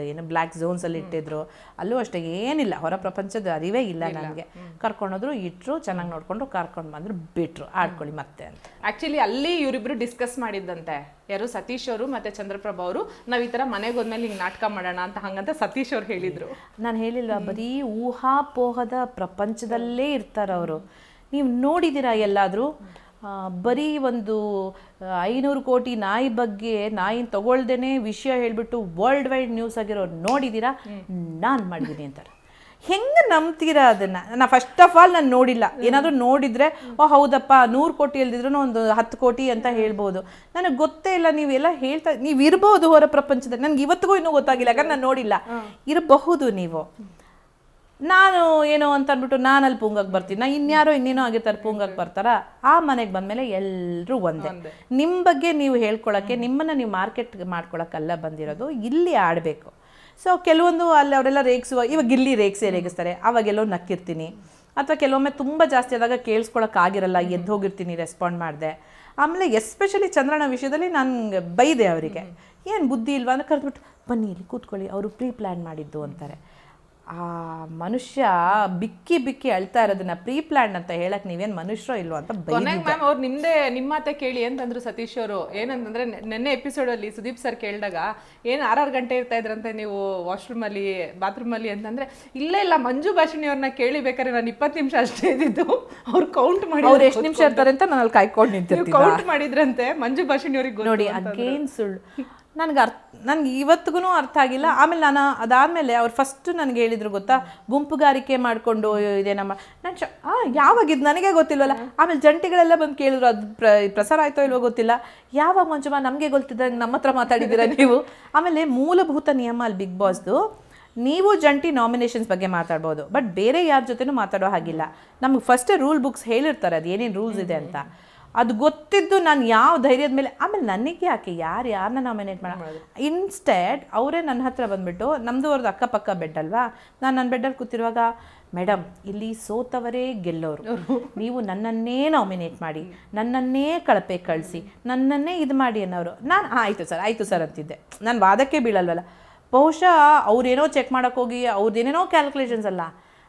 ಏನು ಬ್ಲ್ಯಾಕ್ ಝೋನ್ಸಲ್ಲಿ ಇಟ್ಟಿದ್ರು. ಅಲ್ಲೂ ಅಷ್ಟೇ ಏನಿಲ್ಲ, ಹೊರ ಪ್ರಪಂಚದ ಅರಿವೇ ಇಲ್ಲ ನನಗೆ. ಕರ್ಕೊಂಡೋದ್ರು, ಇಟ್ಟರು, ಚೆನ್ನಾಗಿ ನೋಡ್ಕೊಂಡ್ರು, ಕರ್ಕೊಂಡು ಬಂದರು, ಬಿಟ್ರು, ಆಡ್ಕೊಳ್ಳಿ ಮತ್ತೆ ಅಂತ. ಆ್ಯಕ್ಚುಲಿ ಅಲ್ಲಿ ಇವರಿಬ್ರು ಡಿಸ್ಕಸ್ ಮಾಡಿದ್ದಂತೆ, ಯಾರು ಸತೀಶ್ ಅವರು ಮತ್ತು ಚಂದ್ರಪ್ರಭಾ ಅವರು, ನಾವು ಈ ಥರ ಮನೆಗೆ ಹೋದ್ಮೇಲೆ ಹಿಂಗೆ ನಾಟಕ ಮಾಡೋಣ ಅಂತ, ಹಂಗಂತ ಸತೀಶ್ ಅವ್ರು ಹೇಳಿದರು. ನಾನು ಹೇಳಿಲ್ವಾ, ಬರೀ ಊಹಾಪೋಹದ ಪ್ರಪಂಚದಲ್ಲೇ ಇರ್ತಾರೆ ಅವರು. ನೀವು ನೋಡಿದ್ದೀರಾ ಎಲ್ಲಾದರೂ? ಬರೀ ಒಂದು 500 ಕೋಟಿ ನಾಯಿ ಬಗ್ಗೆ ನಾಯಿನ ತಗೊಳ್ದೇನೆ ವಿಷಯ ಹೇಳ್ಬಿಟ್ಟು ವರ್ಲ್ಡ್ ವೈಡ್ ನ್ಯೂಸ್ ಆಗಿರೋ ನೋಡಿದ್ದೀರಾ, ನಾನು ಮಾಡಿದ್ದೀನಿ ಅಂತಾರೆ. ಹೆಂಗೆ ನಂಬ್ತೀರಾ ಅದನ್ನು? ನಾನು ಫಸ್ಟ್ ಆಫ್ ಆಲ್ ನಾನು ನೋಡಿಲ್ಲ. ಏನಾದರೂ ನೋಡಿದರೆ ಓ ಹೌದಪ್ಪ 100 ಕೋಟಿ ಇಲ್ದಿದ್ರೂ ಒಂದು 10 ಕೋಟಿ ಅಂತ ಹೇಳ್ಬೋದು. ನನಗೆ ಗೊತ್ತೇ ಇಲ್ಲ. ನೀವೆಲ್ಲ ಹೇಳ್ತಾ ನೀವು ಇರ್ಬೋದು ಹೊರ ಪ್ರಪಂಚದಲ್ಲಿ, ನನಗೆ ಇವತ್ತಿಗೂ ಇನ್ನೂ ಗೊತ್ತಾಗಿಲ್ಲ, ಯಾಕಂದ್ರೆ ನಾನು ನೋಡಿಲ್ಲ. ಇರಬಹುದು ನೀವು. ನಾನು ಏನೋ ಅಂತ ಅಂದ್ಬಿಟ್ಟು ನಾನು ಅಲ್ಲಿ ಪೂಂಗಕ್ಕೆ ಬರ್ತೀನಿ, ನಾ ಇನ್ಯಾರೋ ಇನ್ನೇನೋ ಆಗಿರ್ತಾರೆ ಪೂಂಗಕ್ಕೆ ಬರ್ತಾರ. ಆ ಮನೆಗೆ ಬಂದಮೇಲೆ ಎಲ್ಲರೂ ಒಂದೇ. ನಿಮ್ಮ ಬಗ್ಗೆ ನೀವು ಹೇಳ್ಕೊಳಕ್ಕೆ, ನಿಮ್ಮನ್ನು ನೀವು ಮಾರ್ಕೆಟ್ ಮಾಡ್ಕೊಳಕ್ಕಲ್ಲ ಬಂದಿರೋದು, ಇಲ್ಲಿ ಆಡಬೇಕು. ಸೊ ಕೆಲವೊಂದು ಅಲ್ಲಿ ಅವರೆಲ್ಲ ರೇಗಿಸುವ, ಇವಾಗ ಗಿಲ್ಲಿ ರೇಗಿಸ್ತಾರೆ, ಅವಾಗೆಲ್ಲೋ ನಕ್ಕಿರ್ತೀನಿ. ಅಥವಾ ಕೆಲವೊಮ್ಮೆ ತುಂಬ ಜಾಸ್ತಿ ಆದಾಗ ಕೇಳಿಸ್ಕೊಳಕ್ಕಾಗಿರಲ್ಲ, ಎದ್ದು ಹೋಗಿರ್ತೀನಿ, ರೆಸ್ಪಾಂಡ್ ಮಾಡಿದೆ. ಆಮೇಲೆ ಎಸ್ಪೆಷಲಿ ಚಂದ್ರನ ವಿಷಯದಲ್ಲಿ ನಾನು ಬೈದೆ ಅವರಿಗೆ. ಏನು ಬುದ್ಧಿ ಇಲ್ವಾ ಅಂತ ಕರೆದ್ಬಿಟ್ಟು ಬನ್ನಿ ಇಲ್ಲಿ ಕೂತ್ಕೊಳ್ಳಿ, ಅವರು ಪ್ರೀ ಪ್ಲ್ಯಾನ್ ಮಾಡಿದ್ದು ಅಂತಾರೆ. ಆ ಮನುಷ್ಯ ಬಿಕ್ಕಿ ಬಿಕ್ಕಿ ಅಳ್ತಾ ಇರೋದನ್ನ ಪ್ರೀ ಪ್ಲಾನ್ ಅಂತ ಹೇಳಕ್ ನೀವೇನು ಮನುಷ್ಯರೋ ಇಲ್ವೋ ಅಂತ ಕೊನೆಗೆ ಮ್ಯಾಮ್ ಅವ್ರು ನಿಮ್ಮ ಮಾತೆ ಕೇಳಿ ಅಂತಂದ್ರು ಸತೀಶ್ ಅವರು. ಏನಂತಂದ್ರೆ ನೆನ್ನೆ ಎಪಿಸೋಡಲ್ಲಿ ಸುದೀಪ್ ಸರ್ ಕೇಳಿದಾಗ ಏನು 6 ಗಂಟೆ ಇರ್ತಾ ಇದ್ರಂತೆ ನೀವು ವಾಶ್ರೂಮಲ್ಲಿ ಬಾತ್ರೂಮಲ್ಲಿ ಅಂತಂದ್ರೆ, ಇಲ್ಲ ಮಂಜು ಭಾಷಿಣಿ ಅವ್ರನ್ನ ಕೇಳಿ ಬೇಕಾದ್ರೆ ನಾನು 20 ನಿಮಿಷ ಅಷ್ಟೇ ಇದ್ದಿದ್ದು, ಅವ್ರು ಕೌಂಟ್ ಮಾಡಿ ಅವ್ರು ಎಷ್ಟು ನಿಮಿಷ ಇರ್ತಾರೆ ಅಂತ ನಾನು ಅಲ್ಲಿ ಕಾಯ್ಕೊಂಡು ನಿಂತಿರ್ತೀನಿ. ಕೌಂಟ್ ಮಾಡಿದ್ರಂತೆ ಮಂಜು ಭಾಷಿಣಿ ಅವ್ರಿಗೆ. ನೋಡಿ ಅಗೇನ್ ಸುಳ್ಳು. ನನಗೆ ಇವತ್ತಿಗೂ ಅರ್ಥ ಆಗಿಲ್ಲ. ಆಮೇಲೆ ನಾನು ಅದಾದಮೇಲೆ ಅವ್ರು ಫಸ್ಟು ನನಗೆ ಹೇಳಿದ್ರು ಗೊತ್ತಾ, ಗುಂಪುಗಾರಿಕೆ ಮಾಡಿಕೊಂಡು ಇದೇನಮ್ಮ. ನಾನು ಯಾವಾಗಿದ್ದು ನನಗೆ ಗೊತ್ತಿಲ್ವಲ್ಲ. ಆಮೇಲೆ ಜಂಟಿಗಳೆಲ್ಲ ಬಂದು ಕೇಳಿದ್ರು, ಅದು ಪ್ರಸಾರ ಆಯ್ತೋ ಇಲ್ವೋ ಗೊತ್ತಿಲ್ಲ. ಯಾವಾಗ ಮಂಜುಮ್ಮ ನಮಗೆ ಗೊತ್ತಿದ್ದಂಗೆ ನಮ್ಮ ಹತ್ರ ಮಾತಾಡಿದ್ದೀರಾ ನೀವು. ಆಮೇಲೆ ಮೂಲಭೂತ ನಿಯಮ ಅಲ್ಲಿ ಬಿಗ್ ಬಾಸ್ದು, ನೀವು ಜಂಟಿ ನಾಮಿನೇಷನ್ಸ್ ಬಗ್ಗೆ ಮಾತಾಡ್ಬೋದು, ಬಟ್ ಬೇರೆ ಯಾರ ಜೊತೆನೂ ಮಾತಾಡೋ ಹಾಗಿಲ್ಲ. ನಮ್ಗೆ ಫಸ್ಟೇ ರೂಲ್ ಬುಕ್ಸ್ ಹೇಳಿರ್ತಾರೆ ಅದು ಏನೇನು ರೂಲ್ಸ್ ಇದೆ ಅಂತ. ಅದು ಗೊತ್ತಿದ್ದು ನಾನು ಯಾವ ಧೈರ್ಯದ ಮೇಲೆ, ಆಮೇಲೆ ನನಗೆ ಯಾಕೆ ಯಾರನ್ನ ನಾಮಿನೇಟ್ ಮಾಡೋದು. ಇನ್ಸ್ಟೆಡ್ ಅವರೇ ನನ್ನ ಹತ್ರ ಬಂದುಬಿಟ್ಟು, ನಮ್ಮದು ಅವ್ರದ್ದು ಅಕ್ಕಪಕ್ಕ ಬೆಡ್ ಅಲ್ವಾ, ನಾನು ನನ್ನ ಬೆಡ್ಡಲ್ಲಿ ಕೂತಿರುವಾಗ, ಮೇಡಮ್ ಇಲ್ಲಿ ಸೋತವರೇ ಗೆಲ್ಲೋರು, ನೀವು ನನ್ನನ್ನೇ ನಾಮಿನೇಟ್ ಮಾಡಿ, ನನ್ನನ್ನೇ ಕಳಪೆ ಕಳಿಸಿ, ನನ್ನನ್ನೇ ಇದು ಮಾಡಿ ಅನ್ನೋರು. ನಾನು ಆಯಿತು ಸರ್ ಅಂತಿದ್ದೆ. ನಾನು ವಾದಕ್ಕೆ ಬೀಳಲ್ವಲ್ಲ. ಬಹುಶಃ ಅವ್ರೇನೋ ಚೆಕ್ ಮಾಡೋಕ್ಕೆ ಹೋಗಿ ಅವ್ರದ್ದೇನೇನೋ ಕ್ಯಾಲ್ಕುಲೇಷನ್ಸ್ ಅಲ್ಲ,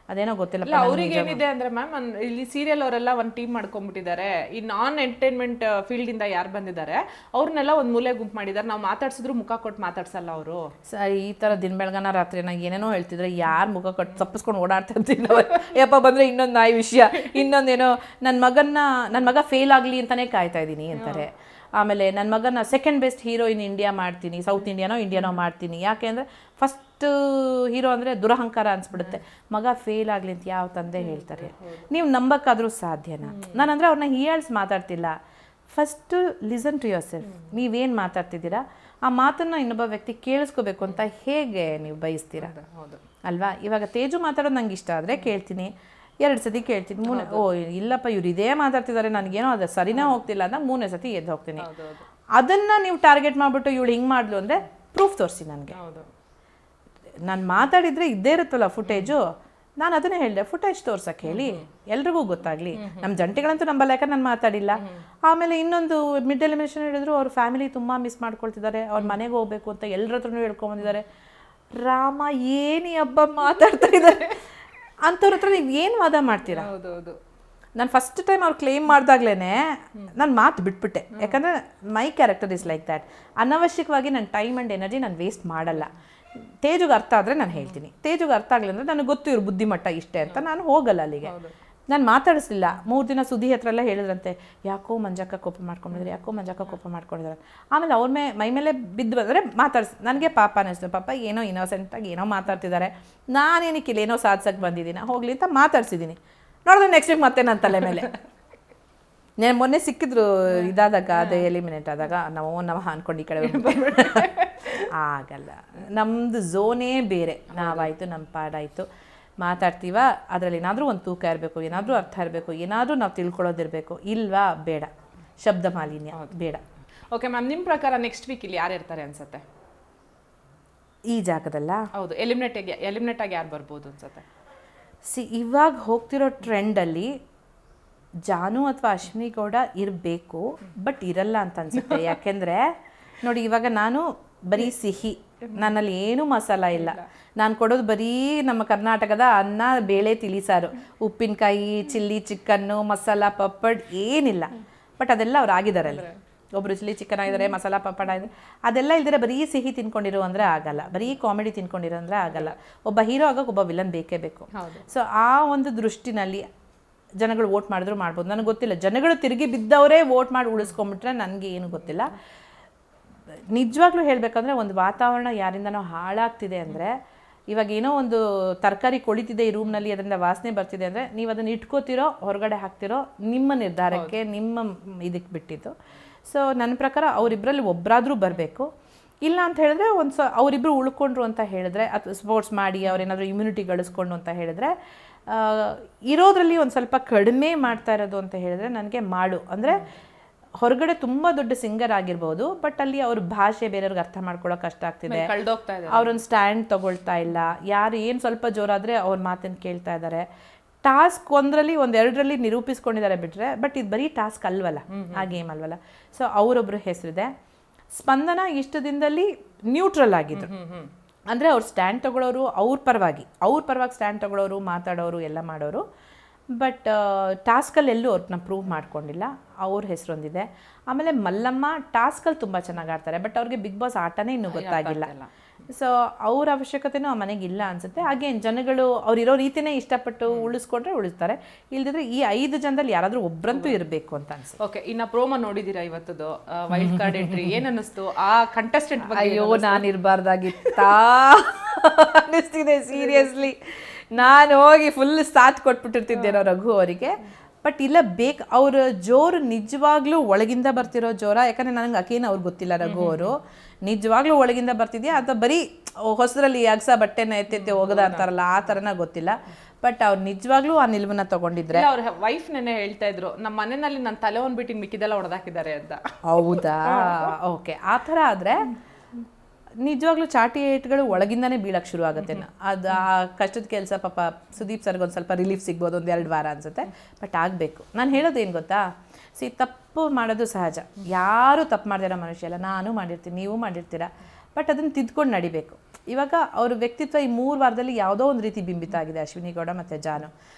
ಅದೇನೋ ಗೊತ್ತಿಲ್ಲ. ಅವ್ರಿಗೆ ಏನಿದೆ ಅಂದ್ರೆ ಮ್ಯಾಮ್, ಇಲ್ಲಿ ಸೀರಿಯಲ್ ಅವರೆಲ್ಲ ಒಂದು ಟೀಮ್ ಮಾಡ್ಕೊಂಡ್ಬಿಟ್ಟಿದ್ದಾರೆ. ಈ ನಾನ್ ಎಂಟರ್ಟೈನ್ಮೆಂಟ್ ಫೀಲ್ಡ್ ಇಂದ ಯಾರು ಬಂದಿದ್ದಾರೆ ಅವ್ರನ್ನೆಲ್ಲ ಒಂದು ಮೂಲೆ ಗುಂಪು ಮಾಡಿದ್ದಾರೆ. ನಾವು ಮಾತಾಡ್ಸಿದ್ರು ಮುಖ ಕೊಟ್ಟು ಮಾತಾಡ್ಸಲ್ಲ ಅವರು. ಸರ್ ಈ ಥರ ದಿನ ಬೆಳಗನ ರಾತ್ರಿ ನಂಗೆ ಏನೇನೋ ಹೇಳ್ತಿದ್ರೆ, ಯಾರು ಮುಖ ಕೊಟ್ಟು ತಪ್ಪಿಸ್ಕೊಂಡು ಓಡಾಡ್ತಾ ಇರ್ತೀನಿ. ಯಪ್ಪ ಬಂದರೆ ಇನ್ನೊಂದು ನಾಯಿ ವಿಷಯ, ಇನ್ನೊಂದೇನೋ ನನ್ನ ಮಗ ಫೇಲ್ ಆಗಲಿ ಅಂತಲೇ ಕಾಯ್ತಾ ಇದ್ದೀನಿ ಅಂತಾರೆ. ಆಮೇಲೆ ನನ್ನ ಮಗನ second best hero in India ಮಾಡ್ತೀನಿ, ಸೌತ್ ಇಂಡಿಯಾನೋ ಮಾಡ್ತೀನಿ. ಯಾಕೆ ಅಂದರೆ ಫಸ್ಟ್ ಹೀರೋ ಅಂದರೆ ದುರಹಂಕಾರ ಅನ್ಸ್ಬಿಡುತ್ತೆ. ಮಗ ಫೇಲ್ ಆಗಲಿ ಅಂತ ಯಾವ ತಂದೆ ಹೇಳ್ತಾರೆ? ನೀವು ನಂಬಕ್ಕಾದರೂ ಸಾಧ್ಯನಾ? ನಾನಂದರೆ ಅವ್ರನ್ನ ಹೀಯಾಳ್ಸಿ ಮಾತಾಡ್ತಿಲ್ಲ. First listen to yourself. ನೀವೇನು ಮಾತಾಡ್ತಿದ್ದೀರಾ ಆ ಮಾತನ್ನು ಇನ್ನೊಬ್ಬ ವ್ಯಕ್ತಿ ಕೇಳಿಸ್ಕೋಬೇಕು ಅಂತ ಹೇಗೆ ನೀವು ಬಯಸ್ತೀರಾ ಅಲ್ವಾ? ಇವಾಗ ತೇಜು ಮಾತಾಡೋದು ನಂಗೆ ಇಷ್ಟ ಆದರೆ ಕೇಳ್ತೀನಿ, 2 ಸತಿ ಕೇಳ್ತೀನಿ, ಇಲ್ಲಪ್ಪ ಇವ್ರು ಇದೇ ಮಾತಾಡ್ತಿದ್ದಾರೆ, ನನಗೇನೋ ಅದು ಸರಿನೇ ಹೋಗ್ತಿಲ್ಲ ಅಂತ 3ನೇ ಸತಿ ಎದ್ದು ಹೋಗ್ತೀನಿ. ಅದನ್ನು ನೀವು ಟಾರ್ಗೆಟ್ ಮಾಡಿಬಿಟ್ಟು ಇವಳು ಹಿಂಗೆ ಮಾಡ್ಲು ಅಂದರೆ ಪ್ರೂಫ್ ತೋರಿಸಿ ನನಗೆ. ನಾನು ಮಾತಾಡಿದರೆ ಇದ್ದೇ ಇರುತ್ತಲ್ಲ ಫುಟೇಜು, ನಾನು ಅದನ್ನೇ ಹೇಳಿದೆ, ಫುಟೇಜ್ ತೋರ್ಸಕ್ಕೆ ಹೇಳಿ, ಎಲ್ರಿಗೂ ಗೊತ್ತಾಗಲಿ. ನಮ್ಮ ಜಂಟಿಗಳಂತೂ ನಂಬಲ್ಲ, ಯಾಕಂದ್ರೆ ನಾನು ಮಾತಾಡಿಲ್ಲ. ಆಮೇಲೆ ಇನ್ನೊಂದು ಮಿಡ್ ಎಲಿಮಿನೇಷನ್ ಹೇಳಿದ್ರು, ಅವ್ರ ಫ್ಯಾಮಿಲಿ ತುಂಬ ಮಿಸ್ ಮಾಡ್ಕೊಳ್ತಿದ್ದಾರೆ, ಅವ್ರ ಮನೆಗೆ ಹೋಗ್ಬೇಕು ಅಂತ ಎಲ್ಲರ ಹತ್ರನೂ ಹೇಳ್ಕೊಂಬಂದಿದ್ದಾರೆ. ರಾಮ ಏನು ಹಬ್ಬ ಮಾತಾಡ್ತಾ ಇದ್ದಾರೆ ಅಂಥವ್ರ ಹತ್ರ ನೀವು ಏನು ವಾದ ಮಾಡ್ತೀರಾ? ಹೌದೌದು. ನಾನು ಫಸ್ಟ್ ಟೈಮ್ ಅವ್ರು ಕ್ಲೇಮ್ ಮಾಡಿದಾಗ್ಲೇ ನಾನು ಮಾತು ಬಿಟ್ಬಿಟ್ಟೆ. ಯಾಕಂದರೆ my character is like that. ಅನವಶ್ಯಕವಾಗಿ ನನ್ನ ಟೈಮ್ ಆ್ಯಂಡ್ ಎನರ್ಜಿ ನಾನು ವೇಸ್ಟ್ ಮಾಡಲ್ಲ. ತೇಜುಗೆ ಅರ್ಥ ಆದರೆ ನಾನು ಹೇಳ್ತೀನಿ, ತೇಜುಗೆ ಅರ್ಥ ಆಗಲಿ ಅಂದರೆ ನನಗೆ ಗೊತ್ತು ಇವ್ರು ಬುದ್ಧಿಮಟ್ಟ ಇಷ್ಟೇ ಅಂತ ನಾನು ಹೋಗಲ್ಲ ಅಲ್ಲಿಗೆ. ನಾನು ಮಾತಾಡಿಸ್ಲಿಲ್ಲ. 3 ದಿನ ಸುದ್ದಿ ಹತ್ರ ಎಲ್ಲ ಹೇಳಿದ್ರಂತೆ, ಯಾಕೋ ಮಂಜಕ್ಕ ಕೋಪ ಮಾಡ್ಕೊಂಡಿದ್ದಾರೆ. ಆಮೇಲೆ ಅವ್ರ ಮೈ ಮೇಲೆ ಬಿದ್ದು ಬಂದರೆ ನನಗೆ ಪಾಪ ಅನ್ನಿಸ್ತು. ಪಾಪ ಏನೋ ಇನ್ನೋಸೆಂಟಾಗಿ ಏನೋ ಮಾತಾಡ್ತಿದ್ದಾರೆ, ನಾನೇನಕ್ಕಿಲ್ಲ ಏನೋ ಸಾಧಿಸಕ್ಕೆ ಬಂದಿದ್ದೀನಿ, ಹೋಗಲಿ ಅಂತ ಮಾತಾಡ್ಸಿದ್ದೀನಿ. ನೋಡಿದ್ರೆ ನೆಕ್ಸ್ಟ್ ವೀಕ್ ಮತ್ತೆ ನನ್ನ ತಲೆ ಮೇಲೆ ನಾನು ಮೊನ್ನೆ ಸಿಕ್ಕಿದ್ರು ಇದಾದಾಗ, ಅದು ಎಲಿಮಿನೇಟ್ ಆದಾಗ ನಾವು ಅನ್ಕೊಂಡು ಈ ಕಡೆ ಆಗಲ್ಲ. ನಮ್ಮದು ಝೋನೇ ಬೇರೆ. ನಾವಾಯಿತು ನಮ್ಮ ಪಾಡಾಯಿತು, ಮಾತಾಡ್ತೀವ, ಅದರಲ್ಲಿ ಏನಾದರೂ ಒಂದು ತೂಕ ಇರಬೇಕು, ಏನಾದರೂ ಅರ್ಥ ಇರಬೇಕು, ಏನಾದರೂ ನಾವು ತಿಳ್ಕೊಳ್ಳೋದಿರಬೇಕು. ಇಲ್ವಾ? ಬೇಡ. ಶಬ್ದ ಮಾಲಿನ್ಯ ಬೇಡ. ಓಕೆ ಮ್ಯಾಮ್, ನಿಮ್ಮ ಪ್ರಕಾರ ನೆಕ್ಸ್ಟ್ ವೀಕ್ ಇಲ್ಲಿ ಯಾರು ಇರ್ತಾರೆ ಅನ್ಸುತ್ತೆ ಈ ಜಾಗದಲ್ಲ? ಹೌದು, ಎಲಿಮಿನೇಟ್ ಆಗಿ ಯಾರು ಬರ್ಬೋದು ಅನ್ಸುತ್ತೆ? ಇವಾಗ ಹೋಗ್ತಿರೋ ಟ್ರೆಂಡಲ್ಲಿ ಜಾನು ಅಥವಾ ಅಶ್ವಿನಿ ಗೌಡ ಇರಬೇಕು, ಬಟ್ ಇರಲ್ಲ ಅಂತ ಅನ್ಸುತ್ತೆ. ಯಾಕೆಂದರೆ ನೋಡಿ, ಇವಾಗ ನಾನು ಬರೀ ಸಿಹಿ, ನನ್ನಲ್ಲಿ ಏನೂ ಮಸಾಲ ಇಲ್ಲ. ನಾನು ಕೊಡೋದು ಬರೀ ನಮ್ಮ ಕರ್ನಾಟಕದ ಅನ್ನ, ಬೇಳೆ, ತಿಳಿಸಾರು, ಉಪ್ಪಿನಕಾಯಿ, ಚಿಲ್ಲಿ ಚಿಕನ್ನು, ಮಸಾಲ, ಪಪ್ಪಡ್ ಏನಿಲ್ಲ. ಬಟ್ ಅದೆಲ್ಲ ಅವ್ರು ಆಗಿದಾರಲ್ಲ. ಒಬ್ಬರು ಚಿಲ್ಲಿ ಚಿಕನ್ ಆಗಿದ್ದಾರೆ, ಮಸಾಲ ಪಪ್ಪಡ ಆಗಿದ್ದಾರೆ. ಅದೆಲ್ಲ ಇಲ್ದಿರ ಬರೀ ಸಿಹಿ ತಿನ್ಕೊಂಡಿರೋ ಅಂದರೆ ಆಗಲ್ಲ, ಬರೀ ಕಾಮಿಡಿ ತಿನ್ಕೊಂಡಿರೋ ಅಂದರೆ ಆಗಲ್ಲ. ಒಬ್ಬ ಹೀರೋ ಆಗೋಕೆ ಒಬ್ಬ ವಿಲನ್ ಬೇಕೇ ಬೇಕು. ಸೊ ಆ ಒಂದು ದೃಷ್ಟಿನಲ್ಲಿ ಜನಗಳು ವೋಟ್ ಮಾಡಿದ್ರು ಮಾಡ್ಬೋದು, ನನಗೆ ಗೊತ್ತಿಲ್ಲ. ಜನಗಳು ತಿರುಗಿ ಬಿದ್ದವರೇ ವೋಟ್ ಮಾಡಿ ಉಳಿಸ್ಕೊಂಬಿಟ್ರೆ ನನಗೆ ಏನು ಗೊತ್ತಿಲ್ಲ. ನಿಜವಾಗ್ಲೂ ಹೇಳಬೇಕಂದ್ರೆ ಒಂದು ವಾತಾವರಣ ಯಾರಿಂದನೋ ಹಾಳಾಗ್ತಿದೆ ಅಂದರೆ, ಇವಾಗ ಏನೋ ಒಂದು ತರಕಾರಿ ಕೊಳಿತಿದೆ ಈ ರೂಮ್ನಲ್ಲಿ, ಅದರಿಂದ ವಾಸನೆ ಬರ್ತಿದೆ ಅಂದರೆ ನೀವು ಅದನ್ನು ಇಟ್ಕೋತಿರೋ ಹೊರಗಡೆ ಹಾಕ್ತಿರೋ ನಿಮ್ಮ ನಿರ್ಧಾರಕ್ಕೆ, ನಿಮ್ಮ ಇದಕ್ಕೆ ಬಿಟ್ಟಿದ್ದು. ಸೊ ನನ್ನ ಪ್ರಕಾರ ಅವರಿಬ್ಬರಲ್ಲಿ ಒಬ್ಬರಾದರೂ ಬರಬೇಕು. ಇಲ್ಲ ಅಂತ ಹೇಳಿದ್ರೆ ಅವರಿಬ್ಬರು ಉಳ್ಕೊಂಡ್ರು ಅಂತ ಹೇಳಿದ್ರೆ, ಅಥವಾ ಸ್ಪೋರ್ಟ್ಸ್ ಮಾಡಿ ಅವ್ರೇನಾದರೂ ಇಮ್ಯುನಿಟಿ ಗಳಿಸ್ಕೊಂಡು ಅಂತ ಹೇಳಿದ್ರೆ, ಇರೋದ್ರಲ್ಲಿ ಒಂದು ಸ್ವಲ್ಪ ಕಡಿಮೆ ಮಾಡ್ತಾ ಇರೋದು ಅಂತ ಹೇಳಿದ್ರೆ ನನಗೆ ಮಾಡು. ಅಂದರೆ ಹೊರಗಡೆ ತುಂಬ ದೊಡ್ಡ ಸಿಂಗರ್ ಆಗಿರ್ಬೋದು, ಬಟ್ ಅಲ್ಲಿ ಅವ್ರ ಭಾಷೆ ಬೇರೆಯವ್ರಿಗೆ ಅರ್ಥ ಮಾಡ್ಕೊಳ್ಳೋಕೆ ಕಷ್ಟ ಆಗ್ತಿದೆ, ಅವ್ರೊಂದು ಸ್ಟ್ಯಾಂಡ್ ತಗೊಳ್ತಾ ಇಲ್ಲ, ಯಾರು ಏನು ಸ್ವಲ್ಪ ಜೋರಾದರೆ ಅವ್ರ ಮಾತನ್ನು ಕೇಳ್ತಾ ಇದ್ದಾರೆ. ಟಾಸ್ಕ್ ಒಂದರಲ್ಲಿ ಒಂದೆರಡರಲ್ಲಿ ನಿರೂಪಿಸ್ಕೊಂಡಿದ್ದಾರೆ ಬಿಟ್ರೆ, ಬಟ್ ಇದು ಬರೀ ಟಾಸ್ಕ್ ಅಲ್ವಲ್ಲ, ಆ ಗೇಮ್ ಅಲ್ವಲ್ಲ. ಸೊ ಅವರೊಬ್ಬರು ಹೆಸರಿದೆ. ಸ್ಪಂದನ ಇಷ್ಟು ದಿನದಲ್ಲಿ ನ್ಯೂಟ್ರಲ್ ಆಗಿದ್ರು, ಅಂದರೆ ಅವ್ರು ಸ್ಟ್ಯಾಂಡ್ ತಗೊಳ್ಳೋರು, ಅವ್ರ ಪರವಾಗಿ ಸ್ಟ್ಯಾಂಡ್ ತಗೊಳ್ಳೋರು, ಮಾತಾಡೋರು, ಎಲ್ಲ ಮಾಡೋರು. ಬಟ್ ಟಾಸ್ಕಲ್ಲಿ ಎಲ್ಲೂ ಅವ್ರನ್ನ ಪ್ರೂವ್ ಮಾಡ್ಕೊಂಡಿಲ್ಲ, ಅವ್ರ ಹೆಸರೊಂದಿದೆ. ಆಮೇಲೆ ಮಲ್ಲಮ್ಮ ಟಾಸ್ಕಲ್ಲಿ ತುಂಬ ಚೆನ್ನಾಗಿ ಆಡ್ತಾರೆ, ಬಟ್ ಅವ್ರಿಗೆ ಬಿಗ್ ಬಾಸ್ ಆಟನೇ ಇನ್ನೂ ಗೊತ್ತಾಗಿಲ್ಲ. ಸೊ ಅವ್ರ ಅವಶ್ಯಕತೆನೂ ಆ ಮನೆಗೆ ಇಲ್ಲ ಅನ್ಸುತ್ತೆ. ಹಾಗೆ ಜನಗಳು ಅವ್ರಿರೋ ರೀತಿನೇ ಇಷ್ಟಪಟ್ಟು ಉಳಿಸ್ಕೊಂಡ್ರೆ ಉಳಿಸ್ತಾರೆ, ಇಲ್ದಿದ್ರೆ ಈ 5 ಜನದಲ್ಲಿ ಯಾರಾದರೂ ಒಬ್ಬರಂತೂ ಇರಬೇಕು ಅಂತ ಅನ್ಸುತ್ತೆ. ಓಕೆ, ಇನ್ನು ಪ್ರೋಮೋ ನೋಡಿದ್ದೀರಾ ಇವತ್ತದು ವೈಲ್ಡ್ ಕಾರ್ಡ್ ಎಂಟ್ರಿ? ಏನ್ ಅನ್ನಿಸ್ತು ಆ ಕಂಟೆಸ್ಟೆಂಟ್ ಬಗ್ಗೆ? ಅಯ್ಯೋ, ನಾನು ಇರಬಾರ್ದಾಗಿತ್ತಾ ಅನ್ನಿಸ್ತಿದೆ ಸೀರಿಯಸ್ಲಿ. ನಾನು ಹೋಗಿ ಫುಲ್ ಸಾಥ್ ಕೊಟ್ಬಿಟ್ಟಿರ್ತಿದ್ದೇನೋ ರಘು ಅವರಿಗೆ. ಬಟ್ ಇಲ್ಲ, ಅವ್ರ ಜೋರು ನಿಜವಾಗ್ಲೂ ಒಳಗಿಂದ ಬರ್ತಿರೋ ಜೋರ? ಯಾಕಂದರೆ ನನಗೆ ಅಕೇನು ಅವ್ರಿಗೆ ಗೊತ್ತಿಲ್ಲ, ರಘು ಅವರು ನಿಜವಾಗ್ಲೂ ಒಳಗಿಂದ ಬರ್ತಿದ್ಯಾ ಅಥವಾ ಬರೀ ಹೊಸದ್ರಲ್ಲಿ ಅಗ್ಸ ಬಟ್ಟೆನ ಎತ್ತೆತ್ತೆ ಹೋಗದ ಅಂತಾರಲ್ಲ ಆ ಥರನ ಗೊತ್ತಿಲ್ಲ. ಬಟ್ ಅವ್ರು ನಿಜವಾಗ್ಲೂ ಆ ನಿಲುವನ್ನ ತಗೊಂಡಿದ್ರೆ. ಅವ್ರ ವೈಫ್ ನೆನೆ ಹೇಳ್ತಾ ಇದ್ರು, ನಮ್ಮ ಮನೆಯಲ್ಲಿ ನನ್ನ ತಲೆ ಒಂದ್ಬಿಟ್ಟು ಮಿಕ್ಕಿದೆಲ್ಲ ಹೊಡೆದಾಕಿದ್ದಾರೆ ಅಂತ. ಹೌದಾ? ಓಕೆ, ಆ ಥರ ಆದರೆ ನಿಜವಾಗ್ಲೂ ಚಾಟಿ ಏಟ್ಗಳು ಒಳಗಿಂದಾನೇ ಬೀಳಕ್ಕೆ ಶುರು ಆಗುತ್ತೆ. ಅದು ಆ ಕಷ್ಟದ ಕೆಲಸ ಪಾಪ ಸುದೀಪ್ ಸರ್ಗೆ ಒಂದು ಸ್ವಲ್ಪ ರಿಲೀಫ್ ಸಿಗ್ಬೋದು, 1-2 ವಾರ ಅನ್ಸುತ್ತೆ. ಬಟ್ ಆಗಬೇಕು. ನಾನು ಹೇಳೋದೇನು ಗೊತ್ತಾ, ತಪ್ಪು ಮಾಡೋದು ಸಹಜ, ಯಾರೂ ತಪ್ಪು ಮಾಡ್ದಿರೋ ಮನುಷ್ಯ ಅಲ್ಲ. ನಾನು ಮಾಡಿರ್ತೀನಿ, ನೀವು ಮಾಡಿರ್ತೀರ, ಬಟ್ ಅದನ್ನು ತಿದ್ಕೊಂಡು ನಡಿಬೇಕು. ಇವಾಗ ಅವ್ರ ವ್ಯಕ್ತಿತ್ವ ಈ 3 ವಾರದಲ್ಲಿ ಯಾವುದೋ ಒಂದು ರೀತಿ ಬಿಂಬಿತ ಆಗಿದೆ. ಅಶ್ವಿನಿ ಗೌಡ ಮತ್ತು ಜಾನು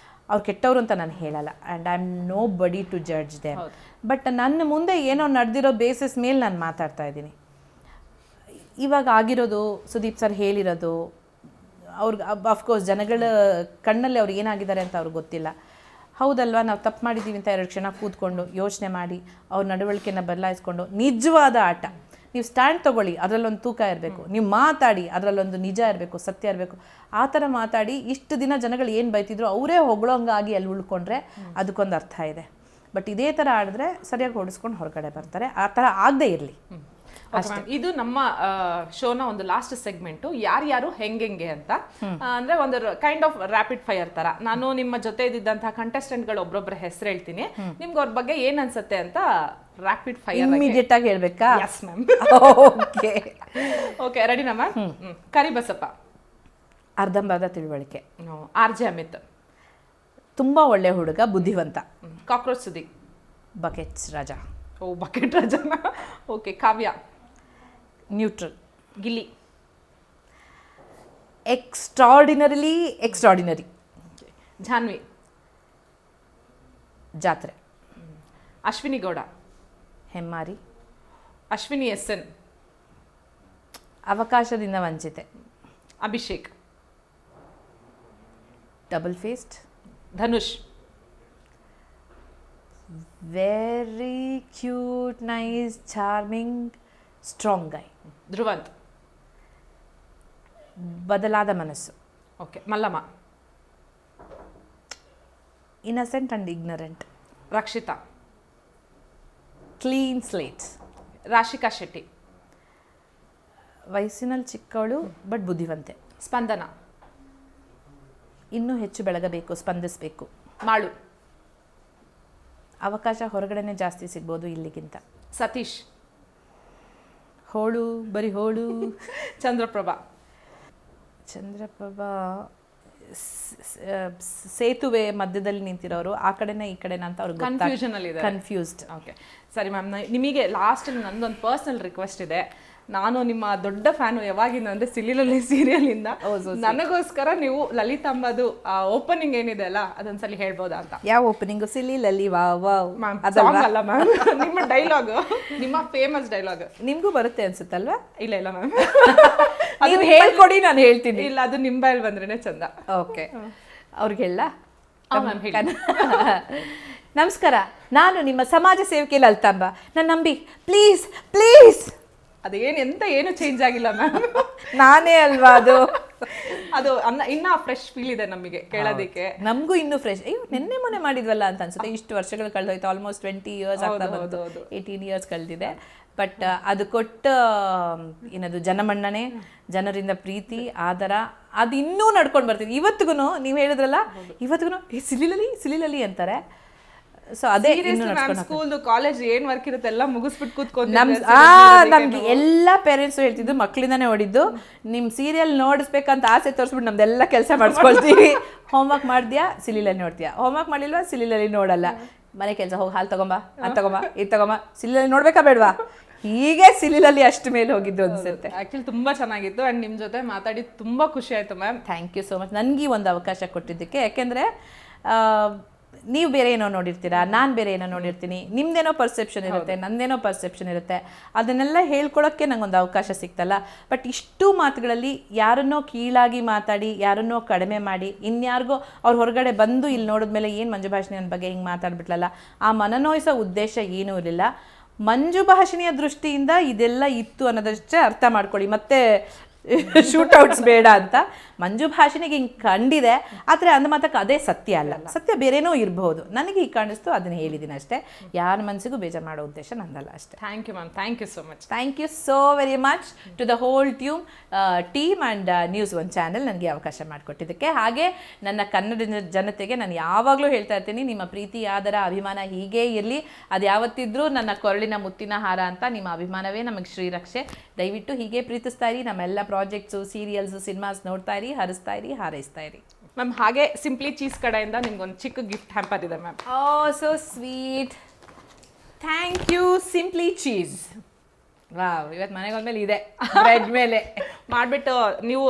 ಅವ್ರು ಕೆಟ್ಟವರು ಅಂತ ನಾನು ಹೇಳಲ್ಲ, ಆ್ಯಂಡ್ ಐ ಆಮ್ ನೋ ಬಡಿ ಟು ಜಡ್ಜ್ ದೆಮ್. ಬಟ್ ನನ್ನ ಮುಂದೆ ಏನೋ ನಡೆದಿರೋ ಬೇಸಿಸ್ ಮೇಲೆ ನಾನು ಮಾತಾಡ್ತಾ ಇದ್ದೀನಿ. ಇವಾಗ ಆಗಿರೋದು, ಸುದೀಪ್ ಸರ್ ಹೇಳಿರೋದು, ಅವ್ರಿಗೆ ಅಫ್ಕೋರ್ಸ್ ಜನಗಳ ಕಣ್ಣಲ್ಲಿ ಅವ್ರು ಏನಾಗಿದ್ದಾರೆ ಅಂತ ಅವ್ರಿಗೆ ಗೊತ್ತಿಲ್ಲ. ಹೌದಲ್ವಾ, ನಾವು ತಪ್ಪು ಮಾಡಿದ್ದೀವಿ ಅಂತ 2 ಕ್ಷಣ ಕೂತ್ಕೊಂಡು ಯೋಚನೆ ಮಾಡಿ ಅವ್ರ ನಡವಳಿಕೆನ ಬದಲಾಯಿಸ್ಕೊಂಡು ನಿಜವಾದ ಆಟ. ನೀವು ಸ್ಟ್ಯಾಂಡ್ ತೊಗೊಳ್ಳಿ, ಅದರಲ್ಲೊಂದು ತೂಕ ಇರಬೇಕು. ನೀವು ಮಾತಾಡಿ, ಅದರಲ್ಲೊಂದು ನಿಜ ಇರಬೇಕು, ಸತ್ಯ ಇರಬೇಕು. ಆ ಥರ ಮಾತಾಡಿ ಇಷ್ಟು ದಿನ ಜನಗಳು ಏನು ಬೈತಿದ್ರು ಅವರೇ ಹೊಗಳೋಂಗಾಗಿ ಅಲ್ಲಿ ಉಳ್ಕೊಂಡ್ರೆ ಅದಕ್ಕೊಂದು ಅರ್ಥ ಇದೆ. ಬಟ್ ಇದೇ ಥರ ಆಡಿದ್ರೆ ಸರಿಯಾಗಿ ಹೊಡಿಸ್ಕೊಂಡು ಹೊರಗಡೆ ಬರ್ತಾರೆ. ಆ ಥರ ಆಗದೆ ಇರಲಿ. ಇದು ನಮ್ಮ ಶೋನ ಒಂದು ಲಾಸ್ಟ್ ಸೆಗ್ಮೆಂಟು, ಯಾರ್ಯಾರು ಹೆಂಗೆ ಅಂತ. ಅಂದ್ರೆ ಒಂದು ಕೈಂಡ್ ಆಫ್ ರ್ಯಾಪಿಡ್ ಫೈರ್ ತರ. ನಾನು ನಿಮ್ಮ ಜೊತೆ ಇದ್ದಂತಹ ಕಂಟೆಸ್ಟೆಂಟ್ಗಳು ಒಬ್ಬೊಬ್ಬರ ಹೆಸರು ಹೇಳ್ತೀನಿ, ನಿಮ್ಗೆ ಅವ್ರ ಬಗ್ಗೆ ಏನ್ ಅನ್ಸುತ್ತೆ ಅಂತ ರ್ಯಾಪಿಡ್ ಫೈರ್ ಇಮಿಡಿಯೇಟ್ ಆಗಿ ಹೇಳ್ಬೇಕಾ? Yes ma'am. ಓಕೆ ಓಕೆ, ರೆಡಿನಾ ಮ್ಯಾಮ್? ಕರಿಬಸಪ್ಪ ಅರ್ಧಂಬರ್ಧ ತಿಳುವಳಿಕೆ. ಆರ್ ಜೆ ಅಮಿತ್ ತುಂಬ ಒಳ್ಳೆ ಹುಡುಗ, ಬುದ್ಧಿವಂತ. Cockroach Sudeep buckets Raja. Oh, bucket ರಾಜನ. Okay, Kavya neutral. Gilli extraordinarily extraordinary. Janhvi ಜಾತ್ರೆ. ಅಶ್ವಿನಿ ಗೌಡ ಹೆಮ್ಮಾರಿ. ಅಶ್ವಿನಿ SN ಅವಕಾಶದಿಂದ ವಂಚಿತೆ. Abhishek double faced. Dhanush very cute, nice, charming, strong guy. Dhruvanth ಬದಲಾದ ಮನಸ್ಸು. Okay, Mallamma innocent and ignorant. Rakshita clean slates. Rashika Shetty ವಯಸ್ಸಿನಲ್ಲಿ ಚಿಕ್ಕವಳು ಬಟ್ ಬುದ್ಧಿವಂತೆ. ಸ್ಪಂದನ ಇನ್ನೂ ಹೆಚ್ಚು ಬೆಳಗಬೇಕು, ಸ್ಪಂದಿಸಬೇಕು. ಮಾಳು ಅವಕಾಶ ಹೊರಗಡೆನೆ ಜಾಸ್ತಿ ಸಿಗ್ಬೋದು ಇಲ್ಲಿಗಿಂತ. ಸತೀಶ್ ಹೋಳು, ಬರೀ ಹೋಳು. ಚಂದ್ರಪ್ರಭಾ ಸೇತುವೆ ಮಧ್ಯದಲ್ಲಿ ನಿಂತಿರೋರು, ಆ ಕಡೆನ ಈ ಕಡೆನ ಅಂತ ಅವ್ರಿಗೆ ಕನ್ಫ್ಯೂಷನ್ ಅಲ್ಲಿ ಕನ್ಫ್ಯೂಸ್ಡ್. ಓಕೆ, ಸರಿ ಮ್ಯಾಮ್. ನಿಮಗೆ ಲಾಸ್ಟ್ ನಂದೊಂದು ಪರ್ಸನಲ್ ರಿಕ್ವೆಸ್ಟ್ ಇದೆ. ನಾನು ನಿಮ್ಮ ದೊಡ್ಡ ಫ್ಯಾನು ಯಾವಾಗಿಂದ ಅಂದ್ರೆ ಸಿಲಿಲಲ್ಲಿ ಸೀರಿಯಲ್ ಇಂದ. ನನಗೋಸ್ಕರ ನೀವು ಲಲಿತಾಂಬದು ಓಪನಿಂಗ್ ಏನಿದೆ ಅಲ್ಲ ಅದೊಂದ್ಸಲಿ ಹೇಳ್ಬೋದಾ ಅಂತ. ಯಾವ ಓಪನಿಂಗ್? ಸಿಲಿಲಲ್ಲಿ ವಾವ್ ಅಲ್ಲ ಮ್ಯಾಮ್, ನಿಮ್ಮ ಡೈಲಾಗ್, ನಿಮ್ಮ ಫೇಮಸ್ ಡೈಲಾಗ್ ನಿಮ್ಗೂ ಬರುತ್ತೆ ಅನ್ಸುತ್ತಲ್ವಾ? ಇಲ್ಲ ಮ್ಯಾಮ್, ನೀವು ಹೇಳ್ಕೊಡಿ, ನಾನು ಹೇಳ್ತೀನಿ. ಇಲ್ಲ, ಅದು ನಿಮ್ಮ ಬಾಯಲ್ಲಿ ಬಂದ್ರೇನೆ ಚಂದ. ಓಕೆ, ಅವ್ರಿಗೆ ಹೇಳ. ಮ್ಯಾಮ್ ಹೇಳಿ. ನಮಸ್ಕಾರ, ನಾನು ನಿಮ್ಮ ಸಮಾಜ ಸೇವಕಿ ಲಲಿತಾಂಬ. ನನ್ನ ನಂಬಿ ಪ್ಲೀಸ್ ಪ್ಲೀಸ್. ಅದೇನು ಏನು ಚೇಂಜ್ ಆಗಿಲ್ಲ ಮ್ಯಾಮ್. ನಾನೇ ಅಲ್ವಾ ಅದು. ಅದು ಇನ್ನ ಫ್ರೆಶ್ ಫೀಲ್ ಇದೆ ನಮಗೆ ಕೇಳೋದಕ್ಕೆ. ನಮಗೂ ಇನ್ನೂ ಫ್ರೆಶ್. ಅಯ್ಯೋ ನಿನ್ನೆ ಮೊನ್ನೆ ಮಾಡಿದ್ವಲ್ಲ ಅಂತ ಅನ್ಸುತ್ತೆ. ಇಷ್ಟು ವರ್ಷಗಳು ಕಳೆದೋಯ್ತು, ಆಲ್ಮೋಸ್ಟ್ 20 ಇಯರ್ಸ್ ಆಗ್ತಾ ಬಂತು, 18 ಇಯರ್ಸ್ ಕಳೆದಿದೆ. ಬಟ್ ಅದು ಕೊಟ್ಟ ಏನದು ಜನಮನ್ನಣೆ, ಜನರಿಂದ ಪ್ರೀತಿ, ಆದರ, ಅದು ಇನ್ನೂ ನಡ್ಕೊಂಡು ಬರ್ತಿದೆ ಇವತ್ತಿಗೂ. ನೀವು ಹೇಳಿದ್ರಲ್ಲ, ಇವತ್ತಿಗೂ ಸಿಲಿಲಲಿ ಅಂತಾರೆ. ಸೊ ಅದೇ ಸ್ಕೂಲ್ ಕಾಲೇಜ್ ಏನ್ ವರ್ಕ್ ಇರುತ್ತೆ ಎಲ್ಲ ಮುಗಿಸ್ಬಿಟ್ಟು ಕೂತ್ಕೊಂಡು ನಮ್ಗೆ ಎಲ್ಲ ಪೇರೆಂಟ್ಸ್ ಹೇಳ್ತಿದ್ದು, ಮಕ್ಳಿಂದಾನೇ ಹೊಡಿದ್ದು, ನಿಮ್ ಸೀರಿಯಲ್ ನೋಡಿಸ್ಬೇಕಂತ ಆಸೆ ತೋರಿಸ್ಬಿಟ್ಟು ನಮ್ದೆಲ್ಲ ಕೆಲಸ ಮಾಡಿಸ್ಕೊಳ್ತೀವಿ. ಹೋಮ್ವರ್ಕ್ ಮಾಡ್ದ್ಯಾ ಸಿಲಿಲಲ್ಲಿ ನೋಡ್ತೀಯಾ, ಹೋಮ್ವರ್ಕ್ ಮಾಡಿಲ್ವಾ ಸಿಲಿಲಲ್ಲಿ ನೋಡಲ್ಲ, ಮನೆ ಕೆಲಸ ಹೋಗಿ ಹಾಲು ತಗೊಂಬ, ಅದು ತಗೊಂಬ, ಇದು ತಗೊಂಬ, ಸಿಲಿಲಲ್ಲಿ ನೋಡ್ಬೇಕಾ ಬೇಡವಾ, ಹೀಗೆ ಸಿಲಿಲಲ್ಲಿ ಅಷ್ಟು ಮೇಲೆ ಹೋಗಿದ್ದು ಅನ್ಸುತ್ತೆ. ಆಕ್ಚುಲಿ ತುಂಬಾ ಚೆನ್ನಾಗಿತ್ತು ಅಂಡ್ ನಿಮ್ ಜೊತೆ ಮಾತಾಡಿ ತುಂಬಾ ಖುಷಿ ಆಯ್ತು ma'am. Thank you so much ನನಗೆ ಒಂದು ಅವಕಾಶ ಕೊಟ್ಟಿದ್ದಕ್ಕೆ. ಯಾಕೆಂದರೆ ನೀವು ಬೇರೆ ಏನೋ ನೋಡಿರ್ತೀರಾ, ನಾನು ಬೇರೆ ಏನೋ ನೋಡಿರ್ತೀನಿ, ನಿಮ್ದೇನೋ ಪರ್ಸೆಪ್ಷನ್ ಇರುತ್ತೆ, ನಂದೇನೋ ಪರ್ಸೆಪ್ಷನ್ ಇರುತ್ತೆ. ಅದನ್ನೆಲ್ಲ ಹೇಳ್ಕೊಳಕ್ಕೆ ನಂಗೊಂದು ಅವಕಾಶ ಸಿಕ್ತಲ್ಲ. ಬಟ್ ಇಷ್ಟು ಮಾತುಗಳಲ್ಲಿ ಯಾರನ್ನೋ ಕೀಳಾಗಿ ಮಾತಾಡಿ, ಯಾರನ್ನೋ ಕಡಿಮೆ ಮಾಡಿ, ಇನ್ಯಾರಿಗೋ ಅವ್ರು ಹೊರಗಡೆ ಬಂದು ಇಲ್ಲಿ ನೋಡಿದ್ಮೇಲೆ ಏನು ಮಂಜು ಭಾಷಿಣಿ ನನ್ನ ಬಗ್ಗೆ ಹಿಂಗೆ ಮಾತಾಡ್ಬಿಟ್ಲಲ್ಲ, ಆ ಮನನೋಯಿಸೋ ಉದ್ದೇಶ ಏನೂ ಇರಲಿಲ್ಲ. ಮಂಜು ಭಾಷಿಣಿಯ ದೃಷ್ಟಿಯಿಂದ ಇದೆಲ್ಲ ಇತ್ತು ಅನ್ನೋದಷ್ಟೇ ಅರ್ಥ ಮಾಡ್ಕೊಳ್ಳಿ, ಮತ್ತೆ ಶೂಟೌಟ್ಸ್ ಬೇಡ ಅಂತ. ಮಂಜು ಭಾಷಿಣಿಗೆ ಹಿಂಗೆ ಕಂಡಿದೆ, ಆದರೆ ಅಂದ ಮಾತಕ್ಕೆ ಅದೇ ಸತ್ಯ ಅಲ್ಲ, ಸತ್ಯ ಬೇರೆನೋ ಇರಬಹುದು. ನನಗೆ ಈಗ ಕಾಣಿಸ್ತು, ಅದನ್ನ ಹೇಳಿದ್ದೀನಿ ಅಷ್ಟೇ. ಯಾರ ಮನಸ್ಸಿಗೂ ಬೇಜಾರು ಮಾಡೋ ಉದ್ದೇಶ ನಂದಲ್ಲ ಅಷ್ಟೇ. Thank you ma'am, thank you so much. Thank you so very much to the whole team and News One channel ನನಗೆ ಅವಕಾಶ ಮಾಡಿಕೊಟ್ಟಿದ್ದಕ್ಕೆ. ಹಾಗೆ ನನ್ನ ಕನ್ನಡ ಜನತೆಗೆ ನಾನು ಯಾವಾಗಲೂ ಹೇಳ್ತಾ ಇರ್ತೀನಿ, ನಿಮ್ಮ ಪ್ರೀತಿ, ಆದರ, ಅಭಿಮಾನ ಹೀಗೇ ಇರಲಿ. ಅದು ಯಾವತ್ತಿದ್ರೂ ನನ್ನ ಕೊರಳಿನ ಮುತ್ತಿನ ಹಾರ ಅಂತ. ನಿಮ್ಮ ಅಭಿಮಾನವೇ ನಮಗೆ ಶ್ರೀರಕ್ಷೆ. ದಯವಿಟ್ಟು ಹೀಗೆ ಪ್ರೀತಿಸ್ತಾ ಇರಿ. ನಮ್ಮೆಲ್ಲ ಪ್ರಾಜೆಕ್ಟ್ಸು, ಸೀರಿಯಲ್ಸು, ಸಿನಿಮಾಸ್ ನೋಡ್ತಾ ಇರಿ, ಹರಿಸ್ತಾ ಇರಿ, ಹಾರೈಸ್ತಾ ಇರಿ ಮ್ಯಾಮ್. ಹಾಗೆ ಸಿಂಪ್ಲಿ ಚೀಸ್ ಕಡೆಯಿಂದ ನಿಮ್ಗೊಂದು ಚಿಕ್ಕ ಗಿಫ್ಟ್ ಹ್ಯಾಂಪರ್ ಇದೆ ma'am. Oh so sweet, thank you simply cheese. Wow, ಇವತ್ತು ಮನೆಗೆ ಹೋದ್ಮೇಲೆ ಇದೆ ಬ್ರೆಡ್ ಮೇಲೆ ಮಾಡಿಬಿಟ್ಟು ನೀವು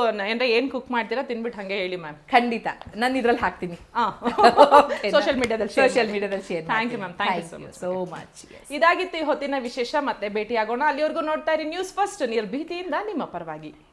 ಏನ್ ಕುಕ್ ಮಾಡ್ತೀರಾ ತಿನ್ಬಿಟ್ಟು ಹಾಗೆ ಹೇಳಿ ಮ್ಯಾಮ್. ಖಂಡಿತ ನಾನು ಇದ್ರಲ್ಲಿ ಹಾಕ್ತೀನಿ, ಸೋಷಿಯಲ್ ಮೀಡಿಯಾದಲ್ಲಿ share. Thank you ma'am, thank you so much. ಇದಾಗಿತ್ತು ಈ ಹೊತ್ತಿನ ವಿಶೇಷ. ಮತ್ತೆ ಭೇಟಿಯಾಗೋಣ. ಅಲ್ಲಿವರೆಗೂ ನೋಡ್ತಾ ಇರಿ ನ್ಯೂಸ್ ಫಸ್ಟ್, ನಿರ್ಭೀತಿಯಿಂದ ನಿಮ್ಮ ಪರವಾಗಿ.